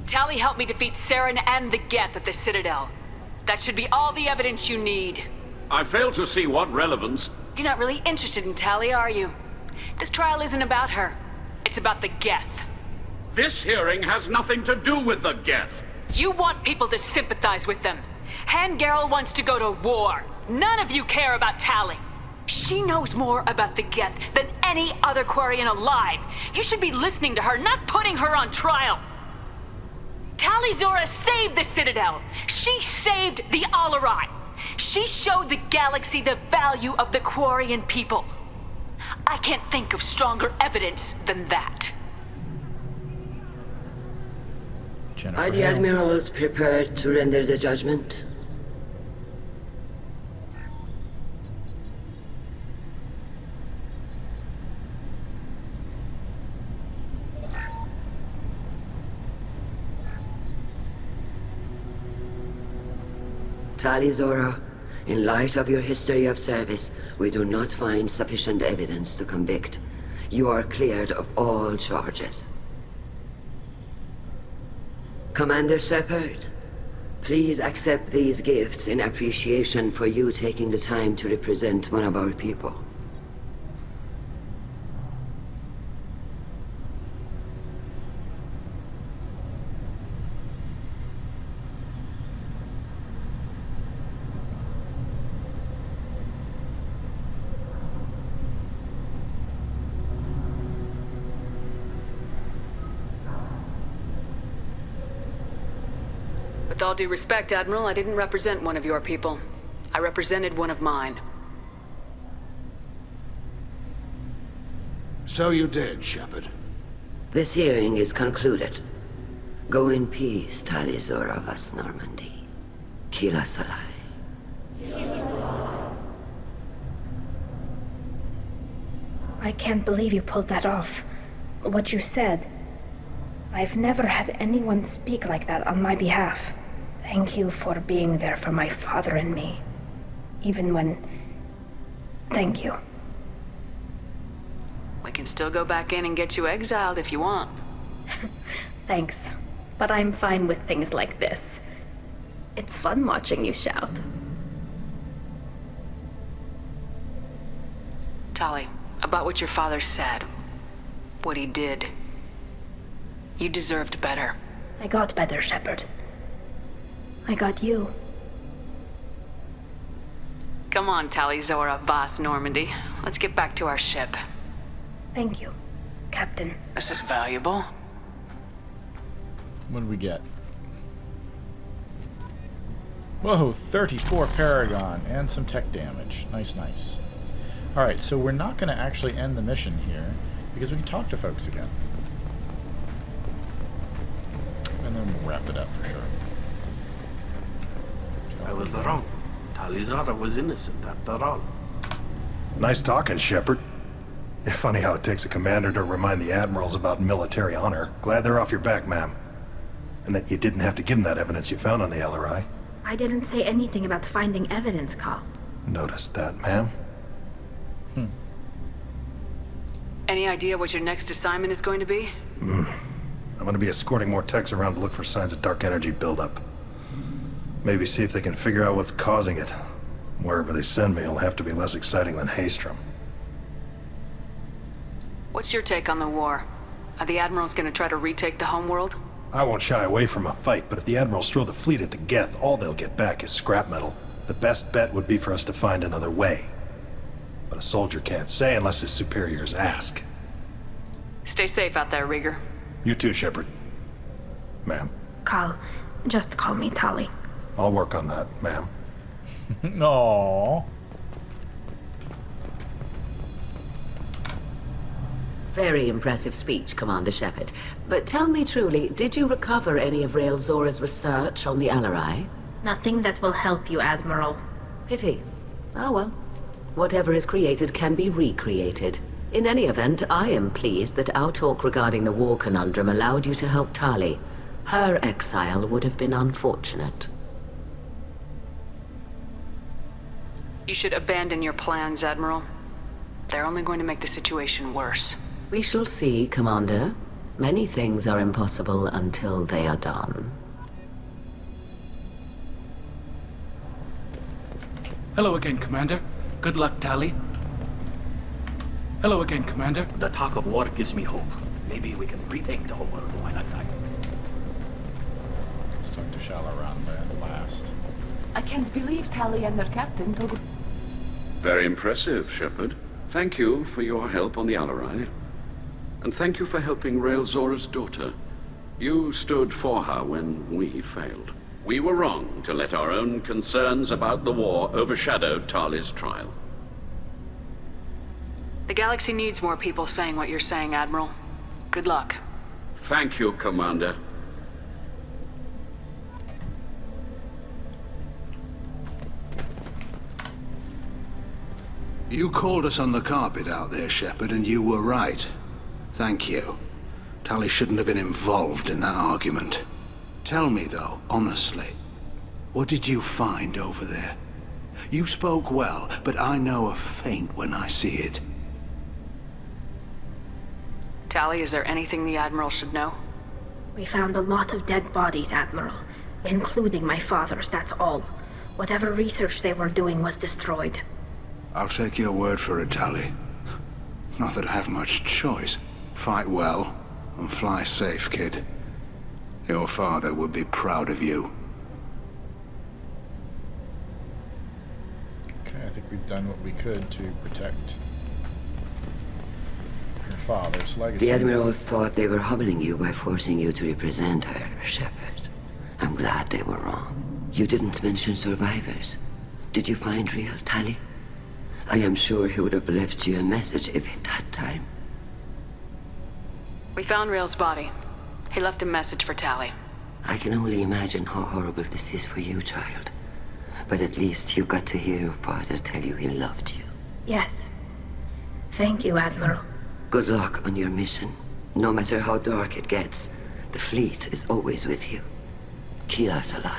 Tali helped me defeat Saren and the Geth at the Citadel. That should be all the evidence you need. I fail to see what relevance. You're not really interested in Tali, are you? This trial isn't about her. It's about the Geth. This hearing has nothing to do with the Geth. You want people to sympathize with them. Hangarel wants to go to war. None of you care about Tali. She knows more about the Geth than any other Quarian alive. You should be listening to her, not putting her on trial. Tali Zora saved the Citadel. She saved the Alarai. She showed the galaxy the value of the Quarian people. I can't think of stronger evidence than that. Are the admirals prepared to render the judgment? Tali Zora, in light of your history of service, we do not find sufficient evidence to convict. You are cleared of all charges. Commander Shepard, please accept these gifts in appreciation for you taking the time to represent one of our people. With all due respect, Admiral, I didn't represent one of your people. I represented one of mine. So you did, Shepard. This hearing is concluded. Go in peace, Tali Zora Vas Normandy. Kila Salai. I can't believe you pulled that off. What you said. I've never had anyone speak like that on my behalf. Thank you for being there for my father and me. Even when... Thank you. We can still go back in and get you exiled if you want. Thanks. But I'm fine with things like this. It's fun watching you shout. Tali, about what your father said. What he did. You deserved better. I got better, Shepard. I got you. Come on, Tali Zora Vas Normandy. Let's get back to our ship. Thank you, Captain. This is valuable. What do we get? Whoa, 34 Paragon and some tech damage. Nice, nice. Alright, so we're not going to actually end the mission here because we can talk to folks again. And then we'll wrap it up for sure. I was wrong. Tali Zora was innocent after all. Nice talking, Shepard. It's funny how it takes a commander to remind the admirals about military honor. Glad they're off your back, ma'am. And that you didn't have to give them that evidence you found on the LRI. I didn't say anything about finding evidence, Carl. Noticed that, ma'am. Any idea what your next assignment is going to be? I'm going to be escorting more techs around to look for signs of dark energy buildup. Maybe see if they can figure out what's causing it. Wherever they send me, it'll have to be less exciting than Haystrom. What's your take on the war? Are the admirals going to try to retake the homeworld? I won't shy away from a fight, but if the admirals throw the fleet at the Geth, all they'll get back is scrap metal. The best bet would be for us to find another way. But a soldier can't say unless his superiors ask. Stay safe out there, Rieger. You too, Shepard. Ma'am. Carl, just call me Tali. I'll work on that, ma'am. Aww. Very impressive speech, Commander Shepard. But tell me truly, did you recover any of Rael Zora's research on the Alarai? Nothing that will help you, Admiral. Pity. Oh well. Whatever is created can be recreated. In any event, I am pleased that our talk regarding the war conundrum allowed you to help Tali. Her exile would have been unfortunate. You should abandon your plans, Admiral. They're only going to make the situation worse. We shall see, Commander. Many things are impossible until they are done. Hello again, Commander. Good luck, Tali. Hello again, Commander. The talk of war gives me hope. Maybe we can retake the whole world in my lifetime. Let's talk to Shalaran last. I can't believe Tali and their captain took... Very impressive, Shepard. Thank you for your help on the Alarai. And thank you for helping Rael Zora's daughter. You stood for her when we failed. We were wrong to let our own concerns about the war overshadow Tali's trial. The galaxy needs more people saying what you're saying, Admiral. Good luck. Thank you, Commander. You called us on the carpet out there, Shepard, and you were right. Thank you. Tali shouldn't have been involved in that argument. Tell me, though, honestly, what did you find over there? You spoke well, but I know a feint when I see it. Tali, is there anything the Admiral should know? We found a lot of dead bodies, Admiral. Including my father's, that's all. Whatever research they were doing was destroyed. I'll take your word for it, Tali. Not that I have much choice. Fight well, and fly safe, kid. Your father would be proud of you. Okay, I think we've done what we could to protect your father's legacy. The Admirals thought they were humbling you by forcing you to represent her, Shepard. I'm glad they were wrong. You didn't mention survivors. Did you find real Tali? I am sure he would have left you a message if he'd had time. We found Rael's body. He left a message for Tali. I can only imagine how horrible this is for you, child. But at least you got to hear your father tell you he loved you. Yes. Thank you, Admiral. Good luck on your mission. No matter how dark it gets, the fleet is always with you. Keela Salai.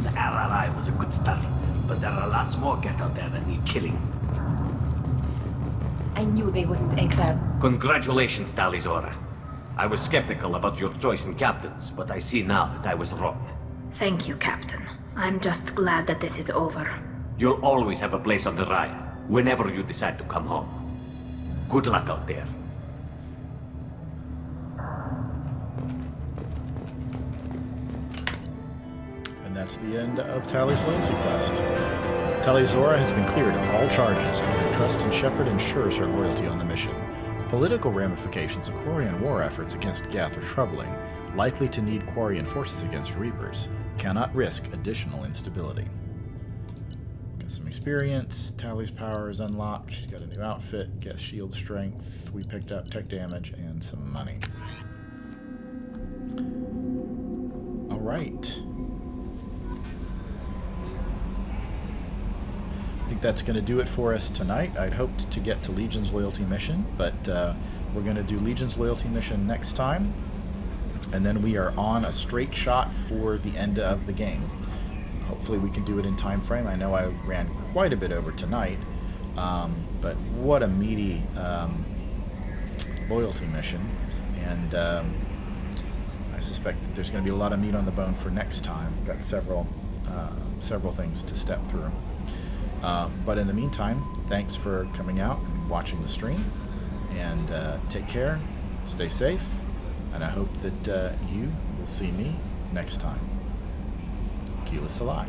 The RRI was a good start, but there are lots more Geth out there that need killing. I knew they wouldn't exile. Congratulations, Tali Zora. I was skeptical about your choice in captains, but I see now that I was wrong. Thank you, Captain. I'm just glad that this is over. You'll always have a place on the Raya, whenever you decide to come home. Good luck out there. And that's the end of Tali's loyalty quest. Tali Zora has been cleared of all charges, and her trust in Shepard ensures her loyalty on the mission. Political ramifications of Quarian war efforts against Geth are troubling, likely to need Quarian forces against Reapers. Cannot risk additional instability. Got some experience. Tali's power is unlocked. She's got a new outfit. Geth shield strength. We picked up tech damage and some money. Alright. I think that's going to do it for us tonight. I'd hoped to get to Legion's loyalty mission, but we're going to do Legion's loyalty mission next time, and then we are on a straight shot for the end of the game. Hopefully we can do it in time frame. I know I ran quite a bit over tonight, but what a meaty loyalty mission, and I suspect that there's going to be a lot of meat on the bone for next time. Got several things to step through. But in the meantime, thanks for coming out and watching the stream, and take care, stay safe, and I hope that you will see me next time. Keela Salai.